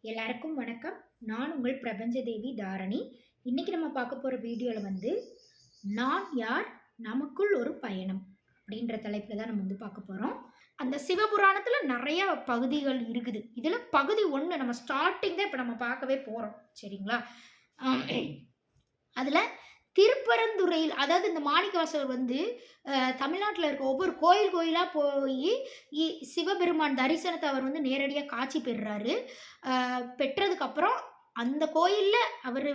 எல்லாருக்கும் வணக்கம். நான் உங்கள் பிரபஞ்சதேவி தாரணி. இன்னைக்கு நம்ம பார்க்க போற வீடியோல நான் யார் நமக்குள் ஒரு பயணம் அப்படின்ற தலைப்புல தான் நம்ம பார்க்க போறோம். அந்த சிவபுராணத்துல நிறைய பகுதிகள் இருக்குது. இதுல பகுதி 1 நம்ம ஸ்டார்ட்டிங் தான் இப்ப நம்ம பார்க்கவே போறோம். சரிங்களா? அதுல திருப்பரந்துறையில், அதாவது இந்த மாணிக்கவாசகர் தமிழ்நாட்டில் இருக்க ஒவ்வொரு கோயில் கோயிலா போய் சிவபெருமான் தரிசனத்தை அவர் நேரடியா காட்சி பெறுறாரு. பெற்றதுக்கு அப்புறம் அந்த கோயில்ல அவர்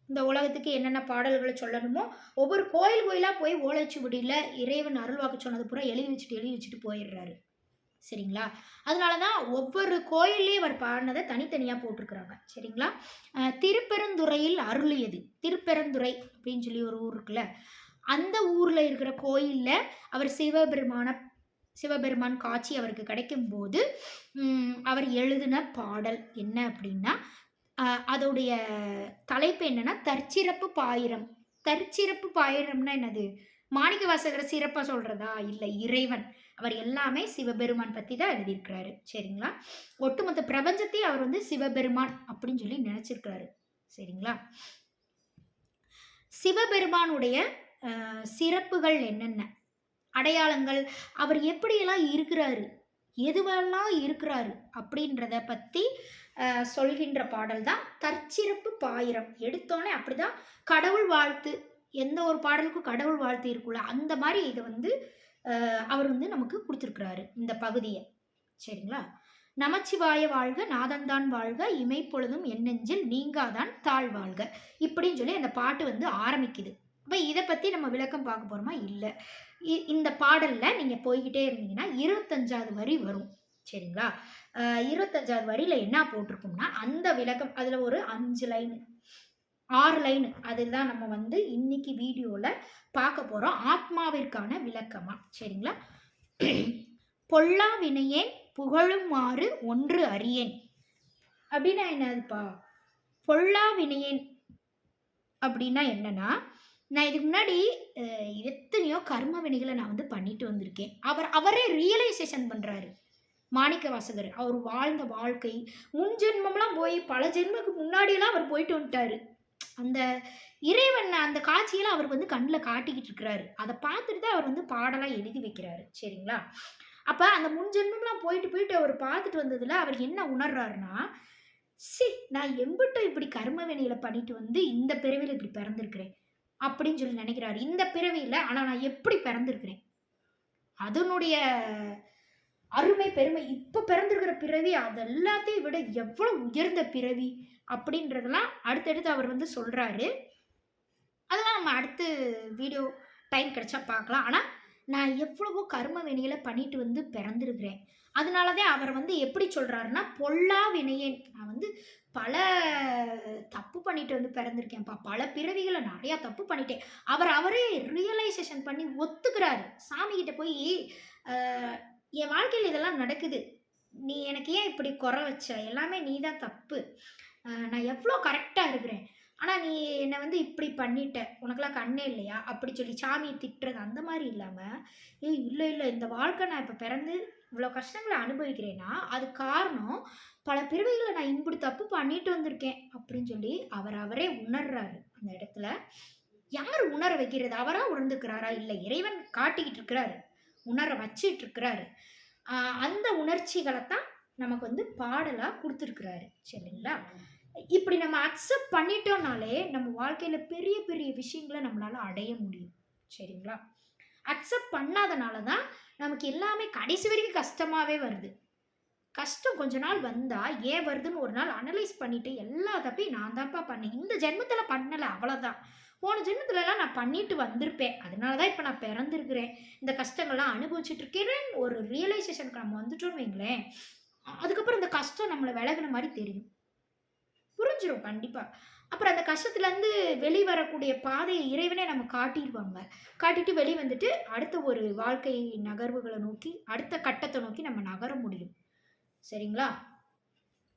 இந்த உலகத்துக்கு என்னென்ன பாடல்களை சொல்லணுமோ ஒவ்வொரு கோயில் கோயிலா போய் ஓலைச்சுவடியில இறைவன் அருள்வாக்கு சொன்னது பூரா எழுதி வச்சுட்டு போயிடுறாரு. சரிங்களா? அதனால தான் ஒவ்வொரு கோயில்லையும் அவர் பாடினதை தனித்தனியாக போட்டிருக்கிறாங்க. சரிங்களா? திருப்பெருந்துறையில் அருளியது, திருப்பெருந்துறை அப்படின்னு சொல்லி ஒரு ஊர் இருக்குல்ல, அந்த ஊரில் இருக்கிற கோயிலில் அவர் சிவபெருமான் காட்சி அவருக்கு கிடைக்கும்போது அவர் எழுதின பாடல் என்ன அப்படின்னா, அதோடைய தலைப்பு என்னன்னா தற்சிறப்பு பாயிரம். தற்சிறப்பு பாயிரம்னா என்னது? மாணிக்கவாசகரை சிறப்பாக சொல்கிறதா? இல்லை, இறைவன் அவர் எல்லாமே சிவபெருமான் பற்றி தான் எழுதியிருக்கிறாரு. சரிங்களா? ஒட்டுமொத்த பிரபஞ்சத்தையும் அவர் சிவபெருமான் அப்படின்னு சொல்லி நினச்சிருக்கிறாரு. சரிங்களா? சிவபெருமானுடைய சிறப்புகள் என்னென்ன, அடையாளங்கள், அவர் எப்படியெல்லாம் இருக்கிறாரு, எதுவெல்லாம் இருக்கிறாரு அப்படின்றத பற்றி சொல்கின்ற பாடல் தான் தற்சிறப்பு பாயிரம். எடுத்தோன்னே அப்படிதான் கடவுள் வாழ்த்து, எந்த ஒரு பாடலுக்கும் கடவுள் வாழ்த்து இருக்குல்ல, அந்த மாதிரி இதை அவர் நமக்கு கொடுத்துருக்கிறாரு இந்த பகுதியை. சரிங்களா? நமச்சிவாய வாழ்க, நாதன்தான் வாழ்க, இமைப்பொழுதும் எண்ணெஞ்சில் நீங்காதான் தாழ் வாழ்க, இப்படின்னு சொல்லி அந்த பாட்டு ஆரம்பிக்குது. அப்போ இதை பற்றி நம்ம விளக்கம் பார்க்க போகிறோமா? இல்லை. இந்த பாடலில் நீங்கள் போய்கிட்டே இருந்தீங்கன்னா 25வது வரி வரும். சரிங்களா? 25வது வரியில் என்ன போட்டிருக்கும்னா அந்த விளக்கம், அதில் ஒரு 5 லைனு 6 லைன், அதுதான் நம்ம இன்னைக்கு வீடியோவில் பார்க்க போகிறோம். ஆத்மாவிற்கான விளக்கமா. சரிங்களா? பொல்லா வினையேன் புகழுமாறு ஒன்று அறியேன் அப்படின்னா என்னதுப்பா? பொல்லா வினையேன் அப்படின்னா என்னன்னா, நான் இதுக்கு முன்னாடி எத்தனையோ கர்ம வினைகளை நான் பண்ணிட்டு வந்திருக்கேன். அவரே ரியலைசேஷன் பண்ணுறாரு மாணிக்கவாசகர். அவர் வாழ்ந்த வாழ்க்கை, முன் ஜென்மம்லாம் போய் பல ஜென்மக்கு முன்னாடியெல்லாம் அவர் போயிட்டு வந்துட்டாரு. அந்த இறைவன் அந்த காட்சியெல்லாம் அவருக்கு கண்ணில் காட்டிக்கிட்டு இருக்கிறாரு. அதை பார்த்துட்டு தான் அவர் பாடலாக எழுதி வைக்கிறாரு. சரிங்களா? அப்போ அந்த முன் ஜென்மம்லாம் போயிட்டு அவர் பார்த்துட்டு வந்ததில் அவர் என்ன உணர்றாருன்னா, நான் எம்பிட்டும் இப்படி கர்ம வினைகளை பண்ணிட்டு இந்த பிறவியில் இப்படி பிறந்திருக்கிறேன் அப்படின்னு சொல்லி நினைக்கிறாரு. இந்த பிறவியில் ஆனால் நான் எப்படி பிறந்திருக்கிறேன், அதனுடைய அருமை பெருமை, இப்போ பிறந்திருக்கிற பிறவி அது எல்லாத்தையும் விட எவ்வளோ உயர்ந்த பிறவி அப்படின்றதெல்லாம் அடுத்தடுத்து அவர் சொல்கிறாரு. அதெல்லாம் நம்ம அடுத்து வீடியோ டைம் கிடைச்சா பார்க்கலாம். ஆனால் நான் எவ்வளவோ கர்ம வினைகளை பண்ணிட்டு பிறந்திருக்கிறேன். அதனால தான் அவர் எப்படி சொல்கிறாருன்னா, பொல்லா வினையேன், நான் பல தப்பு பண்ணிட்டு பிறந்திருக்கேன்ப்பா, பல பிறவிகளை நிறையா தப்பு பண்ணிட்டேன். அவரே ரியலைசேஷன் பண்ணி ஒத்துக்கிறாரு. சாமிகிட்ட போய் என் வாழ்க்கையில் இதெல்லாம் நடக்குது, நீ எனக்கு ஏன் இப்படி குறை வச்ச, எல்லாமே நீ தான் தப்பு, நான் எவ்வளோ கரெக்டாக இருக்கிறேன், ஆனால் நீ என்னை இப்படி பண்ணிட்ட, உனக்கெல்லாம் கண்ணே இல்லையா அப்படி சொல்லி சாமியை திட்டுறது அந்த மாதிரி இல்லாமல், இல்லை இந்த வாழ்க்கை நான் இப்போ பிறந்து இவ்வளோ கஷ்டங்களை அனுபவிக்கிறேன்னா அது காரணம் பல பிறவிகளை நான் இப்படி தப்பு பண்ணிட்டு வந்திருக்கேன் அப்படின்னு சொல்லி அவரே உணர்றாரு. அந்த இடத்துல யார் உணர வைக்கிறது? அவராக உணர்ந்துக்கிறாரா? இல்லை, இறைவன் காட்டிக்கிட்டு இருக்கிறாரு, உணர வச்சிட்டு இருக்கிறாரு. அந்த உணர்ச்சிகளை தான் நமக்கு பாடலாக கொடுத்துருக்குறாரு. சரிங்களா? இப்படி நம்ம அக்செப்ட் பண்ணிட்டோம்னாலே நம்ம வாழ்க்கையில் பெரிய பெரிய விஷயங்களை நம்மளால அடைய முடியும். சரிங்களா? அக்செப்ட் பண்ணாதனால தான் நமக்கு எல்லாமே கடைசி வரைக்கும் கஷ்டமாகவே வருது. கஷ்டம் கொஞ்ச நாள் வந்தால் ஏன் வருதுன்னு ஒரு நாள் அனலைஸ் பண்ணிவிட்டு எல்லா தப்பையும் நான் தான்ப்பா பண்ணேன், இந்த ஜென்மத்தில் பண்ணலை, அவ்வளோதான், போன ஜென்மத்துலலாம் நான் பண்ணிட்டு வந்திருப்பேன், அதனால தான் இப்போ நான் பிறந்திருக்கிறேன், இந்த கஷ்டங்கள்லாம் அனுபவிச்சுட்டு இருக்கேன், ஒரு ரியலைசேஷனுக்கு நம்ம வந்துட்டோம்னு வைங்களேன், அதுக்கப்புறம் இந்த கஷ்டம் நம்மளை விலகின மாதிரி தெரியும், புரிஞ்சிடும் கண்டிப்பாக. அப்புறம் அந்த கஷ்டத்துலேருந்து வெளிவரக்கூடிய பாதையை இறைவனே நம்ம காட்டிடுவாங்க. காட்டிட்டு வெளியே வந்துட்டு அடுத்த ஒரு வாழ்க்கை நகர்வுகளை நோக்கி, அடுத்த கட்டத்தை நோக்கி நம்ம நகர முடியும். சரிங்களா?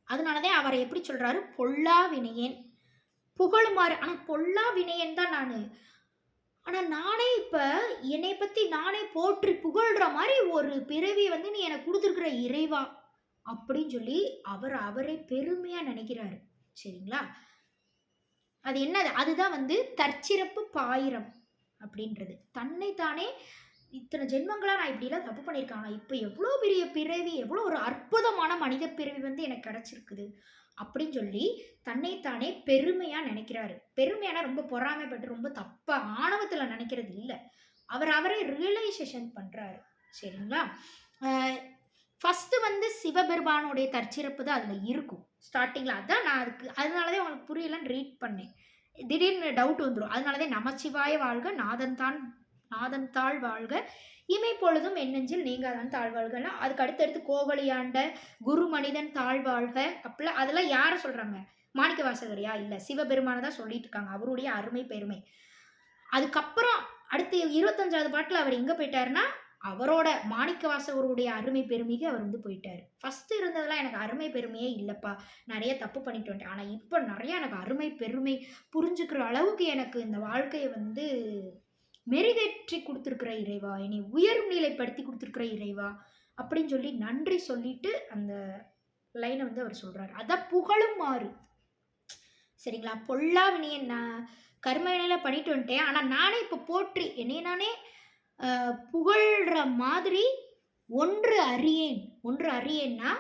அதனால தான் அவரை எப்படி சொல்கிறாரு, பொல்லா வினையேன் புகழுமாறு. ஆனால் பொல்லா வினையன் தான் நான், ஆனால் நானே இப்போ என்னை பற்றி நானே போற்றி புகழ்கிற மாதிரி ஒரு பிறவியை நீ எனக்கு கொடுத்துருக்குற இறைவா அப்படின்னு சொல்லி அவரே பெருமையா நினைக்கிறாரு. சரிங்களா? அது என்னது? அதுதான் வந்து தற்சிறப்பு பாயிரம் அப்படின்றது. தன்னை தானே இத்தனை ஜென்மங்களா நான் இப்படிலாம் தப்பு பண்ணியிருக்கேன். ஆனா இப்ப எவ்வளோ பெரிய பிறவி, எவ்வளோ ஒரு அற்புதமான மனித பிறவி வந்து எனக்கு கிடைச்சிருக்குது. அப்படின்னு சொல்லி தன்னை தானே பெருமையா நினைக்கிறாரு. பெருமையானா ரொம்ப பொறாமைப்பட்டு ரொம்ப தப்பா ஆணவத்துல நினைக்கிறது இல்ல. அவரே ரியலைசேஷன் பண்றாரு. சரிங்களா? அ ஃபர்ஸ்ட்டு வந்து சிவபெருமானுடைய தற்சிறப்பு தான் அதுல இருக்கும். ஸ்டார்ட்டிங்ல அதான் நான் அதனால தான் உங்களுக்கு புரியலன்னு ரீட் பண்ணேன். திடீர்னு டவுட் வந்துரும். அதனால தான் நமச்சிவாய வாழ்க, நாதன் தாள் வாழ்க, இமைப்பொழுதும் என் நெஞ்சில் நீங்காதான் தாழ்வாழ்கன்னா, அதுக்கு அடுத்தடுத்து கோவலியாண்ட குரு மனிதன் தாழ்வாழ்க அப்படிலாம் அதெல்லாம் யார சொல்றாங்க? மாணிக்கவாசகரையா? இல்ல. சிவபெருமான தான் சொல்லிட்டு இருக்காங்க. அவருடைய அருமை பெருமை. அதுக்கப்புறம் அடுத்து 25வது பாட்டுல அவர் எங்க போயிட்டாருன்னா, அவரோட மாணிக்கவாசகருடைய அருமை பெருமைக்கு அவர் வந்து போயிட்டாரு. ஃபர்ஸ்ட் இருந்ததெல்லாம் எனக்கு அருமை பெருமையே இல்லப்பா. நெறைய தப்பு பண்ணிட்டு வந்துட்டேன். ஆனா இப்ப நெறைய எனக்கு அருமை பெருமை புரிஞ்சுக்கிற அளவுக்கு எனக்கு இந்த வாழ்க்கைய வந்து மெருகேற்றி குடுத்திருக்கிற இறைவா, என்னை உயர் நிலைப்படுத்தி குடுத்திருக்கிற இறைவா, அப்படின்னு சொல்லி நன்றி சொல்லிட்டு அந்த லைன வந்து அவர் சொல்றாரு. அதான் புகழுமாறு. சரிங்களா? பொல்லா வினையன் நான் கர்ம வினையில பண்ணிட்டு வந்துட்டேன். ஆனா நானே இப்ப போற்றி என்னைய நானே புகழ்ற மாதிரி ஒன்று அறியேன். ஒன்று அறியேன்னா,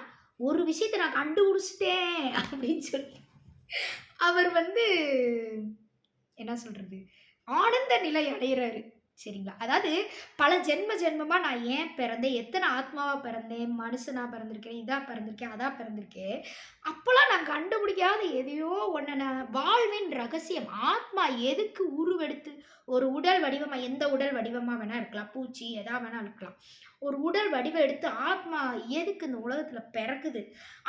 ஒரு விஷயத்த நான் கண்டுபிடிச்சுட்டேன் அப்படின்னு சொல்லி அவர் வந்து என்ன சொல்றது? ஆனந்த நிலை அடையிறாரு. சரிங்களா? அதாவது பல ஜென்மமா நான் ஏன் பிறந்தேன்? எத்தனை ஆத்மாவா பிறந்தேன்? மனுஷனா பிறந்திருக்கேன், இதா பிறந்திருக்கேன், அதா பிறந்திருக்கேன். அப்பலாம் நான் கண்டுபிடிக்காத எதையோ ஒண்ண நான் வாழ்வின் ரகசியம். ஆத்மா எதுக்கு உருவெடுத்து ஒரு உடல் வடிவமா எந்த உடல் வடிவமா வேணா இருக்கலாம். பூச்சி எதா வேணா இருக்கலாம். ஒரு உடல் வடிவம் எடுத்து ஆத்மா எதுக்கு இந்த உலகத்துல பிறக்குது?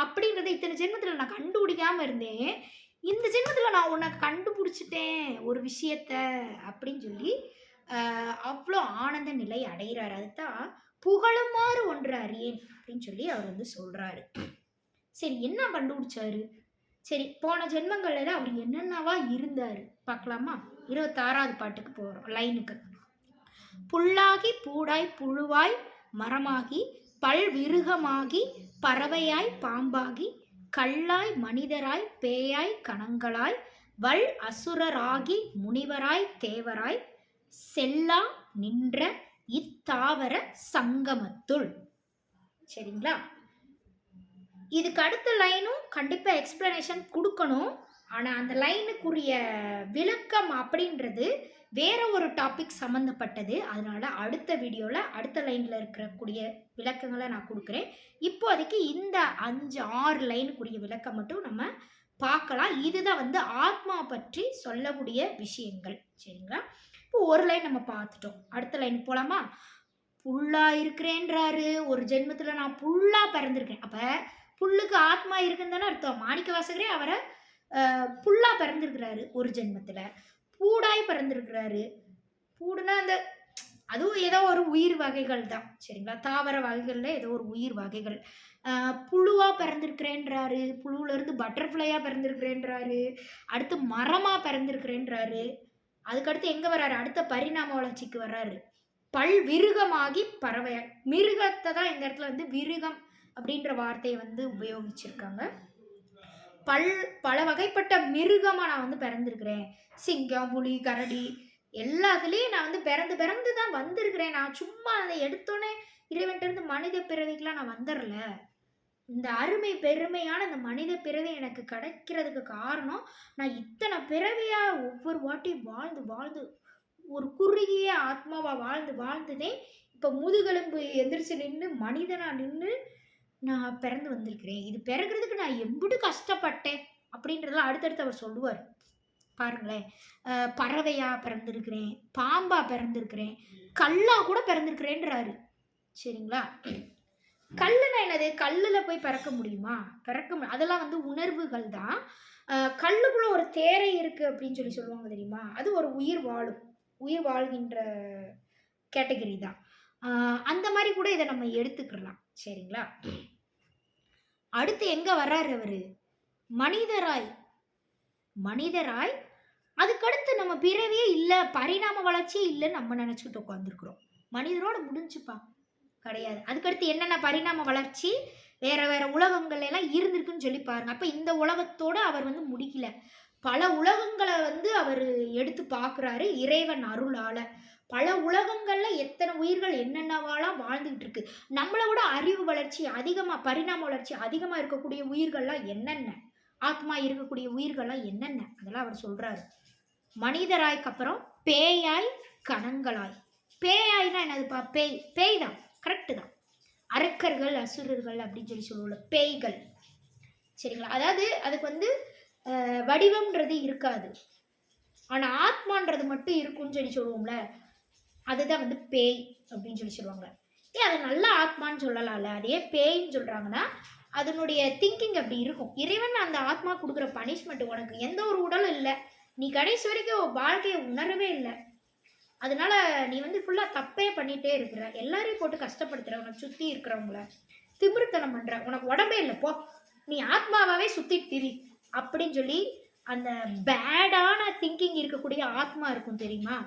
அப்படின்றத இத்தனை ஜென்மத்துல நான் கண்டுபிடிக்காம இருந்தேன். இந்த ஜென்மத்துல நான் உன்னை கண்டுபிடிச்சிட்டேன் ஒரு விஷயத்த அப்படின்னு சொல்லி அவ்வளோ ஆனந்த நிலை அடைகிறாரு. அதுதான் புகழுமாறு ஒன்று அறியேன் அப்படின்னு சொல்லி அவர் வந்து சொல்றாரு. சரி என்ன கண்டுபிடிச்சாரு? சரி போன ஜென்மங்கள்ல அவர் என்னென்னவா இருந்தாரு பார்க்கலாமா? 26வது பாட்டுக்கு போறோம் லைனுக்கு. புல்லாகி பூடாய் புழுவாய் மரமாகி பல்விருகமாகி பறவையாய் பாம்பாகி கல்லாய் மனிதராய் பேயாய் கணங்களாய் வல் அசுரராகி முனிவராய் தேவராய் செல்லா நின்ற இத்தாவர சங்கமத்துள். சரிங்களா? இதுக்கு அடுத்த லைனும் கண்டிப்பா எக்ஸ்பிளனேஷன் கொடுக்கணும். ஆனா அந்த லைனுக்குரிய விளக்கம் அப்படின்றது வேற ஒரு டாபிக் சம்மந்தப்பட்டது. அதனால அடுத்த வீடியோல அடுத்த லைன்ல இருக்கக்கூடிய விளக்கங்களை நான் கொடுக்குறேன். இப்போதைக்கு இந்த 5, 6 லைனுக்குரிய விளக்கம் மட்டும் நம்ம பார்க்கலாம். இதுதான் வந்து ஆத்மா பற்றி சொல்லக்கூடிய விஷயங்கள். சரிங்களா? இப்போ ஒரு லைன் நம்ம பார்த்துட்டோம். அடுத்த லைன் போலாமா? புல்லா இருக்கிறேன்றாரு. ஒரு ஜென்மத்துல நான் புல்லா பிறந்திருக்கேன். அப்ப புல்லுக்கு ஆத்மா இருக்குன்னு தானே அர்த்தம். மாணிக்கவாசகரே அவரை புல்லா பிறந்திருக்கிறாரு ஒரு ஜென்மத்துல. பூடாய் பிறந்திருக்கிறாரு. பூடுனா அந்த அதுவும் ஏதோ ஒரு உயிர் வகைகள் தான். சரிங்களா? தாவர வகைகள்ல ஏதோ ஒரு உயிர் வகைகள். புழுவா பிறந்திருக்கிறேன்றாரு. புழுவுல இருந்து பட்டர்ஃப்ளையா பிறந்திருக்கிறேன்றாரு. அடுத்து மரமா பிறந்திருக்கிறேன்றாரு. அதுக்கடுத்து எங்க வர்றாரு? அடுத்த பரிணாம வளர்ச்சிக்கு வர்றாரு. பல்விருகமாகி பறவையா. மிருகத்தை தான் இந்த இடத்துல வந்து விருகம் அப்படின்ற வார்த்தையை வந்து உபயோகிச்சிருக்காங்க. பல வகைப்பட்ட மிருகமா நான் வந்து பிறந்திருக்கிறேன். சிங்கம், புலி, கரடி எல்லாத்துலேயும் நான் வந்து பிறந்து தான் வந்திருக்கிறேன். நான் சும்மா அதை எடுத்தோன்னே இறைவன்ட்டு இருந்து மனித பிறவிக்கெலாம் நான் வந்துடல. இந்த அருமை பெருமையான இந்த மனித பிறவி எனக்கு கிடைக்கிறதுக்கு காரணம் நான் இத்தனை பிறவியா ஒவ்வொரு வாட்டி வாழ்ந்து ஒரு குறுகிய ஆத்மாவா வாழ்ந்துதே இப்போ முதுகெலும்பு எந்திரிச்சு நின்று மனிதனா நின்று நான் பிறந்து வந்திருக்கிறேன். இது பிறகுறதுக்கு நான் எம்பிட்டு கஷ்டப்பட்டேன் அப்படின்றதெல்லாம் அடுத்தடுத்து அவர் சொல்லுவார். பாருங்களேன், பறவையா பிறந்திருக்கிறேன், பாம்பா பிறந்திருக்கிறேன், கல்லா கூட பிறந்திருக்கிறேன்றாரு. சரிங்களா? கல்லுனா என்னது? கல்லுல போய் பிறக்க முடியுமா? அதெல்லாம் வந்து உணர்வுகள் தான். கல்லுக்குள்ள ஒரு தேரை இருக்கு அப்படின்னு சொல்லி சொல்லுவாங்க தெரியுமா? அது ஒரு உயிர் வாழ்கின்ற கேட்டகரி தான். அந்த மாதிரி கூட இதை நம்ம எடுத்துக்கலாம். சரிங்களா? அடுத்து எங்க வர்றாரு அவரு? மனிதராய் அதுக்கடுத்து நம்ம பிறவியே இல்லை, பரிணாம வளர்ச்சியே இல்லைன்னு நம்ம நினச்சிக்கிட்டு உட்காந்துருக்குறோம். மனிதரோட முடிஞ்சுப்பா கிடையாது. அதுக்கடுத்து என்னென்ன பரிணாம வளர்ச்சி? வேற வேற உலகங்கள் எல்லாம் இருந்திருக்குன்னு சொல்லி பாருங்க. அப்ப இந்த உலகத்தோட அவர் வந்து முடிக்கல. பல உலகங்கள வந்து அவரு எடுத்து பார்க்குறாரு இறைவன் அருளால. பல உலகங்கள்ல எத்தன உயிர்கள் என்னென்னவாலாம் வாழ்ந்துகிட்டு இருக்கு. நம்மள விட அறிவு வளர்ச்சி அதிகமா, பரிணாம வளர்ச்சி அதிகமா இருக்கக்கூடிய உயிர்கள்லாம் என்னென்ன? ஆத்மா இருக்கக்கூடிய உயிர்கள்லாம் என்னென்ன? அதெல்லாம் அவர் சொல்றாரு. மனிதராய்க்கு அப்புறம் பேயாய், கணங்களாய். பேயாய்னா என்னதுப்பா? பேய். பேய் தான். கரெக்ட் தான். அரக்கர்கள், அசுரர்கள் அப்படின்னு சொல்லி சொல்லுவோம்ல. பேய்கள். சரிங்களா? அதாவது அதுக்கு வந்து வடிவம்ன்றது இருக்காது. ஆனா ஆத்மான்றது மட்டும் இருக்கும்னு சொல்லி சொல்லுவோம்ல. அதுதான் வந்து பேய் அப்படின்னு சொல்லி சொல்லுவாங்க. அது நல்ல ஆத்மான்னு சொல்லலாம்ல. அதே பேய்ன்னு சொல்றாங்கன்னா அதனுடைய திங்கிங் அப்படி இருக்கும். இறைவன் அந்த ஆத்மா கொடுக்குற பனிஷ்மெண்ட், உனக்கு எந்த ஒரு உடலும் இல்லை, நீ கடைசி வரைக்கும் வாழ்க்கையை உணரவே இல்லை, அதனால நீ வந்து ஃபுல்லா தப்பே பண்ணிட்டே இருக்கிற, எல்லாரையும் போட்டு கஷ்டப்படுத்துற, உனக்கு சுத்தி இருக்கிறவங்கள திமிருத்தனம் பண்ற, உனக்கு உடம்பே இல்லை, போ நீ ஆத்மாவே சுத்திட்டு திரி அப்படின்னு சொல்லி அந்த பேடான திங்கிங் இருக்கக்கூடிய ஆத்மா இருக்கும் தெரியுமா?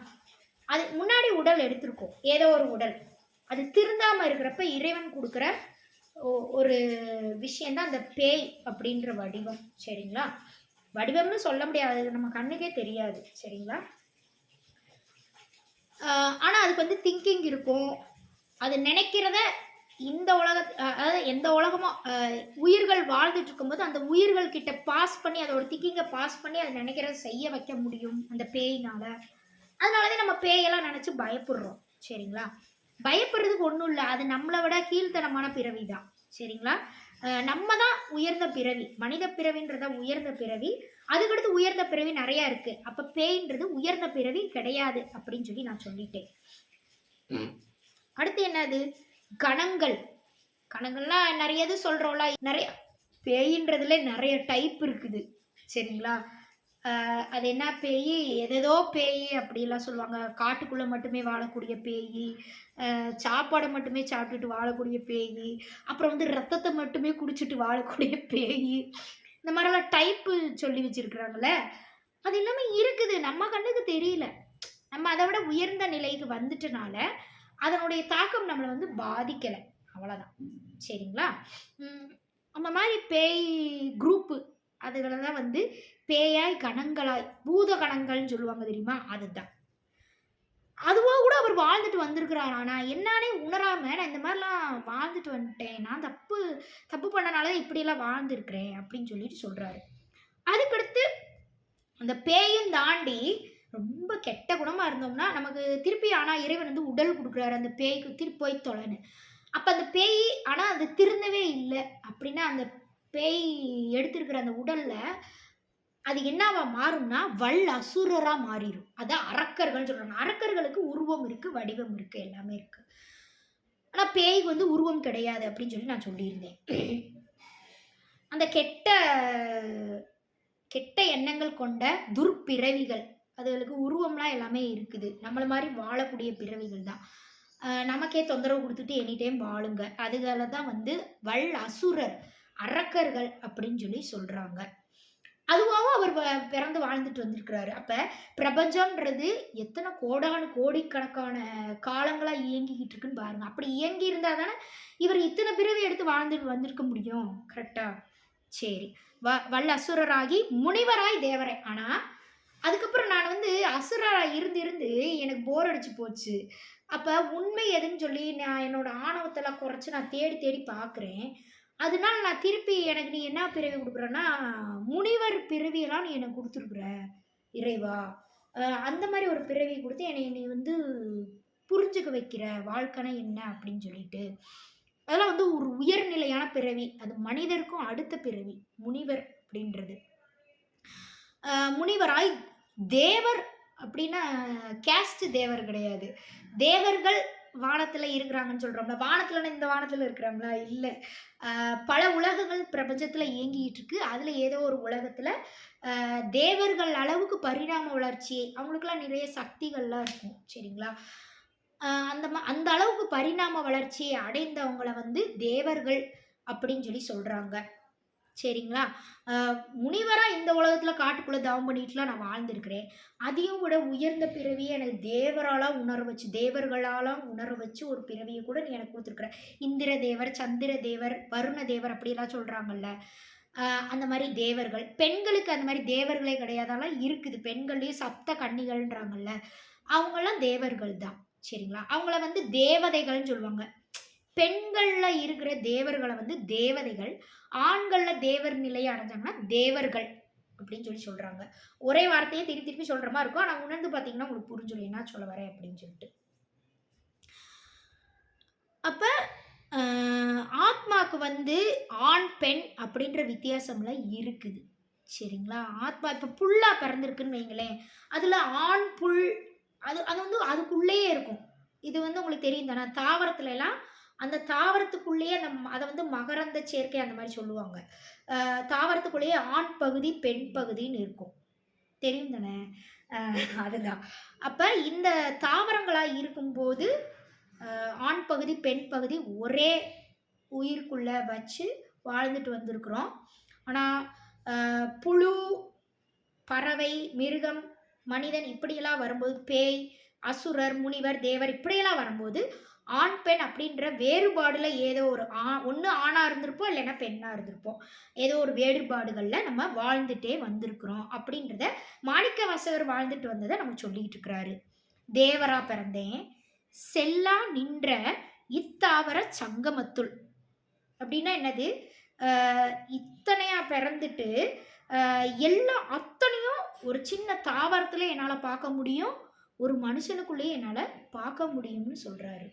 அது முன்னாடி உடல் எடுத்திருக்கும், ஏதோ ஒரு உடல். அது திருந்தாம இருக்கிறப்ப இறைவன் கொடுக்குற ஒரு விஷயம்தான் அந்த பேய் அப்படின்ற வடிவம். சரிங்களா? வடிவம்னு சொல்ல முடியாது, நம்ம கண்ணுக்கே தெரியாது. சரிங்களா? ஆனா அதுக்கு வந்து திங்கிங் இருக்கும். அது நினைக்கிறத இந்த உலக, அதாவது எந்த உலகமோ உயிர்கள் வாழ்ந்துட்டு இருக்கும்போது அந்த உயிர்கள் கிட்ட பாஸ் பண்ணி, அதோட திங்கிங்கை பாஸ் பண்ணி அதை நினைக்கிறத செய்ய வைக்க முடியும் அந்த பேயினால. அதனாலதான் நம்ம பேயெல்லாம் நினைச்சு பயப்படுறோம். சரிங்களா? பயப்படுறதுக்கு ஒன்றும் இல்லை, அது நம்மளை விட கீழ்த்தனமான பிறவி தான். சரிங்களா? நம்ம தான் உயர்ந்த பிறவி. மனித பிறவின்றத உயர்ந்த பிறவி. அதுக்கடுத்து உயர்ந்த பிறவி நிறைய இருக்கு. அப்ப பேய்ன்றது உயர்ந்த பிறவி கிடையாது அப்படின்னு சொல்லி நான் சொல்லிட்டேன். அடுத்து என்னது? கணங்கள். கணங்கள்லாம் நிறைய இது சொல்றோம்ல, நிறைய பேயின்றதுல நிறைய டைப் இருக்குது. சரிங்களா? அது என்ன பேய், எதேதோ பேய் அப்படிலாம் சொல்லுவாங்க. காட்டுக்குள்ளே மட்டுமே வாழக்கூடிய பேய், சாப்பாடை மட்டுமே சாப்பிட்டுட்டு வாழக்கூடிய பேய், அப்புறம் வந்து ரத்தத்தை மட்டுமே குடிச்சிட்டு வாழக்கூடிய பேய், இந்த மாதிரிலாம் டைப்பு சொல்லி வச்சிருக்கிறாங்களே. அது எல்லாமே இருக்குது, நம்ம கண்ணுக்கு தெரியல. நம்ம அதை விட உயர்ந்த நிலைக்கு வந்துட்டனால அதனுடைய தாக்கம் நம்மளை வந்து பாதிக்கலை, அவ்வளோதான். சரிங்களா? அந்த மாதிரி பேய் குரூப்பு அதுகளை தான் வந்து பேயாய், கணங்களாய், பூத கணங்கள்னு சொல்லுவாங்க தெரியுமா? அதுதான். அதுவா கூட அவர் வாழ்ந்துட்டு வந்திருக்கிறாரா? நான் என்னானே உணராம நான் இந்த மாதிரிலாம் வாழ்ந்துட்டு வந்துட்டேன், நான் தப்பு தப்பு பண்ணனால இப்படியெல்லாம் வாழ்ந்துருக்கிறேன் அப்படின்னு சொல்லிட்டு சொல்றாரு. அதுக்கடுத்து அந்த பேயும் தாண்டி ரொம்ப கெட்ட குணமா இருந்தோம்னா நமக்கு திருப்பி, ஆனா இறைவன் வந்து உடல் கொடுக்குறாரு அந்த பேய்க்கு, திருப்பி போய் தொலைன்னு. அப்ப அந்த பேய் ஆனா அது திருந்தவே இல்லை அப்படின்னா அந்த பேய் எடுத்திருக்கிற அந்த உடல்ல அது என்னவா மாறும்னா வல் அசுரரா மாறிடும். அதான் அரக்கர்கள் சொல்றாங்க. அரக்கர்களுக்கு உருவம் இருக்கு, வடிவம் இருக்கு, எல்லாமே இருக்கு. ஆனா பேய்க்கு வந்து உருவம் கிடையாது அப்படின்னு சொல்லி நான் சொல்லியிருந்தேன். அந்த கெட்ட கெட்ட எண்ணங்கள் கொண்ட துர்பிறவிகள், அதுகளுக்கு உருவம்லாம் எல்லாமே இருக்குது. நம்மள மாதிரி வாழக்கூடிய பிறவிகள் தான். நமக்கே தொந்தரவு கொடுத்துட்டு எனி டைம் வாழுங்க. அதுகளை தான் வந்து வல் அசுரர், அரக்கர்கள் அப்படின்னு சொல்லி சொல்றாங்க. அதுவாகவும் அவர் பிறந்து வாழ்ந்துட்டு வந்திருக்கிறாரு. அப்ப பிரபஞ்சம்ன்றது எத்தனை கோடானு கோடிக்கணக்கான காலங்களா இயங்கிக்கிட்டு இருக்குன்னு பாருங்க. அப்படி இயங்கி இருந்தா தானே இவர் இத்தனை பிறவி எடுத்து வாழ்ந்துட்டு வந்திருக்க முடியும். கரெக்டா? சரி. வல்ல அசுரராகி முனிவராய் தேவரை. ஆனா அதுக்கப்புறம் நான் வந்து அசுரராய் இருந்து இருந்து எனக்கு போர் அடிச்சு போச்சு. அப்ப உண்மை எதுன்னு சொல்லி நான் என்னோட ஆணவத்தெல்லாம் குறைச்சு நான் தேடி தேடி பார்க்குறேன். அதனால நான் திருப்பி எனக்கு நீ என்ன பிறவி கொடுக்குறன்னா, முனிவர் பிறவியெல்லாம் நீ எனக்கு கொடுத்துருக்குற இறைவா. அந்த மாதிரி ஒரு பிறவி கொடுத்து என்னை நீ வந்து புரிஞ்சுக்க வைக்கிற வாழ்க்கைனா என்ன அப்படின்னு சொல்லிட்டு. அதெல்லாம் வந்து ஒரு உயர்நிலையான பிறவி. அது மனிதருக்கும் அடுத்த பிறவி முனிவர் அப்படின்றது. முனிவராய் தேவர் அப்படின்னா கேஸ்ட் தேவர் கிடையாது. தேவர்கள் வானத்துல இருக்கிறாங்கன்னு சொல்றோம்ல, வானத்துல இந்த வானத்துல இருக்கிறாங்களா? இல்லை. பல உலகங்கள் பிரபஞ்சத்துல இயங்கிட்டு இருக்கு. அதுல ஏதோ ஒரு உலகத்துல தேவர்கள் அளவுக்கு பரிணாம வளர்ச்சி, அவங்களுக்குலாம் நிறைய சக்திகள்லாம் இருக்கும். சரிங்களா? அந்த அளவுக்கு பரிணாம வளர்ச்சியை அடைந்தவங்களை வந்து தேவர்கள் அப்படின்னு சொல்லி சொல்றாங்க. சரிங்களா? அ முனிவரா இந்த உலகத்துல காட்டுக்குள்ள தவம் பண்ணிட்டுலாம் நான் வாழ்ந்திருக்கிறேன். அதையும் விட உயர்ந்த பிறவிய எனக்கு தேவராலா உணர வச்சு, தேவர்களால உணர வச்சு ஒரு பிறவிய கூட நீ எனக்கு குடுத்துருக்கிற. இந்திர தேவர், சந்திர தேவர், வருண தேவர் அப்படிலாம் சொல்றாங்கல்ல. அ அந்த மாரி தேவர்கள். பெண்களுக்கு அந்த மாரி தேவர்களே கிடையாது. ஆனா இருக்குது. பெண்கள்லயும் சப்த கன்னிகள்ன்றாங்கல்ல. அவங்கலாம் தேவர்கள் தான். சரிங்களா? அவங்கள வந்து தேவதைகள்ன்னு சொல்லுவாங்க. பெண்கள்ல இருக்கிற தேவர்கள வந்து தேவதைகள், ஆண்கள்ல தேவர் நிலைய அடைஞ்சாங்கன்னா தேவர்கள் அப்படின்னு சொல்றாங்க. ஒரே வார்த்தையே திருப்பி திருப்பி சொல்ற மாரி இருக்கும். ஆனா உணர்ந்து பார்த்தீங்கன்னா உங்களுக்கு புரிஞ்சிரும் என்ன சொல்ல வரேன் அப்படின்னு சொல்லிட்டு. அப்ப அ ஆத்மாக்கு வந்து ஆண், பெண் அப்படின்ற வித்தியாசம்லாம் இருக்குது. சரிங்களா? ஆத்மா இப்ப புல்லா பிறந்திருக்குன்னு வைங்களேன், அதுல ஆண் புல் அது அது வந்து அதுக்குள்ளேயே இருக்கும். இது வந்து உங்களுக்கு தெரியும் தானே? தாவரத்துலலாம் அந்த தாவரத்துக்குள்ளேயே அத வந்து மகரந்த சேர்க்கை அந்த மாரி சொல்லுவாங்க. தாவரத்துக்குள்ளேயே ஆண் பகுதி, பெண் பகுதின்னு இருக்கும். தெரியும் தானே? அ அதுதான். அப்ப இந்த தாவரங்களா இருக்கும்போது, ஆண் பகுதி, பெண் பகுதி ஒரே உயிருக்குள்ள வச்சு வாழ்ந்துட்டு வந்திருக்கிறோம். ஆனா, புழு, பறவை, மிருகம், மனிதன் இப்படியெல்லாம் வரும்போது, பேய், அசுரர், முனிவர், தேவர் இப்படியெல்லாம் வரும்போது, ஆண், பெண் அப்படின்ற வேறுபாடுல ஏதோ ஒரு ஒண்ணு ஆணா இருந்திருப்போம், இல்லைன்னா பெண்ணா இருந்திருப்போம். ஏதோ ஒரு வேறுபாடுகள்ல நம்ம வாழ்ந்துட்டே வந்திருக்கிறோம் அப்படின்றத மாணிக்கவாசகர் வாழ்ந்துட்டு வந்தத நமக்கு சொல்லிட்டு இருக்கிறாரு. தேவரா பிறந்தேன், செல்லா நின்ற இத்தாவர சங்கமத்துள். அப்படின்னா என்னது? அ இத்தனையா பிறந்துட்டு, எல்லாம் அத்தனையும் ஒரு சின்ன தாவரத்தில என்னால பார்க்க முடியும். ஒரு மனுஷனுக்குள்ளேயே என்னால பார்க்க முடியும்னு சொல்றாரு.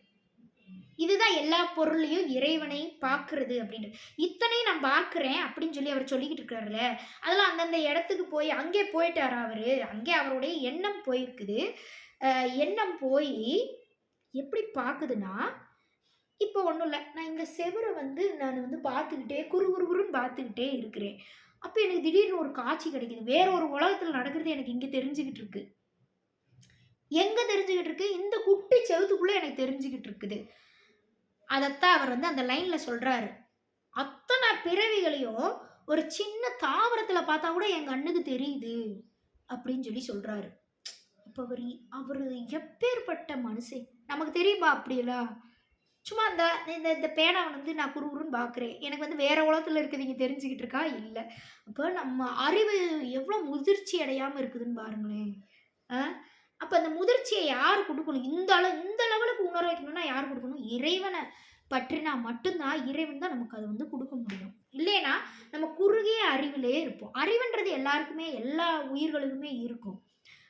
இதுதான் எல்லா பொருளையும் இறைவனை பார்க்கிறது அப்படின்றது. இத்தனையும் நான் பார்க்கிறேன் அப்படின்னு சொல்லி அவர் சொல்லிக்கிட்டு இருக்காருல்ல, அதெல்லாம் அந்தந்த இடத்துக்கு போய் அங்கே போயிட்டாரா அவரு? அங்கே அவருடைய எண்ணம் போயிருக்குது. எண்ணம் போயி எப்படி பார்க்குதுன்னா, இப்போ ஒண்ணும் இல்ல. நான் இந்த செவுர வந்து நானு வந்து பார்த்துக்கிட்டே குறு குறு குறுன்னு பார்த்துக்கிட்டே இருக்கிறேன். அப்ப எனக்கு திடீர்னு ஒரு காட்சி கிடைக்குது. வேற ஒரு உலகத்துல நடக்கிறது எனக்கு இங்க தெரிஞ்சுகிட்டு இருக்கு. எங்க தெரிஞ்சுகிட்டு இருக்கு? இந்த குட்டி செவுத்துக்குள்ள எனக்கு தெரிஞ்சுகிட்டு இருக்குது. அதத்தான் அவர் வந்து அந்த லைன்ல சொல்றாரு. அத்தன பிறவிகளையும் ஒரு சின்ன தாவரத்துல பார்த்தா கூட என் கண்ணுக்கு தெரியுது. அப்படின்னு சொல்றாரு. அப்ப அவரு எப்பேர்ப்பட்ட மனுஷன்? நமக்கு தெரியுமா அப்படியெல்லாம்? சும்மா இந்த இந்த இந்த பேனாவ வந்து நான் குறுகுறுன்னு பார்க்குறேன். எனக்கு வந்து வேற உலகத்துல இருக்குது இங்க தெரிஞ்சுகிட்டு இருக்கா? இல்ல. அப்ப நம்ம அறிவு எவ்ளோ முதிர்ச்சி அடையாம இருக்குதுன்னு பாருங்களேன். அ அப்ப அந்த முதிர்ச்சிய யார் குடுக்கணும்? இந்த லெவலுக்கு உணர வைக்கணும்னா யார் குடுக்கணும்? இறைவன பற்றினா மட்டும் தான் இறைவன் தான் நமக்கு அத வந்து குடுக்க முடியும். இல்லைன்னா நம்ம குறுகிய அறிவிலேயே இருப்போம். அறிவுன்றது எல்லாருக்குமே, எல்லா உயிர்களுக்குமே இருக்கும்.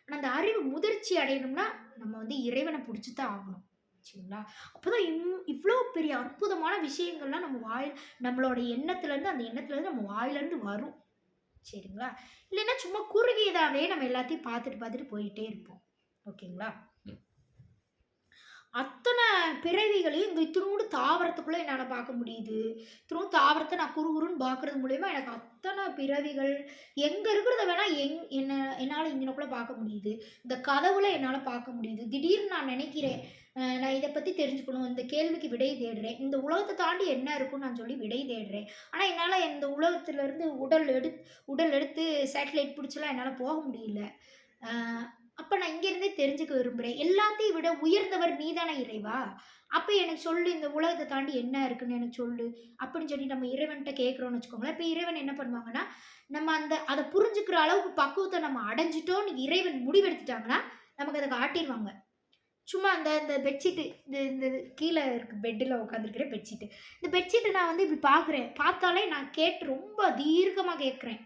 ஆனா அந்த அறிவு முதிர்ச்சி அடையணும்னா, நம்ம வந்து இறைவன புடிச்சு தான் ஆகணும். சரிங்களா? அப்பதான் இவ்ளோ பெரிய அற்புதமான விஷயங்கள்லாம் நம்மளோட எண்ணத்துலருந்து அந்த எண்ணத்துலருந்து நம்ம வாயிலருந்து வரும். சரிங்களா? இல்லைன்னா சும்மா குறுகியதாவே நம்ம எல்லாத்தையும் பார்த்துட்டு, பார்த்துட்டு போயிட்டே இருப்போம். ஓகேங்களா? அத்தன பிறவிகளையும் இந்த இத்துணூண்டு தாவரத்துக்குள்ள என்னால பார்க்க முடியுது. இத்துணூண்டு தாவரத்த நான் குறுகுறுன்னு பார்க்கறது மூலியமா எனக்கு அத்தன பிறவிகள், எங்க இருக்கிறத வேணா என்னால இங்கனக்குள்ள பார்க்க முடியுது. இந்த கதவுல என்னால பார்க்க முடியுது. திடீர்னு நான் நினைக்கிறேன், நான் இத பத்தி தெரிஞ்சுக்கணும். இந்த கேள்விக்கு விடை தேடுறேன். இந்த உலகத்த தாண்டி என்ன இருக்குன்னு நான் சொல்லி விடை தேடுறேன். ஆனா என்னால இந்த உலகத்திலிருந்து உடல் எடுத்து சேட்டலைட் புடிச்சுலாம் என்னால போக முடியல. அ அப்ப நான் இங்க இருந்தே தெரிஞ்சுக்க விரும்புறேன். எல்லாத்தையும் விட உயர்ந்தவர் நீதானே இறைவா! அப்ப எனக்கு சொல்லு இந்த உலகத்த தாண்டி என்ன இருக்குன்னு எனக்கு சொல்லு. அப்படின்னு சொல்லி நம்ம இறைவன்ட்ட கேட்கிறோம்னு வச்சுக்கோங்களேன். இப்ப இறைவன் என்ன பண்ணுவாங்கன்னா, நம்ம அத புரிஞ்சுக்கிற அளவுக்கு பக்குவத்த நம்ம அடைஞ்சுட்டோம்னு இறைவன் முடிவெடுத்துட்டாங்கன்னா, நமக்கு அத காட்டிருவாங்க. சும்மா அந்த இந்த பெட்ஷீட்டு இந்த இந்த கீழ இருக்கு பெட்டுல உட்காந்துருக்கிற பெட்ஷீட்டு. இந்த பெட்ஷீட்ட நான் வந்து இப்படி பார்க்குறேன். பார்த்தாலே நான் கேட்டு ரொம்ப தீர்க்கமா கேட்கிறேன்.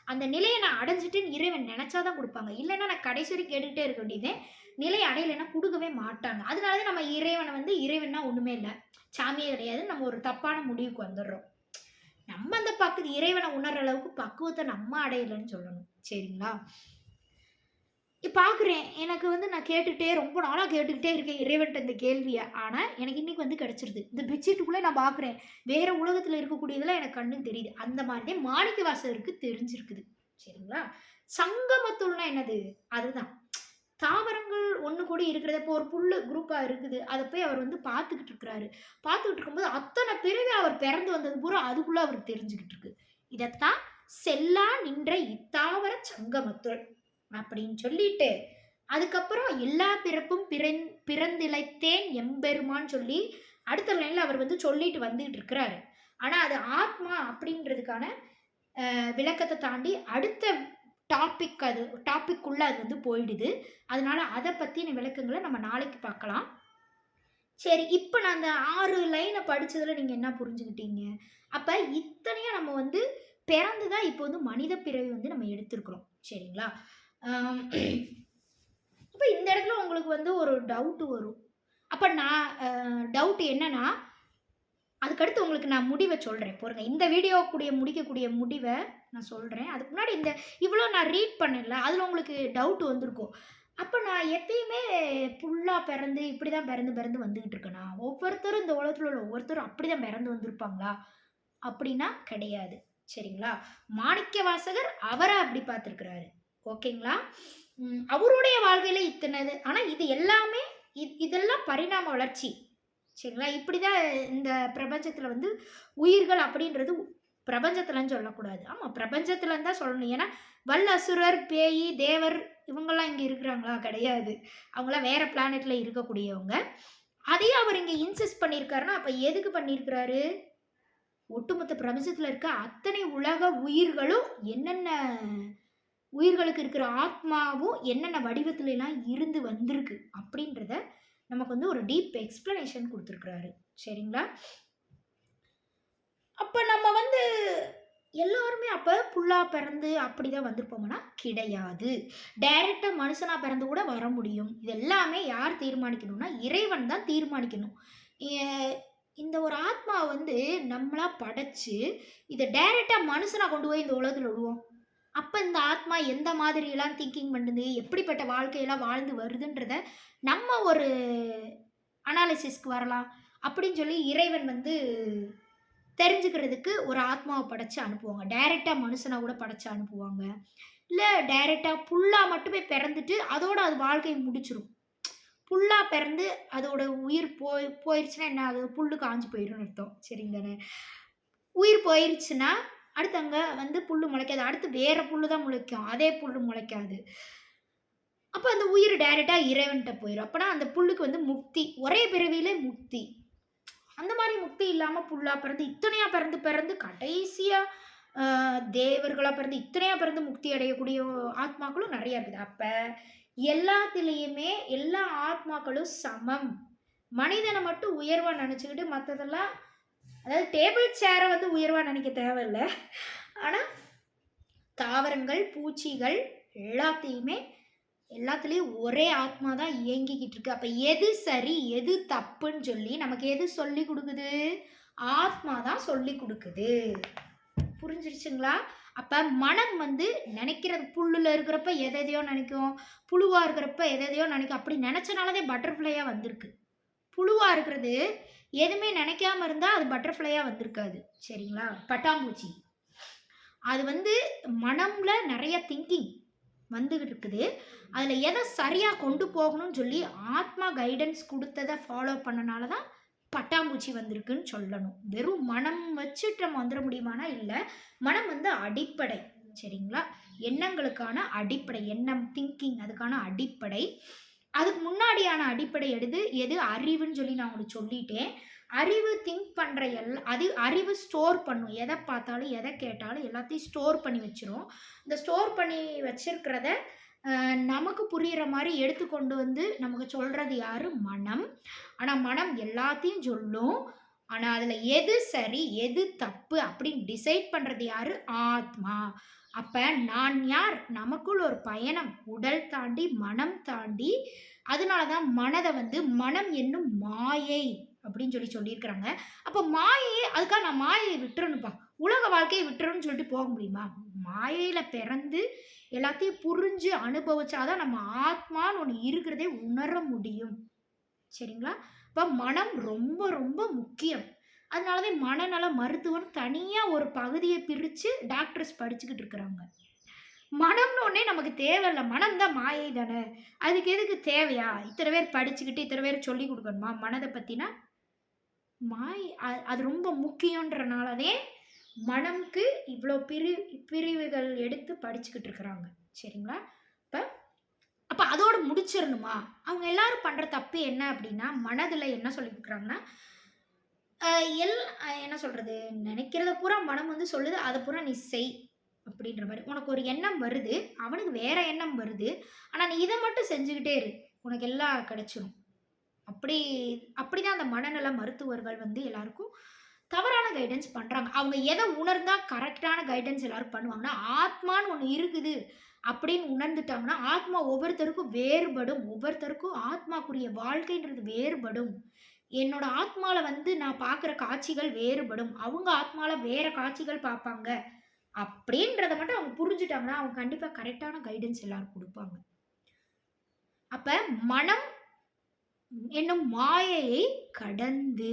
அந்த நிலைய நான் அடைஞ்சுட்டேன்னு இறைவன் நெனச்சா தான் குடுப்பாங்க. இல்லன்னா நான் கடைசி வரைக்கும் கேட்டுக்கிட்டே இருக்க வேண்டியது. நிலை அடையலைன்னா குடுக்கவே மாட்டாங்க. அதனால தான் நம்ம இறைவன வந்து இறைவன்னா ஒண்ணுமே இல்ல. சாமியே கிடையாது. நம்ம ஒரு தப்பான முடிவுக்கு வந்துர்றோம். நம்ம அந்த இறைவன உணர்ற அளவுக்கு பக்குவத்த நம்ம அடையலன்னு சொல்லணும். சரிங்களா? பார்க்குறேன். எனக்கு வந்து நான் ரொம்ப நாளா கேட்டுக்கிட்டே இருக்கேன் இறைவன்ட்ட இந்த கேள்விய. ஆனா, எனக்கு இன்னைக்கு வந்து கிடைச்சிருது. இந்த பெட்ஷீட்டுக்குள்ள நான் பார்க்குறேன். வேற உலகத்துல இருக்கக்கூடியதெல்லாம் எனக்கு கண்ணுக்கு தெரியுது. அந்த மாதிரி தான் மாணிக்கவாசகருக்கு தெரிஞ்சிருக்குது. சரிங்களா? சங்கமத்துள்னா என்னது? அதுதான். தாவரங்கள் ஒண்ணு கூடி இருக்கிறது. இப்போ ஒரு புல்லு குரூப்பா இருக்குது. அத போய் அவர் வந்து பார்த்துக்கிட்டு இருக்கிறாரு. பார்த்துக்கிட்டு இருக்கும்போது, அத்தன பிறவி அவர் பிறந்து வந்தது பூரா அதுக்குள்ள அவருக்கு தெரிஞ்சுகிட்டு இருக்கு. இதத்தான் செல்லா நின்ற இத்தாவர சங்கமத்துள் அப்படின்னு சொல்லிட்டு, அதுக்கப்புறம் எல்லா பிறப்பும் பிறந்திழைத்தேன் எம்பெருமான் சொல்லி அடுத்த லைன்ல அவர் வந்து சொல்லிட்டு வந்துட்டு இருக்கிறாரு. ஆனா அது ஆத்மா அப்படின்றதுக்கான விளக்கத்தை தாண்டி அடுத்த டாபிக்குள்ள அது வந்து போயிடுது. அதனால அதை பத்தின விளக்கங்களை நம்ம நாளைக்கு பார்க்கலாம். சரி, இப்போ நான் அந்த 6 லைனை படிச்சதுல நீங்க என்ன புரிஞ்சுக்கிட்டீங்க? அப்ப இத்தனையா நம்ம வந்து பிறந்து தான் இப்போ வந்து மனித பிறவி வந்து நம்ம எடுத்திருக்கிறோம். சரிங்களா? அப்ப இந்த இடத்துல உங்களுக்கு வந்து ஒரு டவுட் வரும். அப்ப நான் டவுட் என்னன்னா, அதுக்கடுத்து உங்களுக்கு நான் முடிவை சொல்றேன். பாருங்க, இந்த வீடியோ முடிக்கக்கூடிய முடிவை நான் சொல்றேன். அதுக்கு முன்னாடி இந்த இவ்வளோ நான் ரீட் பண்ணல. அதில் உங்களுக்கு டவுட் வந்திருக்கும். அப்போ நான் எப்பயுமே ஃபுல்லாக பிறந்து இப்படி தான் பிறந்து வந்துக்கிட்டு இருக்கேனா? ஒவ்வொருத்தரும் இந்த உலகத்தில் உள்ள ஒவ்வொருத்தரும் அப்படி தான் பிறந்து வந்திருப்பாங்களா? அப்படின்னா கிடையாது. சரிங்களா? மாணிக்க வாசகர் அவரை அப்படி பார்த்துருக்கிறாரு. ஓகேங்களா? அவருடைய வாழ்க்கையில் இத்தனைது. ஆனால் இது எல்லாமே இதெல்லாம் பரிணாம வளர்ச்சி. சரிங்களா? இப்படி தான் இந்த பிரபஞ்சத்தில் வந்து உயிர்கள் அப்படின்றது பிரபஞ்சத்துலன்னு சொல்லக்கூடாது. ஆமாம், பிரபஞ்சத்துலன்னு தான் சொல்லணும். ஏன்னா வல்லசுரர், பேய், தேவர் இவங்கெல்லாம் இங்கே இருக்கிறாங்களா? கிடையாது. அவங்களாம் வேற பிளானெட்டில் இருக்கக்கூடியவங்க. அதையும் அவர் இங்கே இன்சிஸ்ட் பண்ணியிருக்காருன்னா அப்போ எதுக்கு பண்ணியிருக்கிறாரு? ஒட்டுமொத்த பிரபஞ்சத்தில் இருக்க அத்தனை உலக உயிர்களும் என்னென்ன உயிர்களுக்கு இருக்கிற ஆத்மாவும் என்னென்ன வடிவத்துல எல்லாம் இருந்து வந்திருக்கு அப்படின்றத நமக்கு வந்து ஒரு டீப் எக்ஸ்பிளனேஷன் கொடுத்துருக்குறாரு. சரிங்களா? அப்போ நம்ம வந்து எல்லாருமே அப்போ புல்லா பிறந்து அப்படிதான் வந்திருப்போம்னா கிடையாது. டைரக்டாக மனுஷனாக பிறந்து கூட வர முடியும். இது எல்லாமே யார் தீர்மானிக்கணும்னா இறைவன் தான் தீர்மானிக்கணும். இந்த ஒரு ஆத்மா வந்து நம்மளா படைச்சு இதை டைரக்டாக மனுஷனாக கொண்டு போய் இந்த உலகத்தில் விடுவோம். அப்போ இந்த ஆத்மா எந்த மாதிரியெல்லாம் திங்கிங் பண்ணுது, எப்படிப்பட்ட வாழ்க்கையெல்லாம் வாழ்ந்து வருதுன்றத நம்ம ஒரு அனாலிசிஸ்க்கு வரலாம் அப்படின்னு சொல்லி இறைவன் வந்து தெரிஞ்சுக்கிறதுக்கு ஒரு ஆத்மாவை படைச்சு அனுப்புவாங்க. டைரெக்டாக மனுஷனாக கூட படைச்சு அனுப்புவாங்க. இல்லை டைரெக்டாக புல்லாக மட்டுமே பிறந்துட்டு அதோட அது வாழ்க்கையை முடிச்சிடும். புல்லாக பிறந்து அதோட உயிர் போயிடுச்சுன்னா என்ன ஆகுது? புல்லு காஞ்சு போயிடும்னு அர்த்தம். சரிங்க தானே? உயிர் போயிடுச்சுன்னா அடுத்து அங்கே வந்து புல் முளைக்காது. அடுத்து வேற புல்லு தான் முளைக்கும். அதே புல்லு முளைக்காது. அப்போ அந்த உயிர் டைரெக்டாக இறைவன்கிட்ட போயிடும். அப்போனா அந்த புல்லுக்கு வந்து முக்தி, ஒரே பிறவியிலே முக்தி. அந்த மாதிரி முக்தி இல்லாமல் புல்லாக பிறந்து இத்தனையாக பிறந்து கடைசியாக தேவர்களாக பிறந்து இத்தனையாக பிறந்து முக்தி அடையக்கூடிய ஆத்மாக்களும் நிறையா இருக்குது. அப்போ எல்லாத்துலேயுமே எல்லா ஆத்மாக்களும் சமம். மனிதனை மட்டும் உயர்வாக நினச்சிக்கிட்டு மற்றதெல்லாம், அதாவது டேபிள் சேரை வந்து உயர்வாக நினைக்க தேவையில்லை. ஆனால் தாவரங்கள், பூச்சிகள் எல்லாத்துலேயும் ஒரே ஆத்மா தான் இயங்கிக்கிட்டு இருக்கு. அப்போ எது சரி எது தப்புன்னு சொல்லி நமக்கு எது சொல்லி கொடுக்குது? ஆத்மா தான் சொல்லி கொடுக்குது. புரிஞ்சிருச்சுங்களா? அப்போ மனம் வந்து நினைக்கிறது, புல்லில் இருக்கிறப்ப எதையோ நினைக்கும், புழுவாக இருக்கிறப்ப எதையோ நினைக்கும். அப்படி நினச்சனாலதே பட்டர்ஃப்ளையாக வந்திருக்கு. புழுவாக இருக்கிறது எதுவுமே நினைக்காம இருந்தால் அது பட்டர்ஃப்ளையாக வந்திருக்காது. சரிங்களா? பட்டாம்பூச்சி அது வந்து மனம்ல நிறைய திங்கிங் வந்துகிட்டு இருக்குது. அதில் எதை சரியாக கொண்டு போகணும்னு சொல்லி ஆத்மா கைடன்ஸ் கொடுத்ததை ஃபாலோ பண்ணனால தான் பட்டாம்பூச்சி வந்திருக்குன்னு சொல்லணும். வெறும் மனம் வச்சுட்டு நம்ம வந்துட முடியுமானா இல்லை. மனம் வந்து அடிப்படை. சரிங்களா? எண்ணங்களுக்கான அடிப்படை, எண்ணம் திங்கிங் அதுக்கான அடிப்படை. அதுக்கு முன்னாடியான அடிப்படை எது அறிவுன்னு சொல்லி நான் உங்களுக்கு சொல்லிட்டேன். அறிவு திங்க் பண்ணுற அறிவு ஸ்டோர் பண்ணும். எதை பார்த்தாலும் எதை கேட்டாலும் எல்லாத்தையும் ஸ்டோர் பண்ணி வச்சிரும். இந்த ஸ்டோர் பண்ணி வச்சிருக்கிறத நமக்கு புரிகிற மாதிரி எடுத்துக்கொண்டு வந்து நமக்கு சொல்கிறது யார்? மனம். ஆனால் மனம் எல்லாத்தையும் சொல்லும். ஆனால் அதில் எது சரி எது தப்பு அப்படின்னு டிசைட் பண்ணுறது யார்? ஆத்மா. அப்போ நான் யார்? நமக்குள் ஒரு பயணம், உடல் தாண்டி மனம் தாண்டி. அதனால தான் மனதை வந்து மனம் என்னும் மாயை அப்படின்னு சொல்லியிருக்கிறாங்க. அப்போ மாயையே, அதுக்காக நான் மாயையை விட்டுறணுப்பா, உலக வாழ்க்கையை விட்டுறணும்னு சொல்லிட்டு போக முடியுமா? மாயையில் பிறந்து எல்லாத்தையும் புரிஞ்சு அனுபவிச்சாதான் நம்ம ஆத்மான்னு ஒன்று இருக்கிறதே உணர முடியும். சரிங்களா? இப்போ மனம் ரொம்ப ரொம்ப முக்கியம். அதனாலதான் மனநல மருத்துவம் தனியாக ஒரு பகுதியை பிரித்து டாக்டர்ஸ் படிச்சுக்கிட்டு இருக்கிறாங்க. மனம்னு ஒன்றே நமக்கு தேவையில்லை. மனம் தான் மாயை தானே. அதுக்கு எதுக்கு தேவையா இத்தனை பேர் படிச்சுக்கிட்டு இத்தனை பேர் சொல்லி கொடுக்கணுமா மனதை பற்றினா? அது ரொம்ப முக்கியன்றனாலதே மனம்க்கு இவ்வளோ பிரிவுகள் எடுத்து படிச்சுக்கிட்டு இருக்கிறாங்க. சரிங்களா? இப்ப அப்ப அதோட முடிச்சிரணுமா? அவங்க எல்லாரும் பண்ற தப்பு என்ன அப்படின்னா, மனதுல என்ன சொல்லிக் குடுக்குறாங்கன்னா, அ எல் என்ன சொல்றது? நினைக்கிறத பூரா மனம் வந்து சொல்லுது. அத பூரா நீ செய். அப்படின்ற மாரி. உனக்கு ஒரு எண்ணம் வருது. அவனுக்கு வேற எண்ணம் வருது. ஆனா நீ இத மட்டும் செஞ்சுகிட்டே இரு. உனக்கு எல்லாம் கிடைச்சிரும். அப்படி அப்படிதான் அந்த மனநல மருத்துவர்கள் வந்து எல்லாருக்கும் தவறான கைடன்ஸ் பண்றாங்க. அவங்க எத உணர்ந்தா கரெக்ட்டான கைடன்ஸ் எல்லாரும் பண்ணுவாங்கன்னா, ஆத்மான்னு ஒண்ணு இருக்குது அப்படின்னு உணர்ந்துட்டாங்கன்னா, ஆத்மா ஒவ்வொருத்தருக்கும் வேறுபடும். ஒவ்வொருத்தருக்கும் ஆத்மாக்குரிய வாழ்க்கைன்றது வேறுபடும். என்னோட ஆத்மால வந்து நான் பார்க்குற காட்சிகள் வேறுபடும். அவங்க ஆத்மால வேற காட்சிகள் பார்ப்பாங்க. அப்படின்றத மட்டும் அவங்க புரிஞ்சுட்டாங்கன்னா, அவங்க கண்டிப்பா கரெக்ட்டான கைடன்ஸ் எல்லாரும் குடுப்பாங்க. அப்ப மனம் என்னும் மாயையை கடந்து,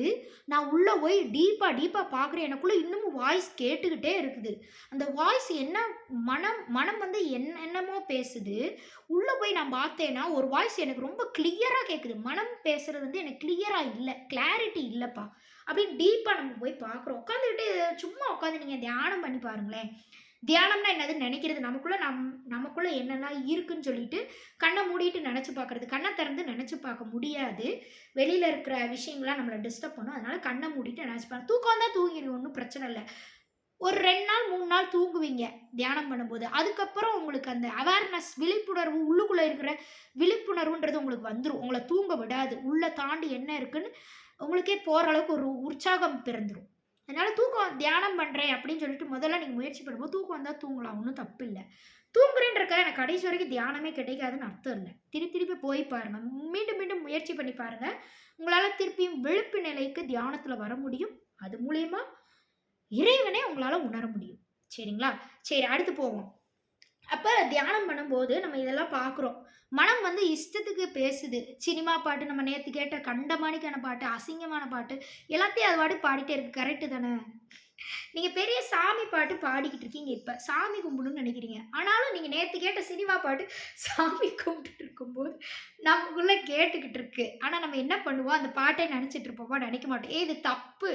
நான் உள்ள போய் டீப்பா பார்க்குறேன். எனக்குள்ள இன்னமும் வாய்ஸ் கேட்டுக்கிட்டே இருக்குது. அந்த வாய்ஸ் என்ன மனம் வந்து என்னென்னமோ பேசுது. உள்ள போய் நான் பார்த்தேன்னா, ஒரு வாய்ஸ் எனக்கு ரொம்ப கிளியரா கேட்குது. மனம் பேசுறது வந்து எனக்கு கிளியரா இல்ல. கிளாரிட்டி இல்லப்பா. அப்படின்னு டீப்பா நம்ம போய் பார்க்குறோம். உட்காந்துக்கிட்டு சும்மா உட்காந்து நீங்க தியானம் பண்ணி பாருங்களேன். தியானம்னா என்னதுன்னு நெனைக்கிறது. நமக்குள்ள என்னலாம் இருக்குன்னு சொல்லிட்டு, கண்ண மூடிட்டு நெனச்சு பார்க்குறது. கண்ண திறந்து நெனச்சு பார்க்க முடியாது. வெளியில இருக்கிற விஷயங்கள்லாம் நம்மள டிஸ்டர்ப் பண்ணும். அதனால கண்ண மூடிட்டு நெனச்சு பாருங்க. தூக்கம் வந்தா தூங்கிருங்க. ஒண்ணும் பிரச்சனை இல்ல. ஒரு 2 நாள், 3 நாள் தூங்குவீங்க, தியானம் பண்ணும்போது. அதுக்கப்புறம் உங்களுக்கு அந்த அவேர்னஸ் விழிப்புணர்வு உள்ளுக்குள்ள இருக்கிற விழிப்புணர்வுன்றது உங்களுக்கு வந்துரும். உங்கள தூங்க விடாது. உள்ள தாண்டி என்ன இருக்குன்னு உங்களுக்கே போற அளவுக்கு ஒரு உற்சாகம் பிறந்துரும். அதனால தூக்கம் தியானம் பண்றேன் அப்படின்னு சொல்லிட்டு முதல்ல நீங்க முயற்சி பண்ணும்போது தூக்கம் வந்தா தூங்கலாம். ஒண்ணும் தப்பு இல்ல. தூங்குறேன்றதுக்காக எனக்கு கடைசி வரைக்கும் தியானமே கிடைக்காதுன்னு அர்த்தம் இல்ல. திருப்பி போய் பாருங்க. மீண்டும் மீண்டும் முயற்சி பண்ணி பாருங்க. உங்களால திருப்பியும் விழிப்பு நிலைக்கு தியானத்துல வர முடியும். அது மூலியமா இறைவனே உங்களால உணர முடியும். சரிங்களா? சரி அடுத்து போவோம். அப்ப தியானம் பண்ணும்போது நம்ம இதெல்லாம் பார்க்குறோம். மனம் வந்து இஷ்டத்துக்கு பேசுது. சினிமா பாட்டு நம்ம நேத்து கேட்ட கண்டமானிக்கான பாட்டு, அசிங்கமான பாட்டு எல்லாத்தையும் அது பாட்டுக்கு பாடிட்டே இருக்கு. கரெக்ட்டு தானே? நீங்க பெரிய சாமி பாட்டு பாடிக்கிட்டு இருக்கீங்க இப்ப. சாமி கும்பிடணும்னு நெனைக்கிறீங்க. ஆனாலும் நீங்க நேத்து கேட்ட சினிமா பாட்டு சாமி கும்பிட்டுட்டு இருக்கும்போது, நமக்குள்ள கேட்டுக்கிட்டு இருக்கு. ஆனா நம்ம என்ன பண்ணுவோம், அந்த பாட்டே நெனச்சுட்டு இருப்போமா? நெனைக்க மாட்டோம். இது தப்பு.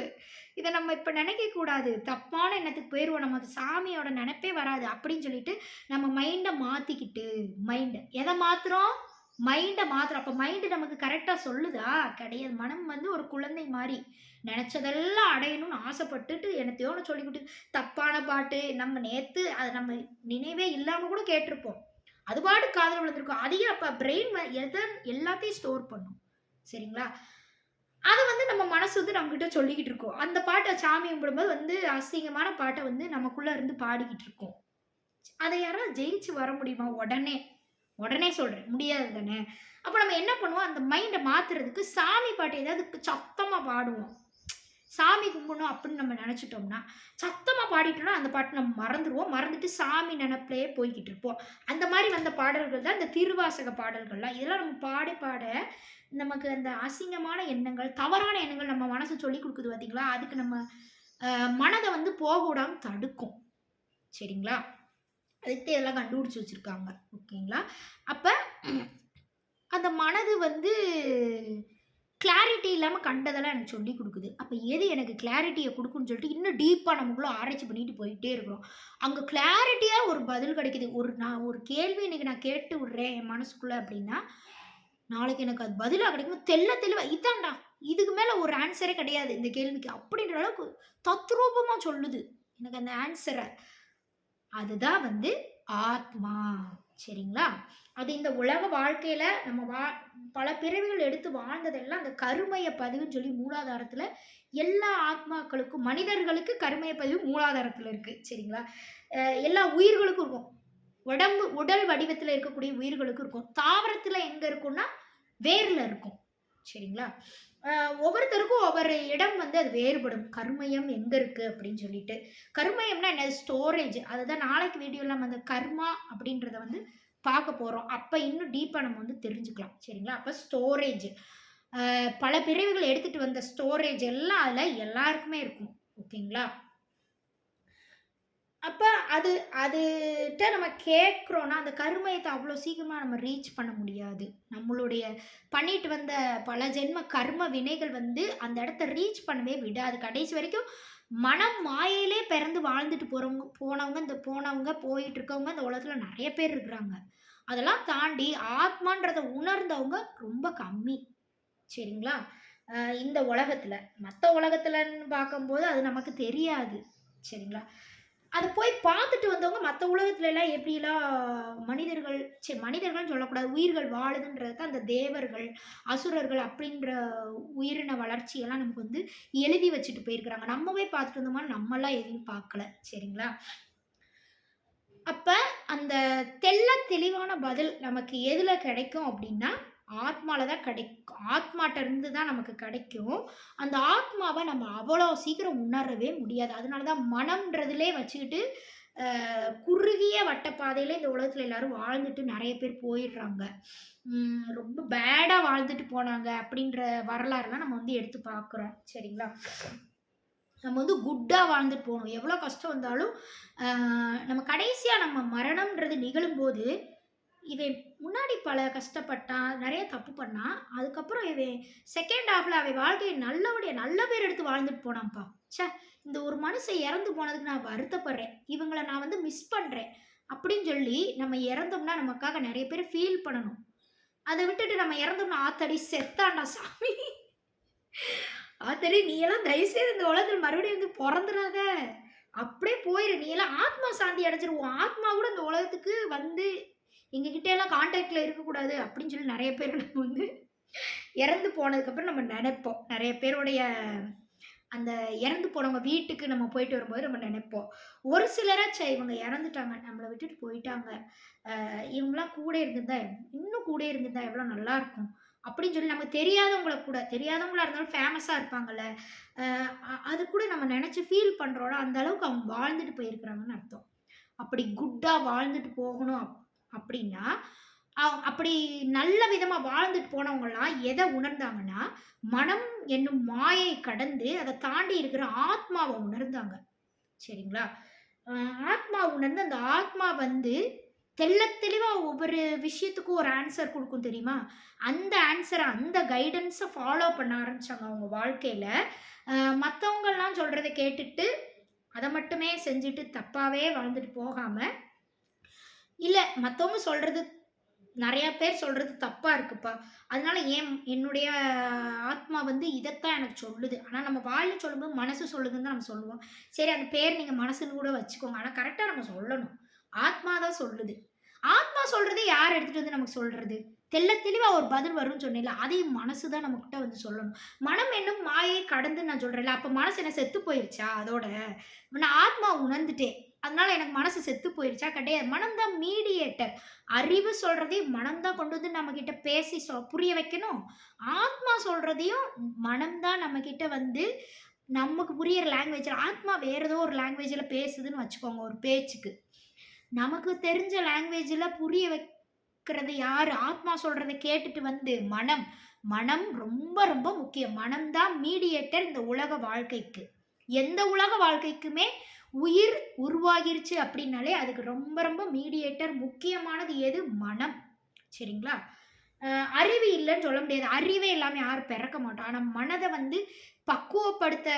இத நம்ம இப்ப நெனைக்கக் கூடாது. தப்பான எண்ணத்துக்கு போயிருவோம். நமக்கு சாமியோட நெனப்பே வராது. அப்படின்னு சொல்லிட்டு நம்ம மைண்ட மாத்திக்கிட்டு எத மாத்துறோம்? மைண்ட மாத்துறோம். அப்ப மைண்ட் நமக்கு கரெக்ட்டா சொல்லுதா? கிடையாது. மனம் வந்து ஒரு குழந்தை மாரி. நெனச்சதெல்லாம் அடையணும்னு ஆசைப்பட்டுட்டு என்னத்தையோ ஒண்ணு சொல்லிக்கிட்டு, தப்பான பாட்டு நம்ம நேத்து அது நம்ம நினைவே இல்லாம கூட கேட்டுருப்போம். அது பாட்டுக்கு காதுல விழுந்திருக்கும். அதையே அப்ப பிரெயின் எல்லாத்தையும் ஸ்டோர் பண்ணும். சரிங்களா? அத வந்து நம்ம மனசு வந்து நம்மகிட்ட சொல்லிக்கிட்டு இருக்கும். அந்த பாட்ட சாமி கும்பிடும்போது வந்து அசிங்கமான பாட்ட வந்து நமக்குள்ள இருந்து பாடிக்கிட்டு இருக்கும். அத யாராவது ஜெயிச்சு வர முடியுமா? உடனே சொல்றேன். முடியாது தானே! அப்ப நம்ம என்ன பண்ணுவோம், அந்த மைண்ட மாத்துறதுக்கு சாமி பாட்டு ஏதாவது சத்தமா பாடுவோம். சாமி கும்பிடணும் அப்படின்னு நம்ம நெனச்சுட்டோம்னா, சத்தமா பாடிட்டோம்னா, அந்த பாட்ட நம்ம மறந்துருவோம். மறந்துட்டு சாமி நெனப்பிலேயே போய்க்கிட்டு இருப்போம். அந்த மாரி வந்த பாடல்கள் தான் இந்த திருவாசக பாடல்கள்லாம். இதெல்லாம் நம்ம பாட நமக்கு அந்த அசிங்கமான எண்ணங்கள், தவறான எண்ணங்கள் நம்ம மனசு சொல்லிக் குடுக்குது பார்த்தீங்களா? அதுக்கு நம்ம மனத வந்து போக விடாம தடுக்கும். சரிங்களா? அதுக்கு இதெல்லாம் கண்டுபிடிச்சு வச்சிருக்காங்க. ஓகேங்களா? அப்ப அந்த மனது வந்து கிளாரிட்டி இல்லாம கண்டதெல்லாம் எனக்கு சொல்லிக் குடுக்குது. அப்ப எது எனக்கு கிளாரிட்டிய குடுக்கும்ன்னு சொல்லிட்டு, இன்னும் டீப்பா நமக்குள்ள ஆராய்ச்சி பண்ணிட்டு போயிட்டே இருக்கிறோம். அங்க கிளாரிட்டியா ஒரு பதில் கிடைக்குது. நான் ஒரு கேள்வி இன்னைக்கு நான் கேட்டு விடுறேன் என் மனசுக்குள்ள அப்படின்னா, நாளைக்கு எனக்கு அது பதிலா கிடைக்கும். தெளிவா இதான்டா. இதுக்கு மேல ஒரு ஆன்ஸரே கிடையாது இந்த கேள்விக்கு. அப்படின்ற அளவுக்கு தத்ரூபமா சொல்லுது. எனக்கு அந்த ஆன்ஸர. அதுதான் வந்து ஆத்மா. சரிங்களா? அது இந்த உலக வாழ்க்கையில நம்ம பல பிறவிகள் எடுத்து வாழ்ந்ததெல்லாம் அந்த கருமைய பதிவுன்னு சொல்லி மூலாதாரத்துல எல்லா ஆத்மாக்களுக்கும் மனிதர்களுக்கு கருமைய பதிவு மூலாதாரத்துல இருக்கு. சரிங்களா? எல்லா உயிர்களுக்கும் இருக்கும். உடல் வடிவத்துல இருக்கக்கூடிய உயிர்களுக்கும் இருக்கும். தாவரத்துல எங்க இருக்கும்னா, வேர்ல இருக்கும். சரிங்களா? ஒவ்வொருத்தருக்கும் ஒவ்வொரு இடம் வந்து அது வேறுபடும். கருமையம் எங்க இருக்கு அப்படின்னு சொல்லிட்டு. கருமையம்னா என்ன? ஸ்டோரேஜ். அதுதான் நாளைக்கு வீடியோல நம்ம அந்த கர்மா அப்படின்றத வந்து பார்க்க போறோம். அப்ப இன்னும் டீப்பா நம்ம வந்து தெரிஞ்சுக்கலாம். சரிங்களா? அப்ப ஸ்டோரேஜ். பல பிறவிகள் எடுத்துட்டு வந்த ஸ்டோரேஜ் எல்லாம் அதுல எல்லாருக்குமே இருக்கும். ஓகேங்களா? அப்ப அதுட்ட நம்ம கேட்கிறோம்னா, அந்த கருமையத்த அவ்வளோ சீக்கிரமா நம்ம ரீச் பண்ண முடியாது. நம்மளுடைய பண்ணிட்டு வந்த பல ஜென்ம கர்ம வினைகள் வந்து அந்த இடத்த ரீச் பண்ணவே விடாது. கடைசி வரைக்கும் மனம் மாயையிலே பிறந்து வாழ்ந்துட்டு போனவங்க போயிட்டு இருக்கவங்க இந்த உலகத்துல நெறைய பேர் இருக்கிறாங்க. அதெல்லாம் தாண்டி ஆத்மான்றத உணர்ந்தவங்க ரொம்ப கம்மி. சரிங்களா? இந்த உலகத்துல. மத்த உலகத்துலன்னு பார்க்கும்போது அது நமக்கு தெரியாது. சரிங்களா? அத போய் பார்த்துட்டு வந்தவங்க மத்த உலகத்துலலாம் எப்படிலாம் மனிதர்கள் மனிதர்கள்னு சொல்லக்கூடாது. உயிர்கள் வாழுதுன்றத அந்த தேவர்கள், அசுரர்கள் அப்படின்ற உயிரின வளர்ச்சியெல்லாம் நமக்கு வந்து எழுதி வச்சுட்டு போயிருக்கிறாங்க. நம்மவே பார்த்துட்டு வந்தோமா, நம்மலாம் எதையும் பார்க்கல. சரிங்களா? அப்ப அந்த தெளிவான பதில் நமக்கு எதுல கிடைக்கும் அப்படின்னா, ஆத்மால தான் கிடைக்கும். ஆத்மாட்ட இருந்து தான் நமக்கு கிடைக்கும். அந்த ஆத்மாவ நம்ம அவ்வளோ சீக்கிரம் உணரவே முடியாது. அதனால தான் மனம்ன்றதிலே வச்சுக்கிட்டு, குறுகிய வட்டப்பாதையில இந்த உலகத்துல எல்லாரும் வாழ்ந்துட்டு நெறைய பேர் போயிடுறாங்க. ரொம்ப பேடா வாழ்ந்துட்டு போனாங்க அப்படின்ற வரலாறுலாம் நம்ம வந்து எடுத்து பார்க்குறோம். சரிங்களா? நம்ம வந்து குட்டா வாழ்ந்துட்டு போணும். எவ்வளோ கஷ்டம் வந்தாலும், அ நம்ம கடைசியா நம்ம மரணம்ன்றது நிகழும்போது, இவன் முன்னாடி பல கஷ்டப்பட்டான், நெறைய தப்பு பண்ணான். அதுக்கப்புறம் இவன் செகண்ட் ஹாஃப்ல அவன் வாழ்க்கைய நல்லபடியா நல்ல பேர் எடுத்து வாழ்ந்துட்டு போனான்ப்பா. ச்சே! இந்த ஒரு மனுஷன் இறந்து போனதுக்கு நான் வருத்தப்படுறேன். இவங்கள நான் வந்து மிஸ் பண்றேன். அப்படின்னு சொல்லி நம்ம இறந்தோம்னா, நமக்காக நெறைய பேர் ஃபீல் பண்ணணும். அத விட்டுட்டு நம்ம இறந்தோம்னா, ஆத்தாடி செத்தான்டா சாமி. ஆத்தாடி நீயெல்லாம் தயவுசெய்து இந்த உலகத்துல மறுபடியும் வந்து பொறந்துறாத. அப்படியே போயிரு. நீயெல்லாம் ஆத்மா சாந்தி அடைஞ்சிரு. உன் ஆத்மா கூட இந்த உலகத்துக்கு வந்து எங்ககிட்ட எல்லாம் கான்டாக்ட்ல இருக்கக்கூடாது அப்படின்னு சொல்லி நெறைய பேர் நம்ம வந்து இறந்து போனதுக்கப்புறம் நம்ம நெனைப்போம். நெறைய பேருடைய அந்த இறந்து போனவங்க வீட்டுக்கு நம்ம போயிட்டு வரும்போது நம்ம நெனைப்போம். ஒரு சிலராச்சும் இவங்க இறந்துட்டாங்க. நம்மள விட்டுட்டு போயிட்டாங்க. இவங்கலாம் கூட இருந்திருந்தா இன்னும் கூட இருந்திருந்தா எவ்வளோ நல்லாருக்கும். அப்படின்னு சொல்லி நமக்கு தெரியாதவங்கள கூட தெரியாதவங்களா இருந்தாலும் ஃபேமஸா இருப்பாங்கல்ல. அ அது கூட நம்ம நெனச்சு ஃபீல் பண்றோம்ல, அந்த அளவுக்கு அவங்க வாழ்ந்துட்டு போயிருக்கிறாங்கன்னு அர்த்தம். அப்படி குட்டா வாழ்ந்துட்டு போகணும் அப்படின்னா, அப்படி நல்ல விதமா வாழ்ந்துட்டு போனவங்கலாம் எத உணர்ந்தாங்கன்னா, மனம் என்னும் மாயை கடந்து அத தாண்டி இருக்கிற ஆத்மாவ உணர்ந்தாங்க. சரிங்களா? அ ஆத்மா உணர்ந்து அந்த ஆத்மா வந்து தெளிவா ஒவ்வொரு விஷயத்துக்கும் ஒரு ஆன்சர் குடுக்கும் தெரியுமா? அந்த ஆன்ஸர அந்த கைடன்ஸ ஃபாலோ பண்ண ஆரம்பிச்சாங்க அவங்க வாழ்க்கையில. அ மத்தவங்கலாம் சொல்றத கேட்டுட்டு, அத மட்டுமே செஞ்சுட்டு தப்பாவே வாழ்ந்துட்டு போகாம, இல்ல மத்தவங்க சொல்றது நெறைய பேர் சொல்றது தப்பா இருக்குப்பா. அதனால என்னுடைய ஆத்மா வந்து இதத்தான் எனக்கு சொல்லுது. ஆனா நம்ம வாயில சொல்லும்போது மனசு சொல்லுதுன்னு தான் நம்ம சொல்லுவோம். சரி அந்த பேர் நீங்க மனசுன்னு கூட வச்சுக்கோங்க. ஆனா கரெக்ட்டா நம்ம சொல்லணும். ஆத்மா தான் சொல்லுது. ஆத்மா சொல்றத யார் எடுத்துட்டு வந்து நமக்கு சொல்றது? தெளிவா ஒரு பதில் வரும்னு சொன்னேன்ல, அதையும் மனசு தான் நம்மகிட்ட வந்து சொல்லணும். மனம் என்னும் மாயை கடந்து நான் சொல்றேன்ல, அப்ப மனசு என்ன செத்து போயிருச்சா அதோட? நான் ஆத்மா உணர்ந்துட்டேன். அதனால எனக்கு மனசு செத்து போயிருச்சா? கிடையாது. மனம் தான் மீடியேட்டர். அறிவு சொல்றதையும் மனம் தான் கொண்டு வந்து நம்மகிட்ட பேசி புரிய வைக்கணும். ஆத்மா சொல்றதையும் மனம் தான் நம்மகிட்ட வந்து நமக்கு புரியிற லாங்குவேஜ்ல ஆத்மா வேற ஏதோ ஒரு லாங்குவேஜ்ல பேசுதுன்னு வச்சுக்கோங்க ஒரு பேச்சுக்கு. நமக்கு தெரிஞ்ச லாங்குவேஜ்ல புரிய வைக்கிறது யாரு? ஆத்மா சொல்றத கேட்டுட்டு வந்து மனம். மனம் ரொம்ப ரொம்ப முக்கியம். மனம் தான் மீடியேட்டர் இந்த உலக வாழ்க்கைக்கு. எந்த உலக வாழ்க்கைக்குமே உயிர் உருவாகிருச்சு அப்படின்னாலே, அதுக்கு ரொம்ப ரொம்ப மீடியேட்டர் முக்கியமானது எது? மனம். சரிங்களா? அ அறிவு இல்லன்னு சொல்ல முடியாது. அறிவே இல்லாம யாரும் பிறக்க மாட்டோம். ஆனா மனத வந்து பக்குவப்படுத்த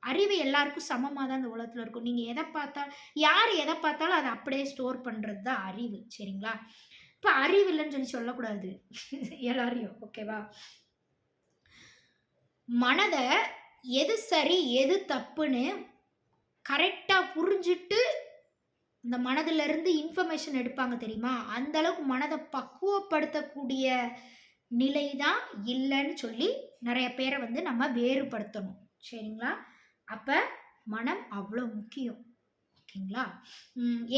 அறிவு எல்லாருக்கும் சமமா தான் இந்த உலகத்துல இருக்கும். நீங்க யார் எத பார்த்தாலும் அத அப்படியே ஸ்டோர் பண்றது தான் அறிவு. சரிங்களா? இப்ப அறிவு இல்லன்னு சொல்லி சொல்லக்கூடாது. எல்லாரையும். ஓகேவா? மனத எது சரி, எது தப்புன்னு கரெக்ட்டா புரிஞ்சுட்டு, இந்த மனதிலிருந்து இன்ஃபர்மேஷன் எடுப்பாங்க தெரியுமா? அந்த அளவுக்கு மனத பக்குவப்படுத்தக்கூடிய நிலை தான் இல்லன்னு சொல்லி நெறைய பேர வந்து நம்ம வேறுபடுத்தணும். சரிங்களா? அப்ப மனம் அவ்ளோ முக்கியம். ஓகேங்களா?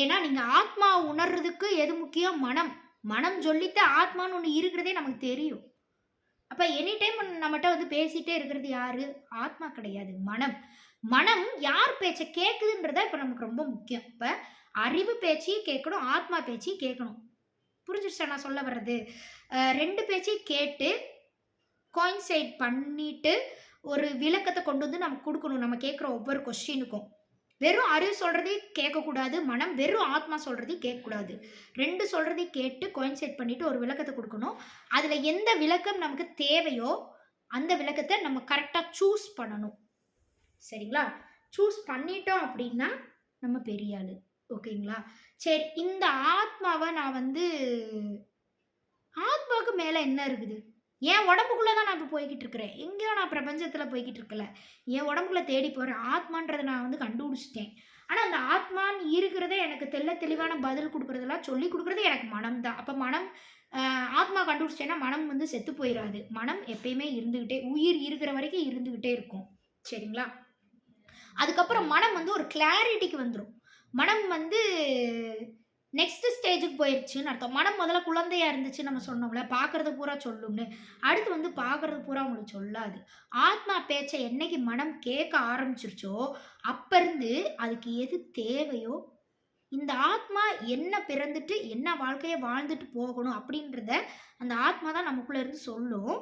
ஏன்னா நீங்க ஆத்மா உணர்றதுக்கு எது முக்கியம்? மனம். மனம் சொல்லிட்டு ஆத்மான்னு ஒண்ணு இருக்கிறதே நமக்கு தெரியும். அப்ப எனி டைம் நம்மட்ட வந்து பேசிட்டே இருக்கிறது யாரு? ஆத்மா கிடையாது. மனம். மனம் யார் பேச்ச கேட்குதுன்றது இப்ப நமக்கு ரொம்ப முக்கியம். இப்ப அறிவு பேச்சையும் கேட்கணும், ஆத்மா பேச்சையும் கேட்கணும். புரிஞ்சிருச்சா நான் சொல்ல வர்றது? 2 பேச்சையும் கேட்டு கோயின்சைட் பண்ணிட்டு, ஒரு விளக்கத்த கொண்டு வந்து நமக்கு குடுக்கணும். நம்ம கேட்கிற ஒவ்வொரு கொஸ்டினுக்கும். வெறும் அறிவு சொல்றதையும் கேட்கக்கூடாது. மனம் வெறும் ஆத்மா சொல்றதையும் கேட்கக்கூடாது. 2 சொல்றதையும் கேட்டு கோயின்சைட் பண்ணிட்டு ஒரு விளக்கத்த குடுக்கணும். அதுல எந்த விளக்கம் நமக்கு தேவையோ, அந்த விளக்கத்த நம்ம கரெக்ட்டா சூஸ் பண்ணணும். சரிங்களா? சூஸ் பண்ணிட்டோம் அப்படின்னா, நம்ம பெரிய ஆளு. ஓகேங்களா? சரி, இந்த ஆத்மாவ நான் வந்து ஆத்மாவுக்கு மேல என்ன இருக்குது? என் உடம்புக்குள்ள தான் நான் இப்ப போய்க்கிட்டு இருக்கிறேன். எங்கேயோ நான் பிரபஞ்சத்தில போய்க்கிட்டு இருக்கல. என் உடம்புக்குள்ள தேடி போறேன். ஆத்மான்றத நான் வந்து கண்டுபிடிச்சுட்டேன். ஆனா, அந்த ஆத்மான்னு இருக்கிறதே எனக்கு தெளிவான பதில் குடுக்குறதெல்லாம் சொல்லிக் குடுக்குறது எனக்கு மனம் தான். அப்ப மனம் ஆத்மா கண்டுபிடிச்சுட்டேன்னா, மனம் வந்து செத்து போயிராது. மனம் எப்பயுமே இருந்துகிட்டே உயிர் இருக்கிற வரைக்கும் இருந்துகிட்டே இருக்கும். சரிங்களா? அதுக்கப்புறம் மனம் வந்து ஒரு கிளாரிட்டிக்கு வந்துரும். மனம் வந்து நெக்ஸ்ட் ஸ்டேஜுக்கு போயிருச்சுன்னு அர்த்தம். மனம் முதல்ல குழந்தையா இருந்துச்சு நம்ம சொன்னோம்ல, பார்க்கறது பூரா சொல்லும்னு. அடுத்து வந்து பார்க்கறது பூரா உங்களுக்கு சொல்லாது. ஆத்மா பேச்ச என்னைக்கு மனம் கேட்க ஆரம்பிச்சுருச்சோ, அப்ப இருந்து அதுக்கு எது தேவையோ, இந்த ஆத்மா என்ன பிறந்துட்டு, என்ன வாழ்க்கைய வாழ்ந்துட்டு போகணும் அப்படின்றத, அந்த ஆத்மா தான் நமக்குள்ள இருந்து சொல்லும்.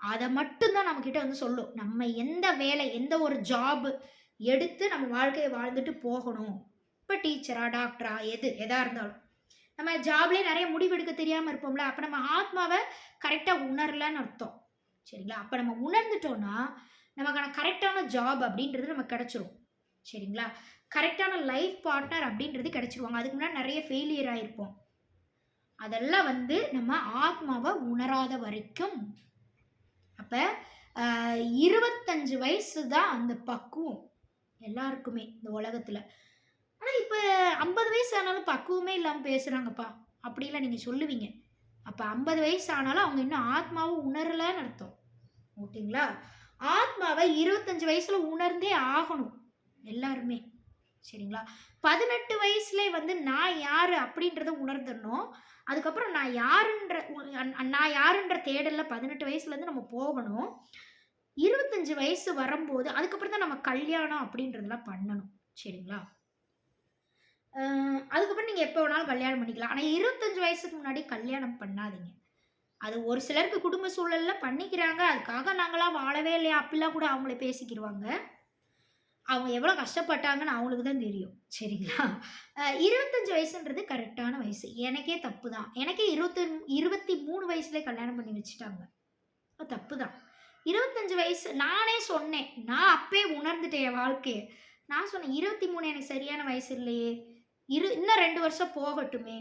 அத மட்டும் தான் நம்மகிட்ட வந்து சொல்லும். நம்ம எந்த வேலை, எந்த ஒரு ஜாப் எடுத்து நம்ம வாழ்க்கைய வாழ்ந்துட்டு போகணும். இப்ப டீச்சரா, டாக்டரா எதா இருந்தாலும். நம்ம ஜாப்லயே நெறைய முடிவெடுக்க தெரியாம இருப்போம்ல. அப்ப நம்ம ஆத்மாவ கரெக்ட்டா உணரலன்னு அர்த்தம். சரிங்களா? அப்ப நம்ம உணர்ந்துட்டோம்னா, நமக்கான கரெக்ட்டான ஜாப் அப்படின்றது நமக்கு கிடைச்சிரும். சரிங்களா? கரெக்ட்டான லைஃப் பார்ட்னர் அப்படின்றது கிடைச்சிருவாங்க. அதுக்கு முன்னாடி நெறைய ஃபெயிலியர் ஆயிருப்போம். அதெல்லாம் வந்து நம்ம ஆத்மாவ உணராத வரைக்கும். அப்ப அ 25 வயசு தான் அந்த பக்குவம். எல்லாருக்குமே இந்த உலகத்துல. ஆனா இப்ப 50 வயசு ஆனாலும் பக்குவமே இல்லாம பேசுறாங்கப்பா. அப்படிலாம் நீங்க சொல்லுவீங்க. அப்ப 50 வயசு ஆனாலும் அவங்க இன்னும் ஆத்மாவ உணரலன்னு அர்த்தம். ஓகேங்களா? ஆத்மாவ 25 வயசுல உணர்ந்தே ஆகணும். எல்லாருமே. சரிங்களா? 18 வயசுலே வந்து நான் யாரு அப்படின்றத உணர்ந்துடணும். அதுக்கப்புறம் நான் யாருன்ற தேடல்ல 18 வயசுலேருந்து நம்ம போகணும். 25 வயசு வரும்போது, அதுக்கப்புறம் தான் நம்ம கல்யாணம் அப்படின்றதெல்லாம் பண்ணணும். சரிங்களா? அ அதுக்கப்புறம் நீங்க எப்ப வேணாலும் கல்யாணம் பண்ணிக்கலாம். ஆனா 25 வயசுக்கு முன்னாடி கல்யாணம் பண்ணாதீங்க. அது ஒரு சிலருக்கு குடும்ப சூழல்ல பண்ணிக்கிறாங்க. அதுக்காக நாங்கலாம் வாழவே இல்லையா? அப்படிலாம் கூட அவங்களே பேசிக்கிருவாங்க. அவங்க எவ்வளோ கஷ்டப்பட்டாங்கன்னு அவங்களுக்கு தான் தெரியும். சரிங்களா? 25 வயசுன்றது கரெக்ட்டான வயசு. எனக்கே தப்பு தான். எனக்கே 23 வயசுலயே கல்யாணம் பண்ணி வச்சுட்டாங்க. அது தப்பு தான். 25 வயசு நானே சொன்னேன். நான் அப்பயே உணர்ந்துட்டேன் என் வாழ்க்கைய. நான் சொன்னேன், "23 எனக்கு சரியான வயசு இல்லையே. இன்னும் 2 வருஷம் போகட்டுமே.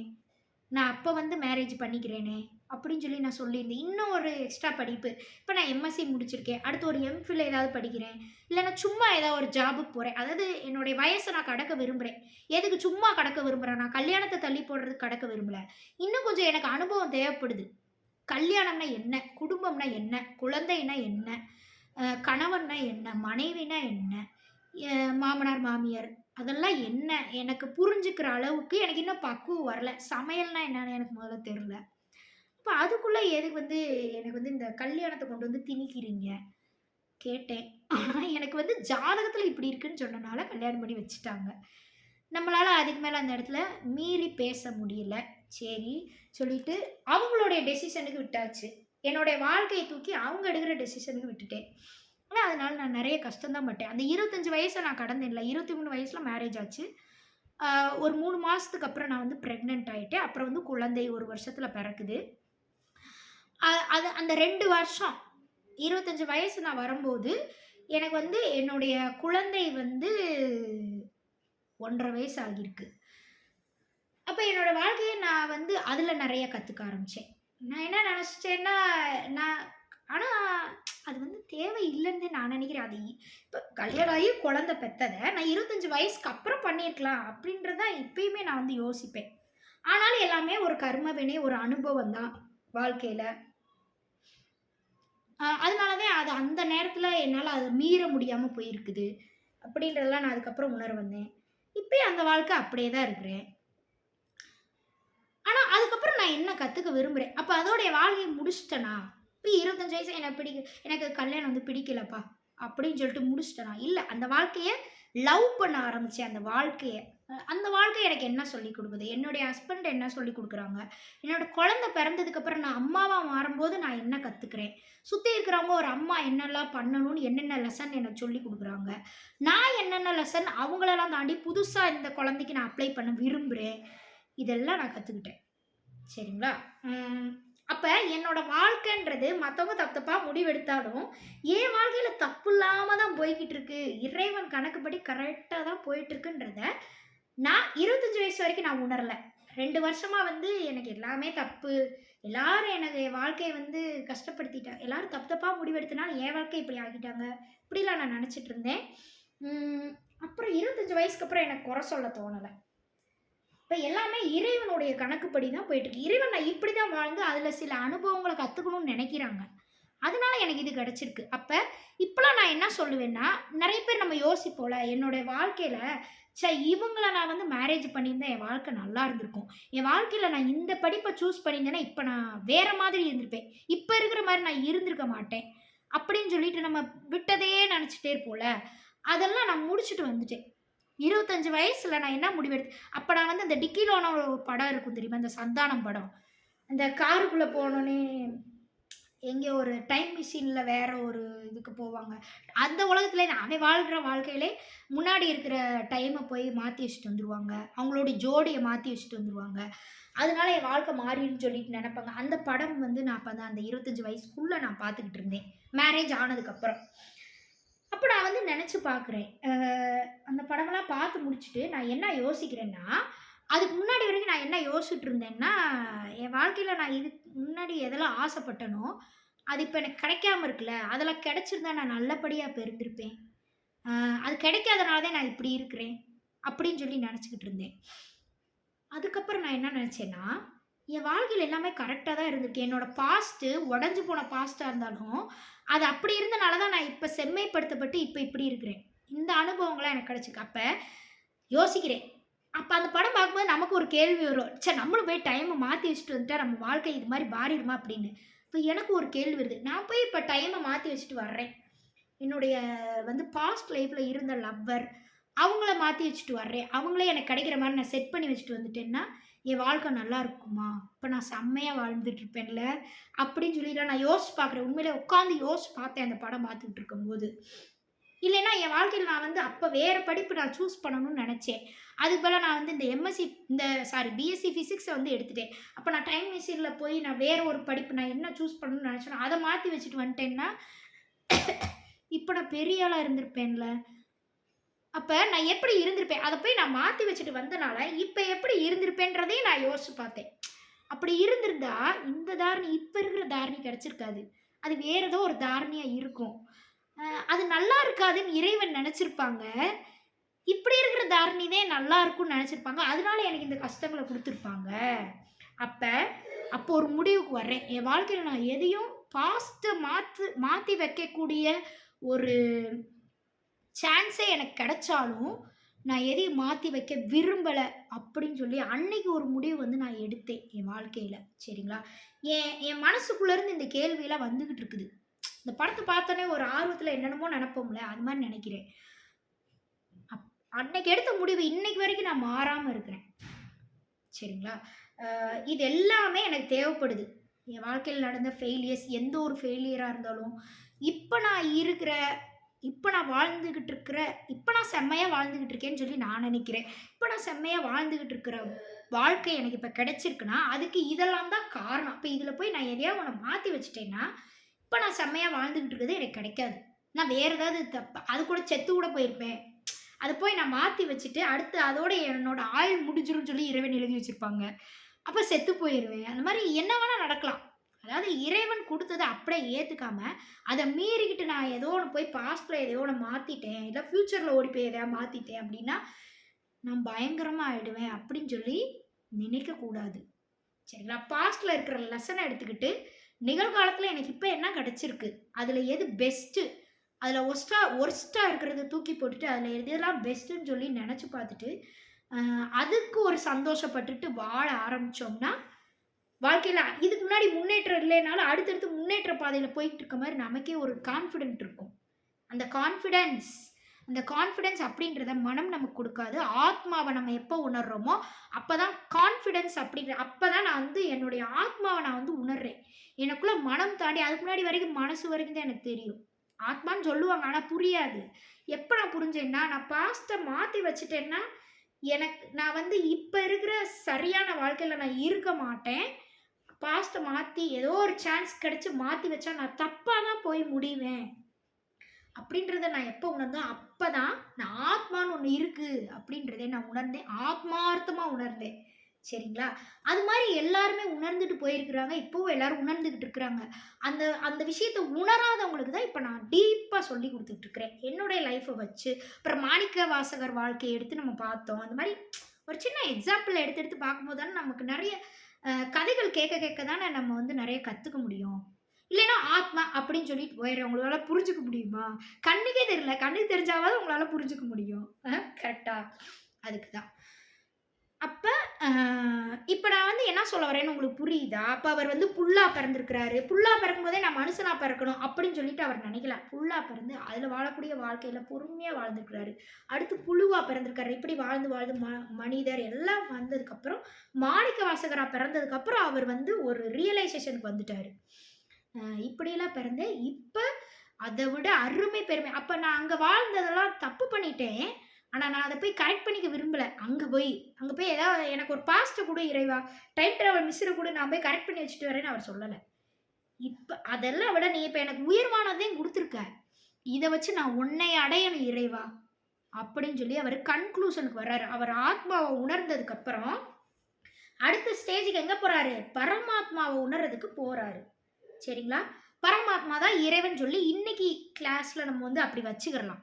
நான் அப்ப வந்து மேரேஜ் பண்ணிக்கிறேனே." அப்படின்னு சொல்லி நான் சொல்லியிருந்தேன். இன்னும் ஒரு எக்ஸ்ட்ரா படிப்பு. இப்ப நான் எம்எஸ்சி முடிச்சிருக்கேன். அடுத்து ஒரு எம்ஃபில் ஏதாவது படிக்கிறேன். இல்லன்னா சும்மா ஏதாவது ஒரு ஜாபுக்கு போறேன். அதாவது என்னுடைய வயச நான் கடக்க விரும்புறேன். எதுக்கு சும்மா கடக்க விரும்புறேன்? நான் கல்யாணத்த தள்ளி போடுறதுக்கு கடக்க விரும்பல. இன்னும் கொஞ்சம் எனக்கு அனுபவம் தேவைப்படுது. கல்யாணம்னா என்ன? குடும்பம்னா என்ன? குழந்தைன்னா என்ன? கணவன்னா என்ன? மனைவினா என்ன? மாமனார், மாமியார் அதெல்லாம் என்ன? எனக்கு புரிஞ்சுக்கிற அளவுக்கு எனக்கு இன்னும் பக்குவம் வரல. சமையல்னா என்னன்னு எனக்கு முதல்ல தெரியல. அப்ப அதுக்குள்ள எதுக்கு வந்து எனக்கு வந்து இந்த கல்யாணத்த கொண்டு வந்து திணிக்கிறீங்க? கேட்டேன். ஆனா எனக்கு வந்து ஜாதகத்துல இப்படி இருக்குன்னு சொன்னனால கல்யாணம் பண்ணி வச்சுட்டாங்க. நம்மளால அதுக்கு மேல அந்த இடத்துல மீறி பேச முடியல. சரி சொல்லிட்டு அவங்களுடைய டெசிஷனுக்கு விட்டாச்சு. என்னுடைய வாழ்க்கைய தூக்கி அவங்க எடுக்கிற டெசிஷனுக்கு விட்டுட்டேன். ஆனா அதனால நான் நெறைய கஷ்டம் தான் பட்டேன். அந்த 25 வயச நான் கடந்தேன்ல. 23 வயசுல மேரேஜ் ஆச்சு. அ ஒரு 3 மாசத்துக்கு அப்புறம் நான் வந்து பிரெக்னன்ட் ஆயிட்டேன். அப்புறம் வந்து குழந்தை 1 வருஷத்துல பிறக்குது. அது அந்த 2 வருஷம் 25 வயசு நான் வரும்போது, எனக்கு வந்து என்னுடைய குழந்தை வந்து 1 1/2 வயசு ஆகியிருக்கு. அப்ப என்னோட வாழ்க்கைய நான் வந்து அதுல நெறைய கத்துக்க ஆரம்பிச்சேன். நான் என்ன நெனச்சுட்டேன்னா, நான் ஆனா அது வந்து தேவை இல்லன்னு நான் நெனைக்கிறேன். இப்ப கல்யாணம் ஆகி குழந்தை பெத்தத நான் 25 வயசுக்கு அப்புறம் பண்ணியிருக்கலாம் அப்படின்றது தான் இப்பயுமே நான் வந்து யோசிப்பேன். ஆனாலும் எல்லாமே ஒரு கர்ம வினை, ஒரு அனுபவம் தான் வாழ்க்கையில. அதனால தான் அது அந்த நேரத்துல என்னால அத மீற முடியாம போயிருக்குது. அப்படின்றதெல்லாம் நான் அதுக்கப்புறம் உணர வந்தேன். இப்பயும் அந்த வாழ்க்கை அப்படியே தான் இருக்கிறேன். ஆனா அதுக்கப்புறம் நான் என்ன கத்துக்க விரும்புறேன். அப்ப அதோட என் வாழ்க்கைய முடிச்சுட்டனா? இப்ப 25 வயசு எனக்கு கல்யாணம் வந்து பிடிக்கலப்பா. அப்படின்னு சொல்லிட்டு முடிச்சுட்டனா? இல்ல. அந்த வாழ்க்கைய லவ் பண்ண ஆரம்பிச்சேன் அந்த வாழ்க்கைய. அந்த வாழ்க்கை எனக்கு என்ன சொல்லிக் குடுக்குது? என்னுடைய ஹஸ்பண்ட் என்ன சொல்லிக் குடுக்குறாங்க? என்னோட குழந்தை பிறந்ததுக்கு அப்புறம் நான் அம்மாவா மாறும்போது நான் என்ன கத்துக்கிறேன்? சுத்தி இருக்கிறவங்க ஒரு அம்மா என்னெல்லாம் பண்ணணும்னு என்னென்ன லெசன் எனக்கு சொல்லிக் குடுக்குறாங்க? நான் என்னென்ன லெசன் அவங்களெல்லாம் தாண்டி புதுசா இந்த குழந்தைக்கு நான் அப்ளை பண்ண விரும்புறேன்? இதெல்லாம் நான் கத்துக்கிட்டேன். சரிங்களா? ம். அப்ப என்னோட வாழ்க்கைன்றது மத்தவங்க தப்பு தப்பா முடிவெடுத்தாலும், என் வாழ்க்கையில தப்பு இல்லாம தான் போய்க்கிட்டு இருக்கு. இறைவன் கணக்குப்படி கரெக்ட்டா தான் போயிட்டு இருக்குன்றத, நான் 25 வயசு வரைக்கும் நான் உணரல. 2 வருஷமா வந்து எனக்கு எல்லாமே தப்பு. எல்லாரும் எனக்கு என் வாழ்க்கைய வந்து எல்லாரும் தப்பு தப்பா முடிவெடுத்தனால என் வாழ்க்கை இப்படி ஆக்கிட்டாங்க. இப்படிலாம் நான் நெனச்சுட்டு இருந்தேன். ம். அப்புறம் 25 வயசுக்கு அப்புறம் எனக்கு குறை சொல்ல தோணல. இப்ப எல்லாமே இறைவனுடைய கணக்குப்படி தான் போயிட்டுருக்கு. இறைவன் நான் இப்படி தான் வாழ்ந்து, அதில சில அனுபவங்கள கத்துக்கணும்னு நெனைக்கிறாங்க. அதனால எனக்கு இது கிடைச்சிருக்கு. அப்ப இப்பலாம் நான் என்ன சொல்லுவேன்னா, நெறைய பேர் நம்ம யோசிப்போம்ல, என்னோட வாழ்க்கையில இவங்கள நான் வந்து மேரேஜ் பண்ணியிருந்தா என் வாழ்க்கை நல்லா இருந்திருக்கும். என் வாழ்க்கையில நான் இந்த படிப்ப சூஸ் பண்ணியிருந்தேன்னா, இப்ப நான் வேற மாதிரி இருந்திருப்பேன். இப்ப இருக்கிற மாரி நான் இருந்திருக்க மாட்டேன். அப்படின்னு சொல்லிட்டு நம்ம விட்டதையே நெனச்சுட்டே இருப்போம்ல. அதெல்லாம் நான் முடிச்சுட்டு வந்துட்டேன். 25 வயசுல நான் என்ன அப்ப நான் வந்து அந்த டிக்கிலோன ஒரு படம் இருக்கும் தெரியுமா? அந்த சந்தானம் படம். அந்த காருக்குள்ள போனோனே, எங்கேயோ ஒரு டைம் மிஷின்ல வேற ஒரு இதுக்கு போவாங்க. அந்த உலகத்திலே அவன் வாழ்ற வாழ்க்கையிலே முன்னாடி இருக்கிற டைம போய் மாத்தி வச்சுட்டு வந்துருவாங்க. அவங்களோட ஜோடிய மாத்தி வச்சுட்டு வந்துருவாங்க. அதனால என் வாழ்க்கை மாறிரும்ன்னு சொல்லிட்டு நெனைப்பாங்க. அந்த படம் வந்து நான் அப்ப தான் அந்த 25 வயசுக்குள்ள நான் பார்த்துக்கிட்டு இருந்தேன். மேரேஜ் ஆனதுக்கப்புறம். அப்ப நான் வந்து நெனச்சு பார்க்குறேன். அந்த படமெல்லாம் பார்த்து முடிச்சுட்டு, நான் என்ன யோசிக்கிறேன்னா, அதுக்கு முன்னாடி வரைக்கும் நான் என்ன யோசிச்சுட்டு இருந்தேன்னா, என் வாழ்க்கையில நான் இதுக்கு முன்னாடி எதெல்லாம் ஆசைப்பட்டனோ, அது இப்ப எனக்கு கிடைக்காம இருக்குல்ல. அதெல்லாம் கிடைச்சிருந்தா நான் நல்லபடியா இப்ப இருந்திருப்பேன். அ அது கிடைக்காதனால தான் நான் இப்படி இருக்கிறேன். அப்படின்னு சொல்லி நெனச்சுக்கிட்டு இருந்தேன். அதுக்கப்புறம் நான் என்ன நெனச்சேன்னா, என் வாழ்க்கையில எல்லாமே கரெக்ட்டா தான் இருந்திருக்கு. என்னோட பாஸ்ட்டு உடைஞ்சு போன பாஸ்ட்டா இருந்தாலும், அது அப்படி இருந்தனால தான் நான் இப்ப செம்மைப்படுத்தப்பட்டு இப்ப இப்படி இருக்கிறேன். இந்த அனுபவங்கள்லாம் எனக்கு கிடைச்சிருக்கு. அப்ப யோசிக்கிறேன். அப்ப அந்த படம் பார்க்கும்போது நமக்கு ஒரு கேள்வி வரும். நம்மளும் போய் டைம மாத்தி வச்சுட்டு வந்துட்டா நம்ம வாழ்க்கை இது மாரி மாறிடுமா அப்படின்னு. இப்ப எனக்கு ஒரு கேள்வி வருது. நான் போய் இப்ப டைம மாத்தி வச்சுட்டு வர்றேன். என்னுடைய வந்து பாஸ்ட் லைஃப்ல இருந்த லவ்வர், அவங்கள மாத்தி வச்சுட்டு வர்றேன். அவங்களே எனக்கு கிடைக்கிற மாரி நான் செட் பண்ணி வச்சுட்டு வந்துட்டேன்னா, என் வாழ்க்கை நல்லா இருக்குமா? இப்ப நான் செம்மையா வாழ்ந்துட்டு இருப்பேன்ல, அப்படின்னு சொல்லிலாம் நான் யோசிச்சு பார்க்குறேன். உண்மையிலே உட்கார்ந்து யோசிச்சு பார்த்தேன் அந்த படம் பார்த்துக்கிட்டு இருக்கும்போது. இல்லைன்னா என் வாழ்க்கையில நான் வந்து அப்ப வேற படிப்பு நான் சூஸ் பண்ணணும்னு நெனச்சேன். அதுக்கு பதிலா நான் வந்து இந்த எம்எஸ்சி இந்த சாரி பிஎஸ்சி பிசிக்ஸ வந்து எடுத்துட்டேன். அப்ப நான் டைம் மிஷின்ல போய் நான் வேற ஒரு படிப்பு நான் என்ன சூஸ் பண்ணணும்னு நெனச்சேனோ, அத மாத்தி வச்சுட்டு வந்துட்டேன்னா, இப்ப நான் பெரிய ஆளா இருந்திருப்பேன்ல. அப்ப நான் எப்படி இருந்திருப்பேன்? அத போய் நான் மாத்தி வச்சுட்டு வந்தனால, இப்ப எப்படி இருந்திருப்பேன்றதையும் நான் யோசிச்சு பார்த்தேன். அப்படி இருந்திருந்தா, இந்த தாரணி இப்ப இருக்கிற தாரணி கிடைச்சிருக்காது. அது வேற ஏதோ ஒரு தாரணியா இருக்கும். அது நல்லா இருக்காதுன்னு இறைவன் நெனச்சிருப்பாங்க. இப்படி இருக்கிற தாரணி தான் நல்லா இருக்கும்னு நெனச்சிருப்பாங்க. அதனால எனக்கு இந்த கஷ்டங்கள குடுத்துருப்பாங்க. அப்ப அப்போ ஒரு முடிவுக்கு வர்றேன். என் வாழ்க்கையில நான் எதையும் பாஸ்ட்ட மாத்தி வைக்கக்கூடிய ஒரு சான்ஸே எனக்கு கிடைச்சாலும், நான் எதையும் மாத்தி வைக்க விரும்பல அப்படின்னு சொல்லி அன்னைக்கு ஒரு முடிவு வந்து நான் எடுத்தேன் என் வாழ்க்கையில. சரிங்களா? என் என் மனசுக்குள்ள இருந்து இந்த கேள்விலாம் வந்துகிட்டு இருக்குது. இந்த படத்த பார்த்தோனே ஒரு ஆர்வத்துல என்னென்னமோ நெனப்போம்ல, அது மாரி நெனைக்கிறேன். அப் அன்னைக்கு எடுத்த முடிவு இன்னைக்கு வரைக்கும் நான் மாறாம இருக்கிறேன். சரிங்களா? இது எல்லாமே எனக்கு தேவைப்படுது. என் வாழ்க்கையில நடந்த ஃபெயிலியர்ஸ் எந்த ஒரு ஃபெயிலியரா இருந்தாலும், இப்ப நான் இருக்கிற இப்ப நான் வாழ்ந்துகிட்டு இருக்கிற இப்ப நான் செம்மையா வாழ்ந்துகிட்டு இருக்கேன்னு சொல்லி நான் நெனைக்கிறேன். இப்ப நான் செம்மையா வாழ்ந்துகிட்டு இருக்கிற வாழ்க்கை எனக்கு இப்ப கிடைச்சிருக்குன்னா, அதுக்கு இதெல்லாம் தான் காரணம். அப்ப இதுல போய் நான் எதையாவது ஒண்ண மாத்தி வச்சுட்டேன்னா, இப்ப நான் செம்மையா வாழ்ந்துகிட்டு இருக்கிறது எனக்கு கிடைக்காது. நான் வேற ஏதாவது அது கூட செத்து கூட போயிருப்பேன். அத போய் நான் மாத்தி வச்சுட்டு, அடுத்து அதோட என்னோட ஆயுள் முடிஞ்சிரும்னு சொல்லி இறைவன் எழுதி வச்சிருப்பாங்க. அப்ப செத்து போயிருவேன். அந்த மாரி என்ன வேணா நடக்கலாம். அதாவது இறைவன் குடுத்தத அப்படியே ஏத்துக்காம, அத மீறிக்கிட்டு நான் ஏதோ ஒண்ணு போய் பாஸ்ட்ல எதையோ ஒண்ண மாத்திட்டேன். இல்ல ஃபியூச்சர்ல ஓடி போய் எதையா மாத்திட்டேன் அப்படின்னா, நான் பயங்கரமா ஆயிடுவேன் அப்படின்னு சொல்லி நினைக்கக்கூடாது. சரிங்களா? பாஸ்ட்ல இருக்கிற லெசன எடுத்துக்கிட்டு, நிகழ்காலத்துல எனக்கு இப்ப என்ன கிடைச்சிருக்கு? அதுல எது பெஸ்ட்டு? அதுல வொர்ஸ்ட்டா இருக்கிறத தூக்கி போட்டுட்டு, அதுல எதெல்லாம் பெஸ்ட்டுன்னு சொல்லி நெனச்சு பார்த்துட்டு, அ அதுக்கு ஒரு சந்தோஷப்பட்டுட்டு வாழ ஆரம்பிச்சோம்னா, வாழ்க்கையில இதுக்கு முன்னாடி முன்னேற்றம் இல்லைனாலும், அடுத்தடுத்து முன்னேற்ற பாதையில போய்க்கிட்டு இருக்க மாரி நமக்கே ஒரு கான்ஃபிடென்ட் இருக்கும். அந்த கான்ஃபிடன்ஸ் அந்த கான்ஃபிடன்ஸ் அப்படின்றத மனம் நமக்கு குடுக்காது. ஆத்மாவ நம்ம எப்போ உணர்றோமோ, அப்பதான் கான்ஃபிடன்ஸ் அப்பதான் நான் வந்து என்னுடைய ஆத்மாவ நான் வந்து உணர்றேன். எனக்குள்ள மனம் தாண்டி அதுக்கு முன்னாடி வரைக்கும் மனசு வரைக்கும் தான் எனக்கு தெரியும். ஆத்மான்னு சொல்லுவாங்க. ஆனா புரியாது. எப்ப நான் புரிஞ்சேன்னா, நான் பாஸ்ட்ட மாத்தி வச்சுட்டேன்னா, நான் வந்து இப்ப இருக்கிற சரியான வாழ்க்கையில நான் இருக்க மாட்டேன். பாஸ்ட்டை மாற்றி ஏதோ ஒரு சான்ஸ் கிடைச்சி மாற்றி வச்சா நான் தப்பாக தான் போய் முடிவேன் அப்படின்றத நான் எப்போ உணர்ந்தேன், அப்போ தான் நான் ஆத்மான்னு ஒன்று இருக்குது அப்படின்றதே நான் உணர்ந்தேன். ஆத்மார்த்தமாக உணர்ந்தேன். சரிங்களா? அது மாதிரி எல்லாருமே உணர்ந்துட்டு போயிருக்கிறாங்க. இப்பவும் எல்லாரும் உணர்ந்துகிட்டு இருக்கிறாங்க. அந்த அந்த விஷயத்த உணராதவங்களுக்கு தான் இப்ப நான் டீப்பா சொல்லிக் குடுத்துட்டு இருக்கிறேன். என்னுடைய லைஃப்ப வச்சு. அப்புறம் மாணிக்க வாசகர் வாழ்க்கைய எடுத்து நம்ம பார்த்தோம். அந்த மாரி ஒரு சின்ன எக்ஸாம்பிள் எடுத்து எடுத்து பார்க்கும்போது தானே நமக்கு நெறைய கதைகள் கேட்க கேட்க தானே நம்ம வந்து நெறைய கத்துக்க முடியும். இல்லைன்னா ஆத்மா அப்படின்னு சொல்லிட்டு போயிடுறேன். உங்களால புரிஞ்சுக்க முடியுமா? கண்ணுக்கே தெரியல. கண்ணுக்கு தெரிஞ்சாவாவது உங்களால புரிஞ்சுக்க முடியும். கரெக்ட்டா? அதுக்கு தான். அப்ப அ இப்ப நான் வந்து என்ன சொல்ல வரேன்னு உங்களுக்கு புரியுதா? அப்ப அவர் வந்து புல்லா பிறந்திருக்கிறாரு. புல்லா பிறக்கும்போதே நான் மனுஷனா பிறக்கணும் அப்படின்னு சொல்லிட்டு அவர் நினைக்கல. புல்லா பிறந்து அதுல வாழக்கூடிய வாழ்க்கையில பொறுமையா வாழ்ந்துருக்கிறாரு. அடுத்து புழுவா பிறந்திருக்காரு. இப்படி வாழ்ந்து வாழ்ந்து மனிதர் எல்லாம் வந்ததுக்கப்புறம், மாணிக்க வாசகரா பிறந்ததுக்கப்புறம் அவர் வந்து ஒரு ரியலைசேஷனுக்கு வந்துட்டாரு. இப்படியெல்லாம் பிறந்தேன். இப்ப அத விட அருமை பெருமை அப்ப நான் அங்க வாழ்ந்ததெல்லாம் தப்பு பண்ணிட்டேன். ஆனா, நான் அத போய் கரெக்ட் பண்ணிக்க விரும்பல. அங்க போய் ஏதாவது எனக்கு ஒரு பாஸ்ட்ட குடு இறைவா, டைம் டிராவல் மிஷின குடு நான் போய் கரெக்ட் பண்ணி வச்சுட்டு வரேன்னு அவர் சொல்லல. இப்ப அதெல்லாம் விட நீ இப்ப எனக்கு உயர்வானதையும் குடுத்துருக்க. இத வச்சு நான் உன்னை அடையணும் இறைவா, அப்படின்னு சொல்லி அவரு கன்க்ளூஷனுக்கு வர்றாரு. அவர் ஆத்மாவ உணர்ந்ததுக்கு அப்புறம், அடுத்த ஸ்டேஜ்க்கு எங்க போறாரு? பரமாத்மாவ உணர்றதுக்கு போறாரு. சரிங்களா? பரமாத்மா தான் இறைவன் சொல்லி இன்னைக்கு கிளாஸ்ல நம்ம வந்து அப்படி வச்சுக்கிறலாம்.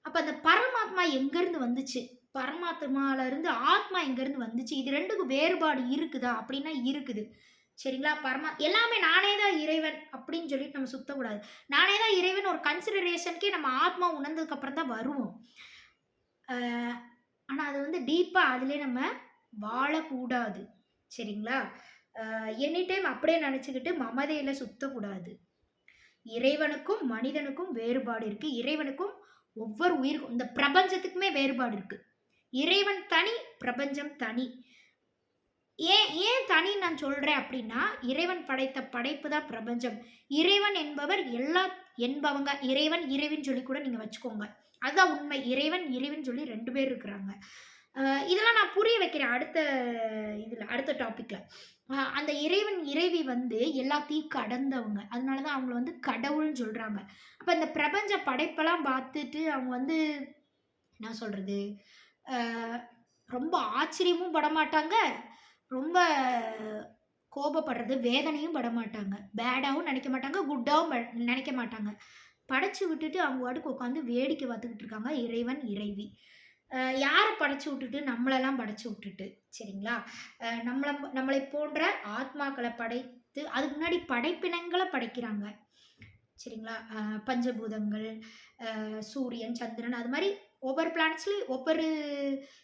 அப்ப அந்த பரமாத்மா எங்கேருந்து வந்துச்சு? பரமாத்மால இருந்து ஆத்மா எங்கேருந்து வந்துச்சு? இது 2க்கும் வேறுபாடு இருக்குதா? அப்படின்னா இருக்குது. சரிங்களா? எல்லாமே நானே தான் இறைவன் அப்படின்னு சொல்லிட்டு நம்ம சுத்தக்கூடாது. நானே தான் இறைவன் ஒரு கன்சிடரேஷனுக்கே நம்ம ஆத்மா உணர்ந்ததுக்கு அப்புறம் தான் வருவோம். அ ஆனா அது வந்து டீப்பா அதிலயே நம்ம வாழக்கூடாது. சரிங்களா? எனி டைம் அப்படியே நினைச்சுக்கிட்டு மமதையில சுத்தக்கூடாது. இறைவனுக்கும் மனிதனுக்கும் வேறுபாடு இருக்கு. இறைவனுக்கும் ஒவ்வொரு உயிருக்கும் இந்த பிரபஞ்சத்துக்குமே வேறுபாடு இருக்கு. இறைவன் தனி, பிரபஞ்சம் தனி. ஏன் ஏன் தனி நான் சொல்றேன் அப்படின்னா, இறைவன் படைத்த படைப்பு தான் பிரபஞ்சம். இறைவன் என்பவர் எல்லா என்பவங்க. இறைவன், இறைவின்னு சொல்லி கூட நீங்க வச்சுக்கோங்க. அதுதான் உண்மை. இறைவன், இறைவின்னு சொல்லி 2 பேர் இருக்கிறாங்க. இதெல்லாம் நான் புரிய வைக்கிறேன் அடுத்த டாபிக்ல. அந்த இறைவன், இறைவி வந்து எல்லாத்தையும் கடந்தவங்க. அதனால தான் அவங்கள வந்து கடவுள்ன்னு சொல்றாங்க. அப்ப இந்த பிரபஞ்ச படைப்பெல்லாம் பார்த்துட்டு அவங்க வந்து என்ன சொல்றது? அ ரொம்ப ஆச்சரியமும் படமாட்டாங்க. ரொம்ப கோபப்படுறது, வேதனையும் படமாட்டாங்க. பேடாவும் நெனைக்க மாட்டாங்க. குட்டாவும் நெனைக்க மாட்டாங்க. படைச்சு விட்டுட்டு அவங்க பாட்டுக்கு உட்காந்து வேடிக்கை பார்த்துக்கிட்டு இருக்காங்க இறைவன், இறைவி. யார படைச்சு விட்டுட்டு, நம்மளெல்லாம் படைச்சு விட்டுட்டு, சரிங்களா? நம்மளை போன்ற ஆத்மாக்கள படைத்து, அதுக்கு முன்னாடி படைப்பினங்கள படைக்கிறாங்க. சரிங்களா? பஞ்சபூதங்கள், சூரியன், சந்திரன் அது மாரி ஒவ்வொரு பிளானட்ஸ்லயும், ஒவ்வொரு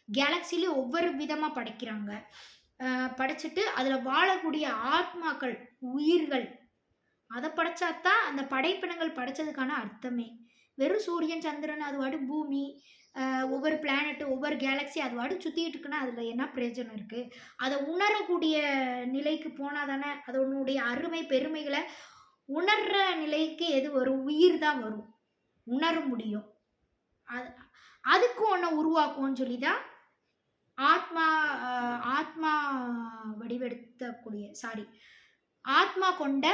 கேலக்ஸிலயும் ஒவ்வொரு விதமா படைக்கிறாங்க. படைச்சுட்டு அதுல வாழக்கூடிய ஆத்மாக்கள், உயிர்கள் அத படைச்சா தான் அந்த படைப்பினங்கள் படைச்சதுக்கான அர்த்தமே. வெறும் சூரியன், சந்திரன் அது பாட்டுக்கு பூமி, ஒவ்வொரு பிளானெட், ஒவ்வொரு கேலக்ஸி அது பாட்டுக்கு சுத்திட்டு இருக்குன்னா, அதுல என்ன பிரயோஜனம் இருக்கு? அத உணரக்கூடிய நிலைக்கு போனா தானே, அதனுடைய அருமை, பெருமைகள உணர்ற நிலைக்கு எது வரும்? உயிர் தான் வரும். உணர முடியும். அது அதுக்கு ஒண்ண உருவாக்கும்ன்னு சொல்லி தான் ஆத்மா அ ஆத்மா வடிவெடுத்தக்கூடிய ஆத்மா கொண்ட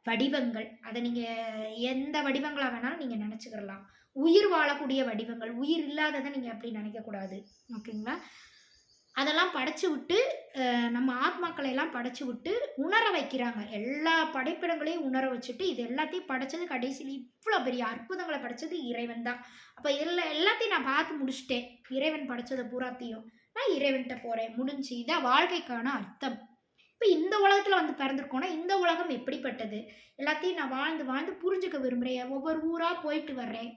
வடிவங்கள். அத நீங்க எந்த வடிவங்களா வேணாலும் நீங்க நெனச்சுக்கிடலாம். உயிர் வாழக்கூடிய வடிவங்கள். உயிர் இல்லாதத நீங்க அப்படி நெனைக்கக்கூடாது. ஓகேங்களா? அதெல்லாம் படைச்சு விட்டு, நம்ம ஆத்மாக்களை எல்லாம் படைச்சு விட்டு உணர வைக்கிறாங்க. எல்லா படைப்பிடங்களையும் உணர வச்சுட்டு, இது எல்லாத்தையும் படைச்சது கடைசில இவ்ளோ பெரிய அற்புதங்கள படைச்சது இறைவன் தான். அப்ப எல்லாத்தையும் நான் பார்த்து முடிச்சுட்டேன். இறைவன் படைச்சத பூராத்தையும். நான் இறைவன்ட்ட போறேன். முடிஞ்சு. இதான் வாழ்க்கைக்கான அர்த்தம். இப்ப இந்த உலகத்துல வந்து பிறந்திருக்கோம்னா, இந்த உலகம் எப்படிப்பட்டது? எல்லாத்தையும் நான் வாழ்ந்து வாழ்ந்து புரிஞ்சுக்க விரும்புறேன். ஒவ்வொரு ஊரா போயிட்டு வர்றேன்.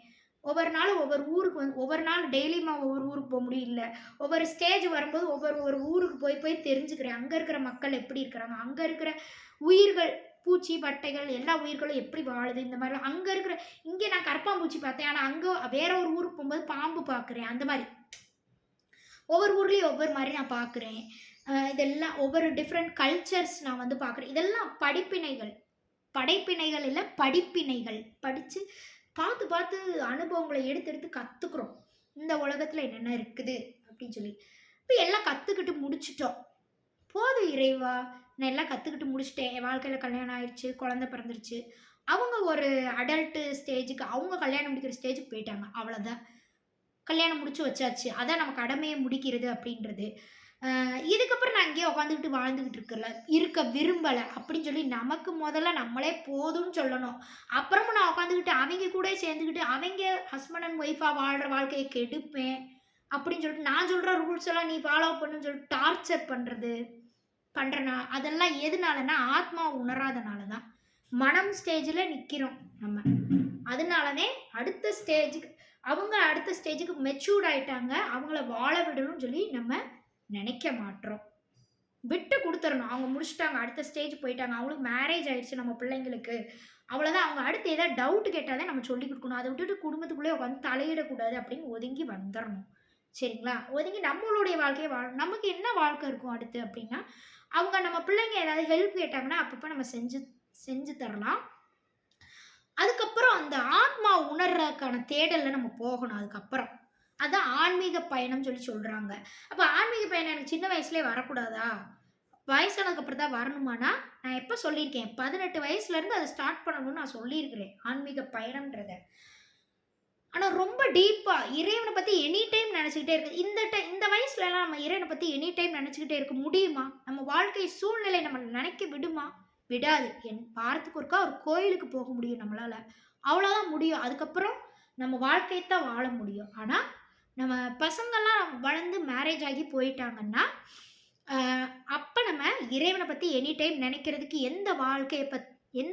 ஒவ்வொரு நாளும் ஒவ்வொரு ஊருக்கு ஒவ்வொரு நாள் டெய்லியுமா ஒவ்வொரு ஊருக்கு போ முடியும் இல்ல. ஒவ்வொரு ஸ்டேஜ் வரும்போது ஒரு ஊருக்கு போய் போய் தெரிஞ்சுக்கிறேன். அங்க இருக்கிற மக்கள் எப்படி இருக்கிறாங்க? அங்க இருக்கிற உயிர்கள், பூச்சி, பட்டைகள் எல்லா உயிர்களும் எப்படி வாழுது? இந்த மாரிலாம் அங்க இருக்கிற இங்க நான் கரப்பான்பூச்சி பார்த்தேன். ஆனா அங்க வேற ஒரு ஊருக்கு போம்போது பாம்பு பார்க்குறேன். அந்த மாரி. ஒவ்வொரு ஊர்லயும் ஒவ்வொரு மாரி நான் பார்க்குறேன். இதெல்லாம் ஒவ்வொரு டிஃபரெண்ட் கல்ச்சர்ஸ் நான் வந்து பார்க்குறேன். இதெல்லாம் படிப்பினைகள். படைப்பினைகள் இல்ல, படிப்பினைகள். படிச்சு பார்த்து பார்த்து அனுபவங்கள எடுத்து எடுத்து கத்துக்குறோம். இந்த உலகத்துல என்னென்ன இருக்குது அப்படின்னு சொல்லி. இப்ப எல்லாம் கத்துக்கிட்டு முடிச்சுட்டோம். போதும் இறைவா, நான் எல்லாம் கத்துக்கிட்டு முடிச்சுட்டேன். என் வாழ்க்கையில கல்யாணம் ஆயிருச்சு, குழந்தை பிறந்துருச்சு. அவங்க ஒரு அடல்ட் ஸ்டேஜுக்கு அவங்க கல்யாணம் முடிக்கிற ஸ்டேஜுக்கு போயிட்டாங்க. அவ்வளோதான். கல்யாணம் முடிச்சு வச்சாச்சு. அதான் நம்ம கடமைய முடிக்கிறது அப்படின்றது. இதுக்கப்புறம் நான் இங்கேயே உட்காந்துக்கிட்டு வாழ்ந்துகிட்டு இருக்க விரும்பல அப்படின்னு சொல்லி நமக்கு முதல்ல நம்மளே போதும்னு சொல்லணும். அப்புறமும் நான் உட்காந்துக்கிட்டு அவைங்க கூடயே சேர்ந்துக்கிட்டு அவைங்க ஹஸ்பண்ட் அண்ட் ஒய்ஃபா வாழ்ற வாழ்க்கைய கெடுப்பேன் அப்படின்னு சொல்லிட்டு நான் சொல்ற ரூல்ஸ் எல்லாம் நீ ஃபாலோ பண்ணுன்னு சொல்லிட்டு டார்ச்சர் பண்றேனா அதெல்லாம் எதுனாலன்னா ஆத்மா உணராதனால தான். மனம் ஸ்டேஜ்ல நிக்கிறோம் நம்ம. அதனாலவே அவங்க அடுத்த ஸ்டேஜுக்கு மெச்சூர்ட் ஆயிட்டாங்க. அவங்கள வாழ விடணும்னு சொல்லி நம்ம நினைக்க மாட்றோம். விட்டு குடுத்துறணும். அவங்க முடிச்சுட்டாங்க. அடுத்த ஸ்டேஜ் போயிட்டாங்க. அவங்களுக்கு மேரேஜ் ஆயிடுச்சு நம்ம பிள்ளைங்களுக்கு. அவ்வளோதான். அவங்க அடுத்து ஏதாவது டவுட் கேட்டாலே நம்ம சொல்லிக் குடுக்கணும். அத விட்டுட்டு குடும்பத்துக்குள்ளே உட்காந்து தலையிடக்கூடாது அப்படின்னு ஒதுங்கி வந்துரணும். சரிங்களா? ஒதுங்கி நம்மளுடைய வாழ்க்கைய நமக்கு என்ன வாழ்க்கை இருக்கும் அடுத்து அப்படின்னா, அவங்க நம்ம பிள்ளைங்க ஏதாவது ஹெல்ப் கேட்டாங்கன்னா, அப்பப்ப நம்ம செஞ்சு தரலாம். அதுக்கப்புறம் அந்த ஆத்மா உணர்றதுக்கான தேடல்ல நம்ம போகணும் அதுக்கப்புறம். அதான் ஆன்மீக பயணம்னு சொல்லி சொல்றாங்க. அப்ப ஆன்மீக பயணம் எனக்கு சின்ன வயசுலயே வரக்கூடாதா? வயசானதுக்கு அப்புறம் தான் வரணுமானா, நான் எப்ப சொல்லியிருக்கேன். 18 வயசுலேருந்து அத ஸ்டார்ட் பண்ணணும்னு நான் சொல்லியிருக்கிறேன். ஆன்மீக பயணம்ன்றத. ஆனா ரொம்ப டீப்பா இறைவன பத்தி எனி டைம் நெனச்சுக்கிட்டே இருக்கு. இந்த வயசுலலாம் நம்ம இறைவன பத்தி எனி டைம் நெனச்சுக்கிட்டே இருக்க முடியுமா? நம்ம வாழ்க்கை சூழ்நிலை நம்மள நெனைக்க விடுமா? விடாது. வாரத்துக்கு ஒருக்கா ஒரு கோயிலுக்கு போக முடியும் நம்மளால. அவ்வளோதான் முடியும். அதுக்கப்புறம் நம்ம வாழ்க்கைய தான் வாழ முடியும். ஆனா, நம்ம பசங்கலாம் வளர்ந்து மேரேஜ் ஆகி போயிட்டாங்கன்னா, அ அப்ப நம்ம இறைவன பத்தி எனி டைம் நெனைக்கிறதுக்கு எந்த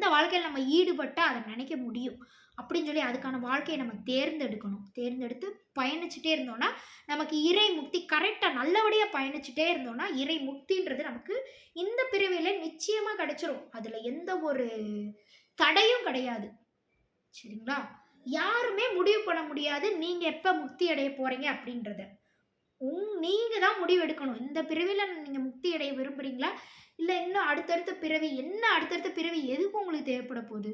வாழ்க்கையில நம்ம ஈடுபட்டா அத நெனைக்க முடியும். அப்படின்னு சொல்லி அதுக்கான வாழ்க்கைய நம்ம தேர்ந்தெடுக்கணும். தேர்ந்தெடுத்து பயணிச்சுட்டே இருந்தோம்னா, நமக்கு இறை முக்தி கரெக்ட்டா நல்லபடியா பயணிச்சுட்டே இருந்தோம்னா, இறை முக்தின்றது நமக்கு இந்த பிறவியில நிச்சயமா கிடைச்சிரும். அதுல எந்த ஒரு தடையும் கிடையாது. சரிங்களா? யாருமே முடிவு பண்ண முடியாது. நீங்க எப்ப முக்தி அடைய போறீங்க அப்படின்றத. நீங்க தான் முடிவு எடுக்கணும். இந்த பிறவில நீங்க முக்தி அடைய விரும்புறீங்களா? இல்ல இன்னும் அடுத்தடுத்த பிறவி எதுக்கு உங்களுக்கு தேவைப்பட போது?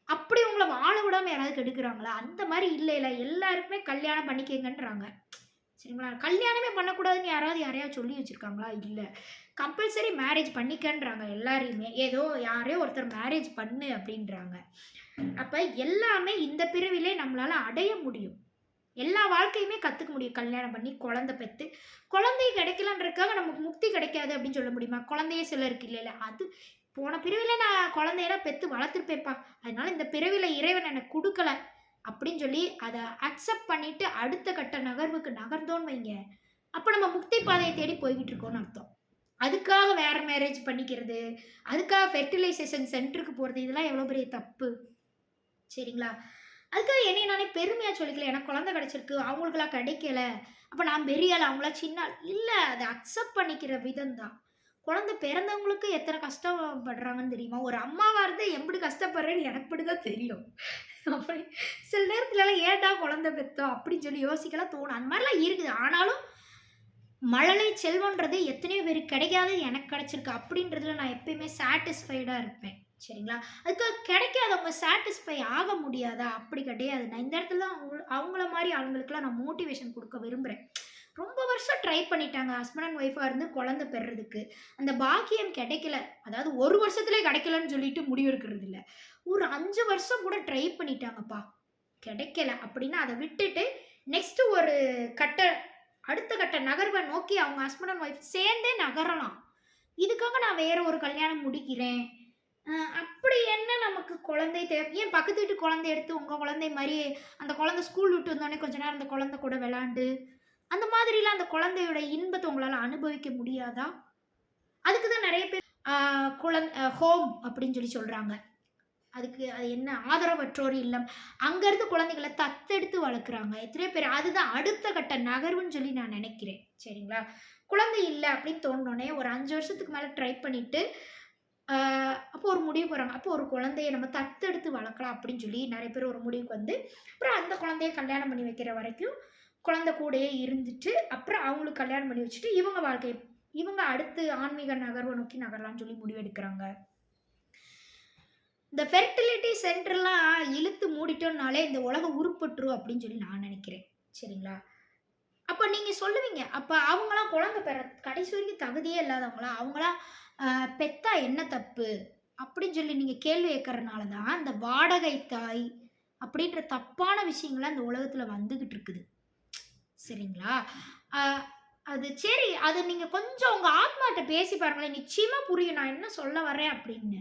அப்படி உங்கள வாழ விடாம யாராவது கெடுக்குறாங்களா? அந்த மாரி இல்லைல. எல்லாருக்குமே கல்யாணம் பண்ணிக்கங்கன்றாங்க. சரிங்களா? கல்யாணமே பண்ணக்கூடாதுன்னு யாரையாவது சொல்லி வச்சிருக்காங்களா? இல்ல. கம்பல்சரி மேரேஜ் பண்ணிக்கன்றாங்க எல்லாரையுமே. ஏதோ யாரையோ ஒருத்தர் மேரேஜ் பண்ணு அப்படின்றாங்க. அப்ப எல்லாமே இந்த பிறவிலே நம்மளால அடைய முடியும். எல்லா வாழ்க்கையுமே கத்துக்க முடியும். கல்யாணம் பண்ணி, குழந்தை பெத்து, குழந்தை கிடைக்கலன்றதுக்காக நமக்கு முக்தி கிடைக்காது அப்படின்னு சொல்ல முடியுமா? குழந்தையே சிலருக்கு இல்லைல்ல. அது போன பிறவில நான் குழந்தையெல்லாம் பெத்து வளர்த்துருப்பேன்ப்பா. அதனால இந்த பிறவில இறைவன் எனக்கு குடுக்கல. அப்படின்னு சொல்லி அத அக்செப்ட் பண்ணிட்டு அடுத்த கட்ட நகர்வுக்கு நகர்ந்தோம்னு வைங்க. அப்ப நம்ம முக்தி பாதைய தேடி போய்க்கிட்டு இருக்கோம்னு அர்த்தம். அதுக்காக வேற மேரேஜ் பண்ணிக்கிறது, அதுக்காக ஃபெர்டிலைசேஷன் சென்டருக்கு போறது இதெல்லாம் எவ்வளோ பெரிய தப்பு. சரிங்களா? அதுக்காக என்னைய நானே பெருமையா சொல்லிக்கல. எனக்கு குழந்தை கிடைச்சிருக்கு. அவங்களுக்கெல்லாம் கிடைக்கல. அப்ப நான் பெரிய ஆள், அவங்களாம் சின்ன ஆள். இல்ல. அத அக்செப்ட் பண்ணிக்கிற விதம் தான். குழந்தை பிறந்தவங்களுக்கு எத்தனை கஷ்டப்படுறாங்கன்னு தெரியுமா? ஒரு அம்மாவா இருந்து எம்புட்டு கஷ்டப்படுறேன்னு எனக்கு மட்டும் தான் தெரியும். அப்படி சில நேரத்துலலாம் ஏன்டா குழந்தை பெத்தோம் அப்படின்னு சொல்லி யோசிக்கலாம் தோணும். அந்த மாதிரிலாம் இருக்குது. ஆனாலும் மழலை செல்வம்ன்றது எத்தனையோ பேருக்கு கிடைக்காதது எனக்கு கிடைச்சிருக்கு அப்படின்றதுல நான் எப்பயுமே சாட்டிஸ்ஃபைடா இருப்பேன். சரிங்களா? அதுக்காக கிடைக்காதவங்க சாட்டிஸ்ஃபை ஆக முடியாதா? அப்படி கிடையாது. நான் இந்த இடத்துல தான் அவங்கள மாரி ஆளுங்களுக்கெல்லாம் நான் மோட்டிவேஷன் குடுக்க விரும்புறேன். ரொம்ப வருஷம் ட்ரை பண்ணிட்டாங்க. ஹஸ்பண்ட் அண்ட் ஒய்ஃபா இருந்து குழந்தை பெறுறதுக்கு. அந்த பாக்கியம் கிடைக்கல. அதாவது 1 வருஷத்திலே கிடைக்கலன்னு சொல்லிட்டு முடிவெடுக்கிறது இல்ல. ஒரு 5 வருஷம் கூட ட்ரை பண்ணிட்டாங்கப்பா. கிடைக்கல அப்படின்னா அத விட்டுட்டு நெக்ஸ்ட் ஒரு கட்ட அடுத்த கட்ட நகர்வ நோக்கி அவங்க ஹஸ்பண்ட் அண்ட் ஒய்ஃப் சேர்ந்தே நகரலாம். இதுக்காக நான் வேற ஒரு கல்யாணம் முடிக்கிறேன். அப்படி என்ன நமக்கு குழந்தை ஏன் பக்கத்து வீட்டு குழந்தைய எடுத்து உங்க குழந்தை மாரி அந்த குழந்தை ஸ்கூல் விட்டு வந்தோனே கொஞ்ச நேரம் அந்த குழந்தை கூட விளையாண்டு, அந்த மாதிரிலாம் அந்த குழந்தையோட இன்பத்த உங்களால அனுபவிக்க முடியாதா? அதுக்கு தான் நெறைய பேர் ஹோம் அப்படின்னு சொல்லி சொல்றாங்க. அது என்ன ஆதரவற்றோர் இல்லம். அங்கருந்து குழந்தைகள தத்தெடுத்து வளர்க்குறாங்க. எத்தனையோ பேர் அதுதான் அடுத்த கட்ட நகர்வுன்னு சொல்லி நான் நினைக்கிறேன். சரிங்களா? குழந்தை இல்ல அப்படின்னு தோணுனோனே ஒரு 5 வருஷத்துக்கு மேல ட்ரை பண்ணிட்டு, அப்போ ஒரு முடிவுக்கு வராங்க. அப்போ ஒரு குழந்தைய நம்ம தத்தெடுத்து வளர்க்கலாம் அப்படின்னு சொல்லி நெறைய பேர் ஒரு முடிவுக்கு வந்து, அப்புறம் அந்த குழந்தைய கல்யாணம் பண்ணி வைக்கிற வரைக்கும் குழந்தை கூடயே இருந்துட்டு, அப்புறம் அவங்களுக்கு கல்யாணம் பண்ணி வச்சுட்டு, இவங்க அடுத்து ஆன்மீக நகர்வ நோக்கி நகரலாம்னு சொல்லி முடிவெடுக்கிறாங்க. இந்த ஃபெர்டிலிட்டி சென்டர்லாம் இழுத்து மூடிட்டோம்னாலே இந்த உலகம் உருப்பட்டுரும் அப்படின்னு சொல்லி நான் நினைக்கிறேன். சரிங்களா? அப்ப நீங்க சொல்லுவீங்க, அப்ப அவங்கலாம் குழந்தை பெற கடைசி வரைக்கும் தகுதியே இல்லாதவங்களா? அவங்கலாம் பெத்தா என்ன தப்பு? அப்படின்னு சொல்லி நீங்க கேள்வி கேட்கறனால தான், இந்த வாடகை தாய் அப்படின்ற தப்பான விஷயங்கள்லாம் இந்த உலகத்துல வந்துகிட்டு இருக்குது. சரிங்களா? அ அது சரி, அது நீங்க கொஞ்சம் உங்க ஆத்மாட்ட பேசி பாருங்களேன். நிச்சயமா புரியும் நான் என்ன சொல்ல வரேன் அப்படின்னு.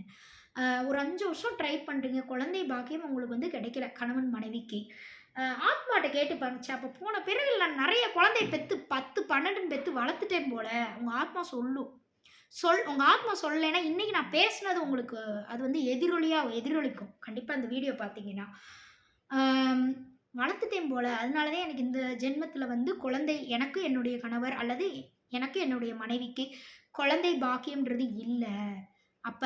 ஒரு 5 வருஷம் ட்ரை பண்றீங்க. குழந்தை பாக்கியம் உங்களுக்கு வந்து கிடைக்கல. கணவன் மனைவிக்கு. ஆத்மாட்ட கேட்டு பாருங்க. ச்சே! அப்ப போன பிறவில நான் நெறைய குழந்தைய பெத்து 10, 12ன்னு பெத்து வளர்த்துட்டேன் போல. உங்க ஆத்மா சொல்லும். உங்க ஆத்மா சொல்லலைன்னா, இன்னைக்கு நான் பேசினது உங்களுக்கு அது வந்து எதிரொலியா எதிரொலிக்கும். கண்டிப்பா இந்த வீடியோ பார்த்தீங்கன்னா. ஆம் வளர்த்துட்டேன் போல. அதனால தான் எனக்கு இந்த ஜென்மத்தில வந்து குழந்தை எனக்கு என்னுடைய கணவர் அல்லது எனக்கு என்னுடைய மனைவிக்கு குழந்தை பாக்கியம்ன்றது இல்ல. அப்ப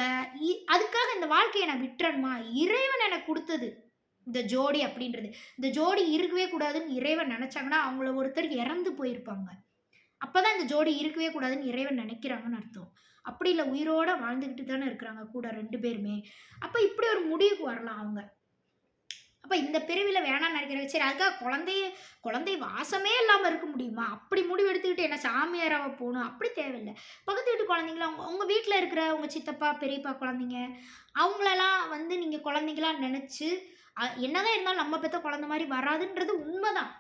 அதுக்காக இந்த வாழ்க்கைய நான் விட்டுறணுமா? இறைவன் எனக்கு குடுத்தது. இந்த ஜோடி அப்படின்றது. இந்த ஜோடி இருக்கவே கூடாதுன்னு இறைவன் நெனச்சாங்கன்னா, அவங்கள ஒருத்தர் இறந்து போயிருப்பாங்க. அப்பதான் இந்த ஜோடி இருக்கவே கூடாதுன்னு இறைவன் நெனைக்கிறாங்கன்னு அர்த்தம். அப்படி இல்ல உயிரோட வாழ்ந்துகிட்டு தானே இருக்கிறாங்க கூட 2 பேருமே. அப்ப இப்படி ஒரு முடிவுக்கு வரலாம் அவங்க. அப்ப இந்த பிறவில வேணான்னு நெனைக்கிறேன். சரி அதுக்காக குழந்தை வாசமே இல்லாம இருக்க முடியுமா? அப்படி முடிவு எடுத்துக்கிட்டு என்ன சாமியாராவா போணும்? அப்படி தேவையில்ல. பக்கத்து வீட்டு குழந்தைங்கள உங்க உங்க வீட்ல இருக்கிற உங்க சித்தப்பா, பெரியப்பா குழந்தைங்க, அவங்களலாம் வந்து நீங்க குழந்தைங்களா நெனச்சு, என்னதான் இருந்தாலும் நம்ம பெத்த குழந்தை மாரி வராதுன்றது உண்மதான்.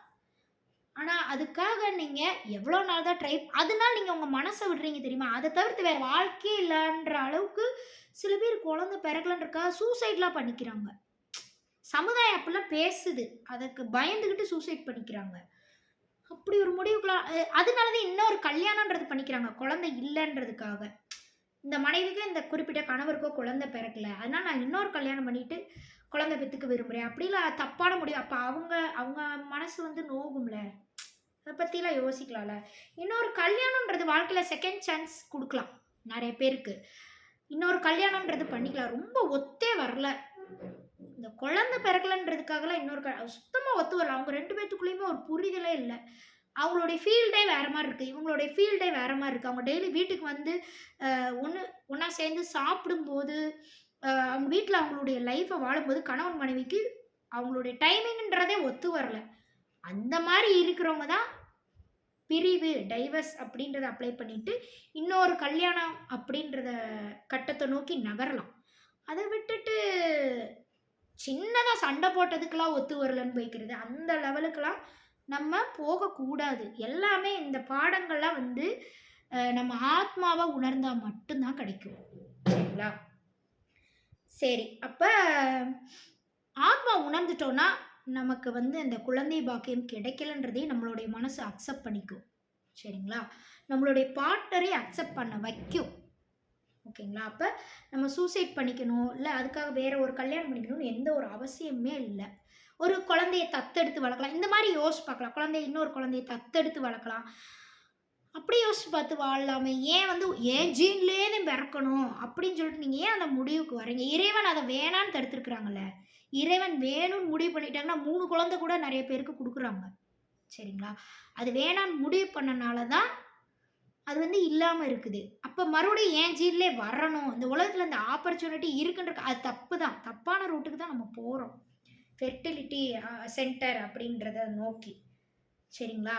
ஆனா, அதுக்காக நீங்க எவ்வளோ நாள் தான் அதனால நீங்க உங்க மனச விடுறீங்க தெரியுமா? அத தவிர்த்து வேற வாழ்க்கையே இல்லன்ற அளவுக்கு சில பேர் குழந்தை பிறக்கலன்றதுக்காக சூசைட்லாம் பண்ணிக்கிறாங்க. சமுதாயம் அப்படிலாம் பேசுது. அதுக்கு பயந்துகிட்டு சூசைட் பண்ணிக்கிறாங்க. அப்படி ஒரு முடிவுக்குலாம் அதனால தான் இன்னொரு கல்யாணம்ன்றது பண்ணிக்கிறாங்க. குழந்தை இல்லன்றதுக்காக. இந்த மனைவிக்கு இந்த குறிப்பிட்ட கணவருக்கோ குழந்தை பிறக்கல. அதனால நான் இன்னொரு கல்யாணம் பண்ணிட்டு குழந்தை பெத்துக்க விரும்புறேன். அப்படிலாம் தப்பான முடிவு. அப்ப அவங்க அவங்க மனசு வந்து நோகும்ல. அத பத்திலாம் யோசிக்கலாம்ல. இன்னொரு கல்யாணம்ன்றது வாழ்க்கையில செகண்ட் சான்ஸ் குடுக்கலாம். நெறைய பேருக்கு. இன்னொரு கல்யாணம்ன்றது பண்ணிக்கலாம். ரொம்ப ஒத்தே வரல. இந்த குழந்தை பிறக்கலன்றதுக்காகலாம் இன்னொரு சுத்தமா ஒத்து வரல. அவங்க 2 பேத்துக்குள்ளயுமே ஒரு புரிதலே இல்ல. அவங்களுடைய ஃபீல்டே வேற மாரி இருக்கு. இவங்களுடைய ஃபீல்டே வேற மாரி இருக்கு. அவங்க டெய்லி வீட்டுக்கு வந்து ஒண்ணா சேர்ந்து சாப்பிடும்போது, அவங்க வீட்ல அவங்களுடைய லைஃப்ப வாழும்போது கணவன் மனைவிக்கு அவங்களுடைய டைமிங்ன்றதே ஒத்து வரல. அந்த மாரி இருக்கிறவங்க தான் பிரிவு, டைவர்ஸ் அப்படின்றத அப்ளை பண்ணிட்டு, இன்னொரு கல்யாணம் அப்படின்றத கட்டத்த நோக்கி நகரலாம். அத விட்டுட்டு சின்னதா சண்டை போட்டதுக்கெல்லாம் ஒத்து வரலன்னு போய்க்கிறது. அந்த லெவலுக்கெல்லாம் நம்ம போகக்கூடாது. எல்லாமே இந்த பாடங்கள்லாம் வந்து நம்ம ஆத்மாவா உணர்ந்தா மட்டும் தான் கிடைக்கும். சரிங்களா? சரி. அப்ப ஆத்மா உணர்ந்துட்டோம்னா, நமக்கு வந்து அந்த குழந்தை பாக்கியம் கிடைக்கலன்றதையும் நம்மளுடைய மனசு அக்செப்ட் பண்ணிக்கும். சரிங்களா? நம்மளுடைய பார்ட்னரை அக்செப்ட் பண்ண வைக்கும். ஓகேங்களா? அப்ப நம்ம சூசைட் பண்ணிக்கணும், இல்ல அதுக்காக வேற ஒரு கல்யாணம் பண்ணிக்கணும்னு எந்த ஒரு அவசியமே இல்ல. ஒரு குழந்தைய தத்தெடுத்து வளர்க்கலாம். இந்த மாரி யோசிச்சு பார்க்கலாம். இன்னொரு குழந்தைய தத்தெடுத்து வளர்க்கலாம். அப்படி யோசிச்சு பார்த்து வாழலாமே. ஏன் வந்து என் ஜீன்லேயே தான் பிறக்கணும் அப்படின்னு சொல்லிட்டு நீங்க ஏன் அந்த முடிவுக்கு வரீங்க? இறைவன் அத வேணான்னு தடுத்துருக்காங்கல்ல. இறைவன் வேணும்னு முடிவு பண்ணிட்டாங்கன்னா 3 குழந்தை கூட நெறைய பேருக்கு குடுக்குறாங்க. சரிங்களா? அது வேணான்னு முடிவு பண்ணனால தான் அது வந்து இல்லாம இருக்குது. அப்ப மறுபடியும் என் ஜீன்லயே வரணும். இந்த உலகத்துல இந்த ஆப்பர்ச்சுனிட்டி இருக்குன்ற அது தப்பு தான். தப்பான ரூட்டுக்கு தான் நம்ம போறோம். ஃபெர்டிலிட்டி சென்டர் அப்படின்றத நோக்கி. சரிங்களா?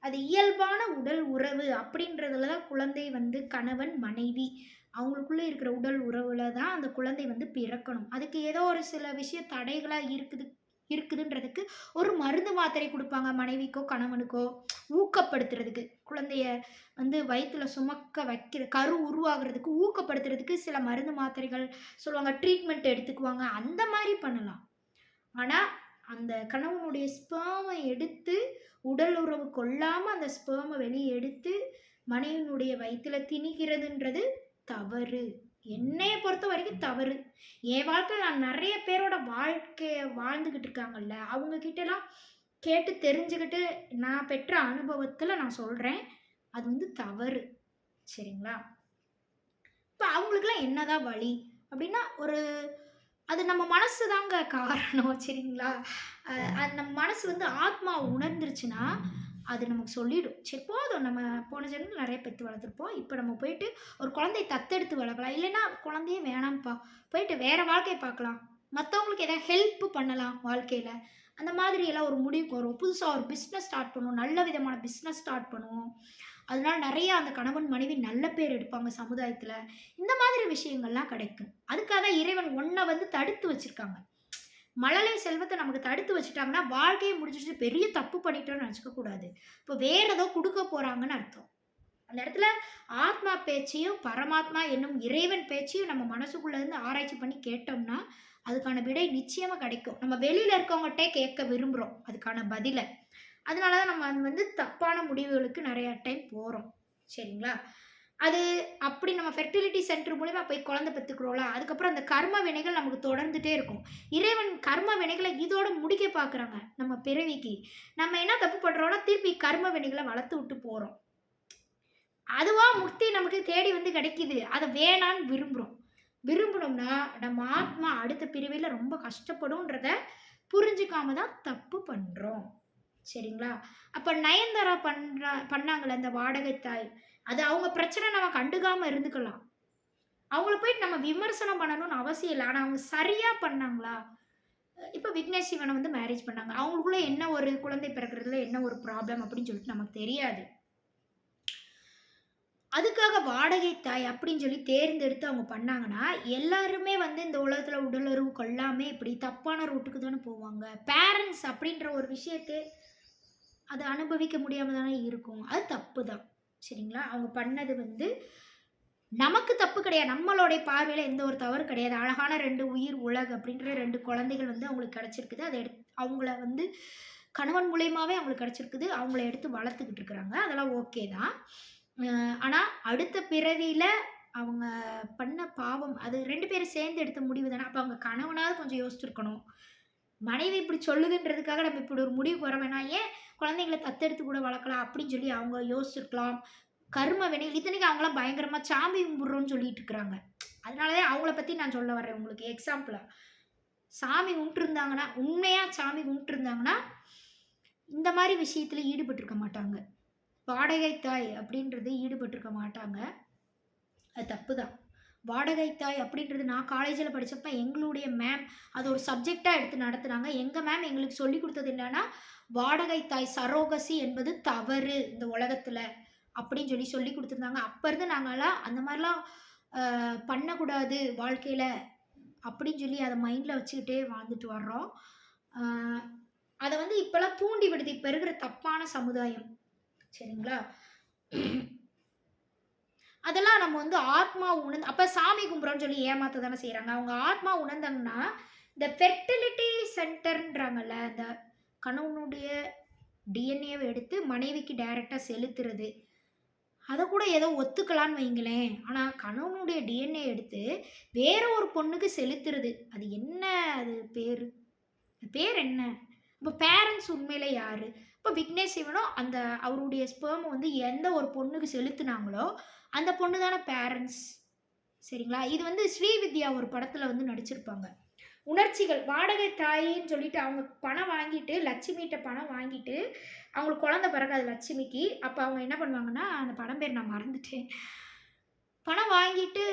அது இயல்பான உடல் உறவு அப்படின்றதுல தான் குழந்தை வந்து கணவன், மனைவி அவங்களுக்குள்ள இருக்கிற உடல் உறவுல தான் அந்த குழந்தை வந்து பிறக்கணும். அதுக்கு ஏதோ ஒரு சில விஷயம் தடைகளா இருக்குதுன்றதுக்கு ஒரு மருந்து மாத்திரை குடுப்பாங்க மனைவிக்கோ, கணவனுக்கோ ஊக்கப்படுத்துறதுக்கு. குழந்தைய வந்து வயித்துல சுமக்க வைக்கிற கரு உருவாகுறதுக்கு ஊக்கப்படுத்துறதுக்கு சில மருந்து மாத்திரைகள் சொல்லுவாங்க. ட்ரீட்மெண்ட் எடுத்துக்குவாங்க. அந்த மாரி பண்ணலாம். ஆனா, அந்த கணவனுடைய ஸ்பெர்ம எடுத்து உடல் உறவு கொள்ளாம அந்த ஸ்பெர்ம வெளிய எடுத்து மனைவியினுடைய வயித்துல திணிக்கிறதுன்றது தவறு. என்னைய பொறுத்தவரைக்கும் தவறு. என் வாழ்க்கையில நான் நெறைய பேரோட வாழ்க்கைய வாழ்ந்துகிட்டு இருக்காங்கல்ல, அவங்க கிட்டலாம் கேட்டு தெரிஞ்சுக்கிட்டு நான் பெற்ற அனுபவத்துல நான் சொல்றேன். அது வந்து தவறு. சரிங்களா? இப்ப அவங்களுக்கெல்லாம் என்னதான் வழி? அப்டின்னா அது நம்ம மனசு தாங்க காரணம். சரிங்களா? அது நம்ம மனசு வந்து ஆத்மா உணர்ந்துருச்சுன்னா, அது நமக்கு சொல்லிடும். சரி போதும் நம்ம போன ஜென்மத்துல நெறைய பெத்து வளர்த்துருப்போம். இப்ப நம்ம போயிட்டு ஒரு குழந்தைய தத்தெடுத்து வளர்க்கலாம். இல்லைன்னா குழந்தையே வேணாம்ப்பா. போயிட்டு வேற வாழ்க்கைய பார்க்கலாம். மத்தவங்களுக்கு ஏதாவது ஹெல்ப் பண்ணலாம் வாழ்க்கையில. அந்த மாதிரி எல்லாம் ஒரு முடிவுக்கு வருவோம். புதுசா ஒரு பிசினஸ் ஸ்டார்ட் பண்ணுவோம். நல்ல விதமான பிசினஸ் ஸ்டார்ட் பண்ணுவோம். அதனால நெறைய அந்த கணவன், மனைவி நல்ல பேர் எடுப்பாங்க சமுதாயத்துல. இந்த மாதிரி விஷயங்கள்லாம் கிடைக்கும். அதுக்காக தான் இறைவன் ஒண்ண வந்து தடுத்து வச்சிருக்காங்க. மழலை செல்வத்த நமக்கு தடுத்து வச்சுட்டாங்கன்னா, வாழ்க்கையே முடிஞ்சிருச்சு. பெரிய தப்பு பண்ணிட்டோம்னு நெனச்சுக்க கூடாது. இப்ப வேற ஏதோ குடுக்க போறாங்கன்னு அர்த்தம். அந்த இடத்துல ஆத்மா பேச்சையும், பரமாத்மா என்னும் இறைவன் பேச்சையும் நம்ம மனசுக்குள்ள இருந்து ஆராய்ச்சி பண்ணி கேட்டோம்னா, அதுக்கான விடை நிச்சயமா கிடைக்கும். நம்ம வெளியில இருக்கவங்கட்டே கேட்க விரும்புறோம், அதுக்கான பதில. அதனால தான் நம்ம வந்து தப்பான முடிவுகளுக்கு நெறைய டைம் போறோம். சரிங்களா? அது அப்படி நம்ம ஃபெர்டிலிட்டி சென்டர் மூலியமா போய் குழந்தை பெத்துக்கிறோம்ல, அதுக்கப்புறம் அந்த கர்ம வினைகள் நமக்கு தொடர்ந்துட்டே இருக்கும். இறைவன் கர்ம வினைகள இதோட முடிக்க பார்க்குறாங்க, நம்ம பிறவிக்கு. நம்ம என்ன தப்பு பண்றோம்னா, திருப்பி கர்ம வினைகள வளர்த்து விட்டு போறோம். அதுவா முக்தி நமக்கு தேடி வந்து கிடைக்குது. அத வேணான்னு விரும்புறோம். விரும்புனோம்னா, நம்ம ஆத்மா அடுத்த பிறவில ரொம்ப கஷ்டப்படும்ன்றத புரிஞ்சுக்காம தான் தப்பு பண்றோம். சரிங்களா? அப்ப நயன்தாரா பண்ணாங்கல்ல இந்த வாடகை தாய். அது அவங்க பிரச்சனை நம்ம கண்டுக்காம இருந்துக்கலாம். அவங்கள போய் நம்ம விமர்சனம் பண்ணணும்னு அவசியம் இல்ல. ஆனா அவங்க சரியா பண்ணாங்களா? இப்ப விக்னேஷ் சிவன வந்து மேரேஜ் பண்ணாங்க. அவங்களுக்குள்ள என்ன ஒரு குழந்தை பிறக்கிறதுல என்ன ஒரு ப்ராப்ளம் அப்படின்னு சொல்லிட்டு நமக்கு தெரியாது. அதுக்காக வாடகை தாய் அப்படின்னு சொல்லி தேர்ந்தெடுத்து அவங்க பண்ணாங்கன்னா, எல்லாருமே வந்து இந்த உலகத்துல உடலுறவு கொள்ளாம இப்படி தப்பான ரூட்டுக்கு தானே போவாங்க. பேரண்ட்ஸ் அப்படின்ற ஒரு விஷயத்த அத அனுபவிக்க முடியாம தானே இருக்கும். அது தப்பு தான். சரிங்களா? அவங்க பண்ணது வந்து நமக்கு தப்பு கிடையாது. நம்மளுடைய பார்வையில எந்த ஒரு தவறு கிடையாது. அழகான 2 உயிர் உலகு அப்படின்ற 2 குழந்தைகள் வந்து அவங்களுக்கு கிடைச்சிருக்குது. அத அவங்கள வந்து கணவன் மூலியமாவே அவங்களுக்கு கிடைச்சிருக்குது. அவங்கள எடுத்து வளர்த்துக்கிட்டு இருக்கிறாங்க. அதெல்லாம் ஓகே தான். ஆனா அடுத்த பிறவியில அவங்க பண்ண பாவம் அது 2 பேரும் சேர்ந்து எடுத்த முடிவு தானே. அப்ப அவங்க கணவனாவது கொஞ்சம் யோசிச்சிருக்கணும். மனைவி இப்படி சொல்லுதுன்றதுக்காக நம்ம இப்படி ஒரு முடிவுக்கு வர வேணாம். ஏன் குழந்தைங்கள தத்தெடுத்து கூட வளர்க்கலாம் அப்படின்னு சொல்லி அவங்க யோசிச்சிருக்கலாம். கர்ம வினைகள் இத்தனைக்கும் அவங்கலாம் பயங்கரமா சாமி கும்பிடுறோம்ன்னு சொல்லிட்டு இருக்கிறாங்க. அதனால தான் அவங்கள பத்தி நான் சொல்ல வரேன் உங்களுக்கு எக்ஸாம்பிளா. சாமி கும்பிட்டுருந்தாங்கன்னா, உண்மையா சாமி கும்பிட்டுருந்தாங்கன்னா, இந்த மாரி விஷயத்துல ஈடுபட்டுருக்க மாட்டாங்க. வாடகை தாய் அப்படின்றது ஈடுபட்டுருக்க மாட்டாங்க. அது தப்பு தான். வாடகை தாய் அப்படின்றது நான் காலேஜில படிச்சப்ப எங்களுடைய மேம் அது ஒரு சப்ஜெக்ட்டா எடுத்து நடத்துனாங்க. எங்க மேம் எங்களுக்கு சொல்லிக் குடுத்தது என்னன்னா, வாடகை தாய் சரோகசி என்பது தவறு இந்த உலகத்துல. அப்படின்னு சொல்லி சொல்லிக் குடுத்துருந்தாங்க. அப்ப இருந்து நாங்கலாம் அந்த மாரிலாம் பண்ணக்கூடாது வாழ்க்கையில. அப்படின்னு சொல்லி அத மைண்ட்ல வச்சுக்கிட்டே வாழ்ந்துட்டு வர்றோம். அ அத வந்து இப்பலாம் தூண்டி விடுது. இப்ப இருக்கிற தப்பான சமுதாயம். சரிங்களா? அதெல்லாம் நம்ம வந்து ஆத்மா உணர்ந்து அப்ப சாமி கும்பிடுறோம்ன்னு சொல்லி ஏமாத்த தானே செய்றாங்க. அவங்க ஆத்மா உணர்ந்தாங்கன்னா, இந்த ஃபெர்டிலிட்டி சென்டர்ன்றாங்கல்ல, அந்த கணவனுடைய டிஎன்ஏவ எடுத்து மனைவிக்கு டைரக்ட்டா செலுத்துறது. அத கூட ஏதோ ஒத்துக்கலான்னு வைங்களேன். ஆனா கணவனுடைய டிஎன்ஏ எடுத்து வேற ஒரு பொண்ணுக்கு செலுத்துறது. அது என்ன அது பேரு? பேர் என்ன? அப்ப பேரண்ட்ஸ் உண்மையில யாரு? இப்ப விக்னேஷ் சிவனும் அந்த அவருடைய ஸ்பெர்ம் வந்து எந்த ஒரு பொண்ணுக்கு செலுத்துனாங்களோ, அந்த பொண்ணு தான பேரண்ட்ஸ். சரிங்களா? இது வந்து ஸ்ரீவித்யா ஒரு படத்துல வந்து நடிச்சிருப்பாங்க. உணர்ச்சிகள் வாடகை தாயின்னு சொல்லிட்டு அவங்க பணம் வாங்கிட்டு, லட்சுமிட்ட பணம் வாங்கிட்டு, அவங்களுக்கு குழந்தை பிறக்காது லட்சுமிக்கு. அப்ப அவங்க என்ன பண்ணுவாங்கன்னா, அந்த படம் பேர் நான் மறந்துட்டேன். பணம் வாங்கிட்டு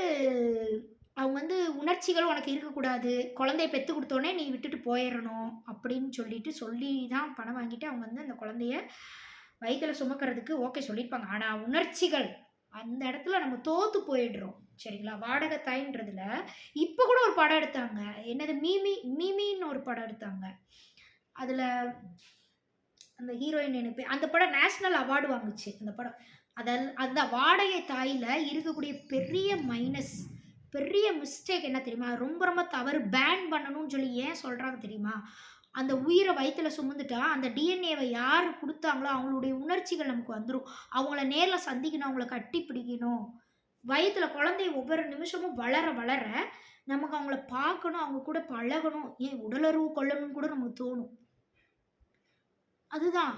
அவங்க வந்து உணர்ச்சிகள் உனக்கு இருக்கக்கூடாது. குழந்தைய பெத்து குடுத்தோனே நீ விட்டுட்டு போயிறணும். அப்படின்னு சொல்லிட்டு சொல்லி தான் பணம் வாங்கிட்டு அவங்க வந்து அந்த குழந்தைய வயித்துல சுமக்கிறதுக்கு ஓகே சொல்லியிருப்பாங்க. ஆனா உணர்ச்சிகள் அந்த இடத்துல நம்ம தோத்து போயிடுறோம். சரிங்களா? வாடகை தாய்ன்றதுல இப்ப கூட ஒரு படம் எடுத்தாங்க. என்னது மிமின்னு ஒரு படம் எடுத்தாங்க. அதுல அந்த ஹீரோயின் எனக்கு அந்த படம் நேஷனல் அவார்டு வாங்குச்சு அந்த படம். அதுதான் வாடகை தாயில இருக்கக்கூடிய பெரிய மைனஸ், பெரிய மிஸ்டேக் என்ன தெரியுமா? ரொம்ப ரொம்ப தவறு. பேன் பண்ணணும்னு சொல்லி ஏன் சொல்றாங்க தெரியுமா? அந்த உயிர வயித்துல சுமந்துட்டா, அந்த டிஎன்ஏவ யாரு குடுத்தாங்களோ அவங்களுடைய உணர்ச்சிகள் நமக்கு வந்துரும். அவங்கள நேர்ல சந்திக்கணும், அவங்கள கட்டி பிடிக்கணும். வயித்துல குழந்தை ஒவ்வொரு நிமிஷமும் வளர வளர, நமக்கு அவங்கள பார்க்கணும், அவங்க கூட பழகணும். ஏன் உடலுறவு கொள்ளணும்னு கூட நமக்கு தோணும். அதுதான்.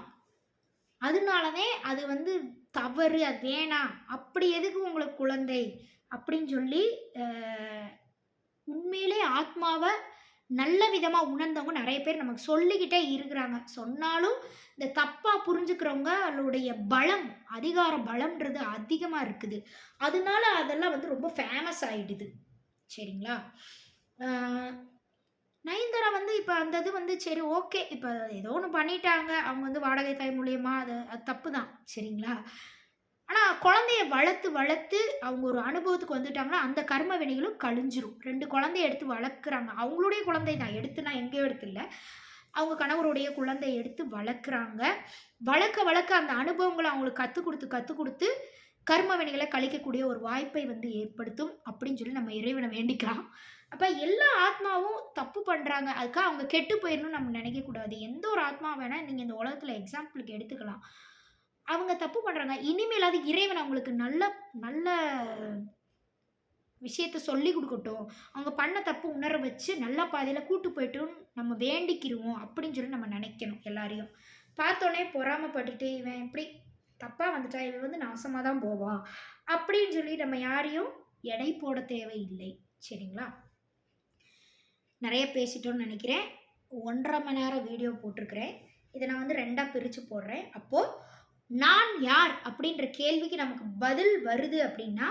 அதனாலவே அது வந்து தவறு, அது வேணாம். அப்படி எதுக்கு உங்களுக்கு குழந்தை? அப்படின்னு சொல்லி அ உண்மையிலே ஆத்மாவ நல்ல விதமா உணர்ந்தவங்க நெறைய பேர் நமக்கு சொல்லிக்கிட்டே இருக்கிறாங்க. சொன்னாலும் இந்த தப்பா புரிஞ்சுக்கிறவங்களுடைய பலம், அதிகார பலம்ன்றது அதிகமா இருக்குது. அதனால அதெல்லாம் வந்து ரொம்ப ஃபேமஸ் ஆயிடுது. சரிங்களா? அ நயன்தாரா வந்து இப்ப அந்த இது வந்து சரி ஓகே. இப்ப ஏதோ ஒண்ணு பண்ணிட்டாங்க. அவங்க வந்து வாடகை தாய் மூலியமா அது தப்பு தான். சரிங்களா? ஆனா குழந்தைய வளர்த்து, வளர்த்து அவங்க ஒரு அனுபவத்துக்கு வந்துட்டாங்கன்னா, அந்த கர்ம வினைகளும் கழிஞ்சிரும். 2 குழந்தைய எடுத்து வளர்க்குறாங்க. அவங்களுடைய குழந்தை தான். எடுத்து நான் எங்கேயோ எடுத்து இல்ல. அவங்க கணவருடைய குழந்தைய எடுத்து வளர்க்குறாங்க. வளர்க்க, வளர்க்க அந்த அனுபவங்கள அவங்களுக்கு கத்துக் குடுத்து, கத்துக் குடுத்து கர்ம வினைகள கழிக்கக்கூடிய ஒரு வாய்ப்பை வந்து ஏற்படுத்தும். அப்படின்னு சொல்லி நம்ம இறைவன வேண்டிக்கலாம். அப்ப எல்லா ஆத்மாவும் தப்பு பண்றாங்க. அதுக்காக அவங்க கெட்டு போயிரணும்னு நம்ம நினைக்கக்கூடாது. எந்த ஒரு ஆத்மா வேணா நீங்க இந்த உலகத்துல எக்ஸாம்பிளுக்கு எடுத்துக்கலாம். அவங்க தப்பு பண்றாங்க. இனிமேலாவது இறைவன் அவங்களுக்கு நல்ல நல்ல விஷயத்த சொல்லிக் குடுக்கட்டும். அவங்க பண்ண தப்பு உணர வச்சு நல்ல பாதையில கூட்டு போயிட்டுன்னு நம்ம வேண்டிக்கிருவோம். அப்படின்னு சொல்லி நம்ம நினைக்கணும் எல்லாரையும். பார்த்தோனே பொறாமப்பட்டுட்டு, இவன் இப்படி தப்பா வந்துட்டா, இவன் வந்து நாசமா தான் போவான். அப்படின்னு சொல்லி நம்ம யாரையும் எடை போட தேவையில்லை. சரிங்களா? நெறைய பேசிட்டோம்னு நெனைக்கிறேன். 1 1/2 மணி நேரம் வீடியோ போட்டிருக்கிறேன். இத நான் வந்து 2ஆ பிரிச்சு போடுறேன். அப்போ நான் யார்? அப்படின்ற கேள்விக்கு நமக்கு பதில் வருது அப்படின்னா,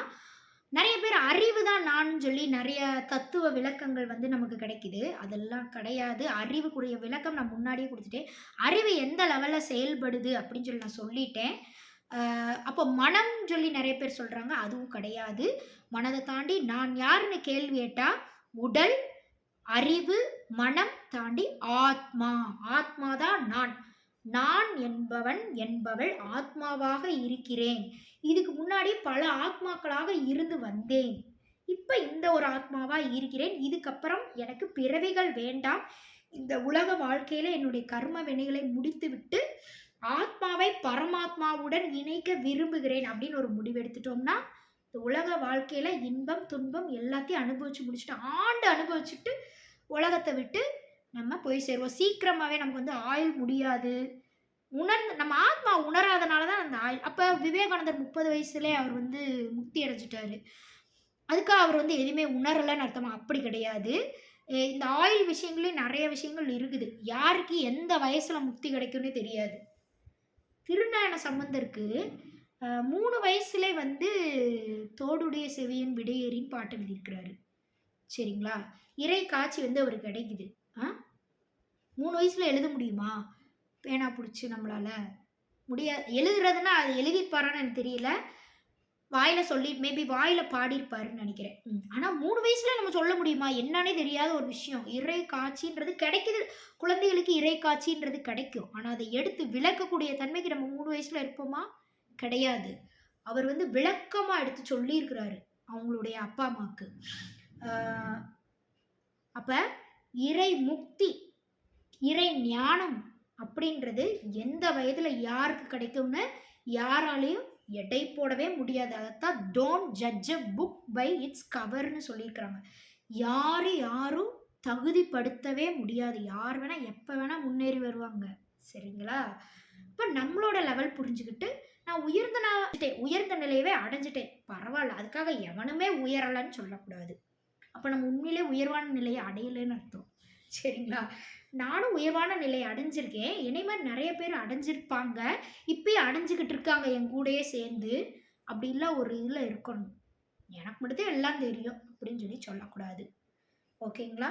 நெறைய பேர் அறிவு தான் நான்னு சொல்லி நெறைய தத்துவ விளக்கங்கள் வந்து நமக்கு கிடைக்குது. அதெல்லாம் கிடையாது. அறிவுக்குரிய விளக்கம் நான் முன்னாடியே குடுத்துட்டேன். அறிவு எந்த லெவல்ல செயல்படுது அப்படின்னு சொல்லி நான் சொல்லிட்டேன். அப்போ மனம் சொல்லி நெறைய பேர் சொல்றாங்க. அதுவும் கிடையாது. மனத தாண்டி நான் யாருன்னு கேள்வி கேட்டா, உடல், அறிவு, மனம் தாண்டி ஆத்மா. ஆத்மா தான் நான். நான் என்பவன், என்பவள் ஆத்மாவாக இருக்கிறேன். இதுக்கு முன்னாடி பல ஆத்மாக்களாக இருந்து வந்தேன். இப்ப இந்த ஒரு ஆத்மாவா இருக்கிறேன். இதுக்கப்புறம் எனக்கு பிறவிகள் வேண்டாம். இந்த உலக வாழ்க்கையில என்னுடைய கர்ம வினைகளை முடித்துவிட்டு, ஆத்மாவை பரமாத்மாவுடன் இணைக்க விரும்புகிறேன் அப்படின்னு ஒரு முடிவு எடுத்துட்டோம்னா, இந்த உலக வாழ்க்கையில இன்பம், துன்பம் எல்லாத்தையும் அனுபவிச்சு முடிச்சுட்டு, ஆண்டு அனுபவிச்சுட்டு உலகத்த விட்டு நம்ம போய் சேருவோம். சீக்கிரமாவே நமக்கு வந்து ஆயுள் முடியாது. நம்ம ஆத்மா உணராதனால தான் அந்த ஆயுள். அப்ப விவேகானந்தர் 30 வயசுலயே அவர் வந்து முக்தி அடைஞ்சுட்டாரு. அதுக்காக அவர் வந்து எதுவுமே உணரலன்னு அர்த்தமா? அப்படி கிடையாது. இந்த ஆயுள் விஷயங்கள்லயும் நெறைய விஷயங்கள் இருக்குது. யாருக்கு எந்த வயசுல முக்தி கிடைக்கும்னே தெரியாது. திருஞான சம்பந்தருக்கு 3 வயசுலே வந்து "தோடுடைய செவியன் விடையேறின்னு" பாட்டு எழுதியிருக்கிறாரு. சரிங்களா? இறை காட்சி வந்து அவருக்கு கிடைக்குது. 3 வயசுல எழுத முடியுமா? பேனா புடிச்சு நம்மளால? எழுதுறதுன்னா அது எழுதியிருப்பாரான்னு எனக்கு தெரியல. வாயில சொல்லி மேபி வாயில பாடியிருப்பாருன்னு நெனைக்கிறேன். ஆனா 3 வயசுல நம்ம சொல்ல முடியுமா? என்னான்னே தெரியாத ஒரு விஷயம். இறை காட்சின்றது கிடைக்குது. குழந்தைகளுக்கு இறை காட்சின்றது கிடைக்கும். ஆனா அத எடுத்து விளக்கக்கூடிய தன்மைக்கு நம்ம 3 வயசுல இருப்போமா? கிடையாது. அவர் வந்து விளக்கமா எடுத்து சொல்லியிருக்கிறாரு. அவங்களுடைய அப்பா, அம்மாக்கு. ஆ அப்ப இறை முக்தி, இறை ஞானம் அப்படின்றது எந்த வயதுல யாருக்கு கிடைக்கும்னு யாராலயும் எடை போடவே முடியாது. அதத்தான் don't judge a book by its கவர்ன்னு சொல்லியிருக்கிறாங்க. யாரும் தகுதிப்படுத்தவே முடியாது. யார் வேணா எப்ப வேணா முன்னேறி வருவாங்க. சரிங்களா? இப்ப நம்மளோட லெவல் புரிஞ்சுகிட்டு, நான் உயர்ந்த நிலையவே அடைஞ்சுட்டேன். பரவால்ல. அதுக்காக எவனுமே உயரலன்னு சொல்லக்கூடாது. அப்ப நம்ம உண்மையிலே உயர்வான நிலையை அடையலன்னு அர்த்தம். சரிங்களா? நானும் உயர்வான நிலையை அடைஞ்சிருக்கேன். என்னைய மாரி நெறைய பேர் அடைஞ்சிருப்பாங்க. இப்பயும் அடைஞ்சுகிட்டு இருக்காங்க என் கூடயே சேர்ந்து. அப்படிலாம் ஒரு இதுல இருக்கணும். எனக்கு மட்டும் தான் எல்லாம் தெரியும் அப்படின்னு சொல்லி சொல்லக்கூடாது. ஓகேங்களா?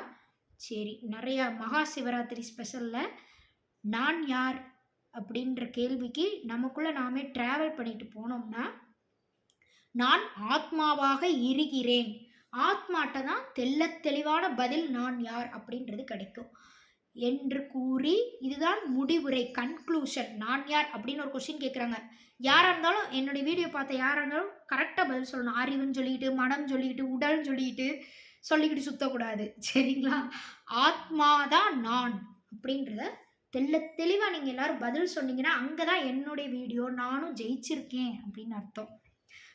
சரி. நெறைய மகா சிவராத்திரி ஸ்பெஷல்ல நான் யார்? அப்படின்ற கேள்விக்கு நமக்குள்ள நாமே டிராவல் பண்ணிட்டு போனோம்னா, நான் ஆத்மாவாக இருக்கிறேன். ஆத்மாட்ட தான் தெள்ளத் தெளிவான பதில் நான் யார் அப்படின்றது கிடைக்கும். என்று கூறி இதுதான் முடிவுரை கன்க்ளூஷன். நான் யார் அப்படின்னு ஒரு கொஸ்டின் கேட்குறாங்க. யாரா இருந்தாலும் என்னுடைய வீடியோ பார்த்த யாரா இருந்தாலும் கரெக்டாக பதில் சொல்லணும். அறிவுன்னு சொல்லிக்கிட்டு, மனம் சொல்லிக்கிட்டு, உடல்னு சொல்லிக்கிட்டு சுத்தக்கூடாது. சரிங்களா? ஆத்மா தான் நான் அப்படின்றத தெளிவா நீங்க எல்லாரும் பதில் சொன்னீங்கன்னா, அங்க தான் என்னுடைய வீடியோ நானும் ஜெயிச்சிருக்கேன் அப்படின்னு அர்த்தம்.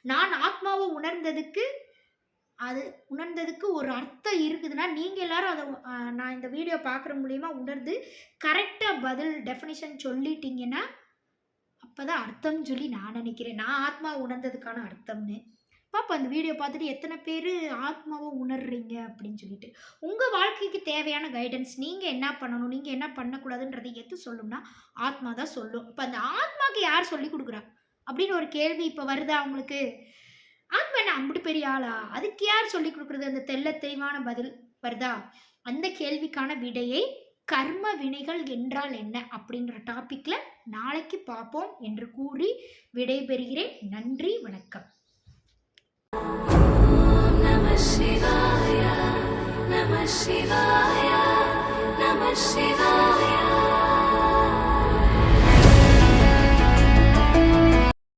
நான் ஆத்மாவை உணர்ந்ததுக்கு ஒரு அர்த்தம் இருக்குதுன்னா, நீங்க எல்லாரும் அத நான் இந்த வீடியோ பார்க்குற மூலியமா உணர்ந்து கரெக்ட்டா பதில் டெஃபினிஷன் சொல்லிட்டீங்கன்னா, அப்பதான் அர்த்தம்னு சொல்லி நான் நினைக்கிறேன். நான் ஆத்மா உணர்ந்ததுக்கான அர்த்தம்னு. பாப்போம் அந்த வீடியோ பார்த்துட்டு எத்தன பேரு ஆத்மாவ உணர்றீங்க அப்படின்னு சொல்லிட்டு. உங்க வாழ்க்கைக்கு தேவையான கைடன்ஸ் நீங்க என்ன பண்ணணும், நீங்க என்ன பண்ணக்கூடாதுன்றத எது சொல்லும்னா, ஆத்மா தான் சொல்லும். இப்ப அந்த ஆத்மாக்கு யார் சொல்லிக் குடுக்குறா? அப்படின்னு ஒரு கேள்வி இப்ப வருதா உங்களுக்கு? ஆத்மா என்ன அம்புட்டு பெரிய ஆளா? அதுக்கு யார் சொல்லிக் குடுக்குறது அந்த தெள்ளத் தெளிவான பதில்? வருதா? அந்த கேள்விக்கான விடையை கர்ம வினைகள் என்றால் என்ன அப்படின்ற டாபிக்ல நாளைக்கு பார்ப்போம் என்று கூறி விடைபெறுகிறேன். நன்றி, வணக்கம். நம சிவாய நம சிவாய நம சிவாய.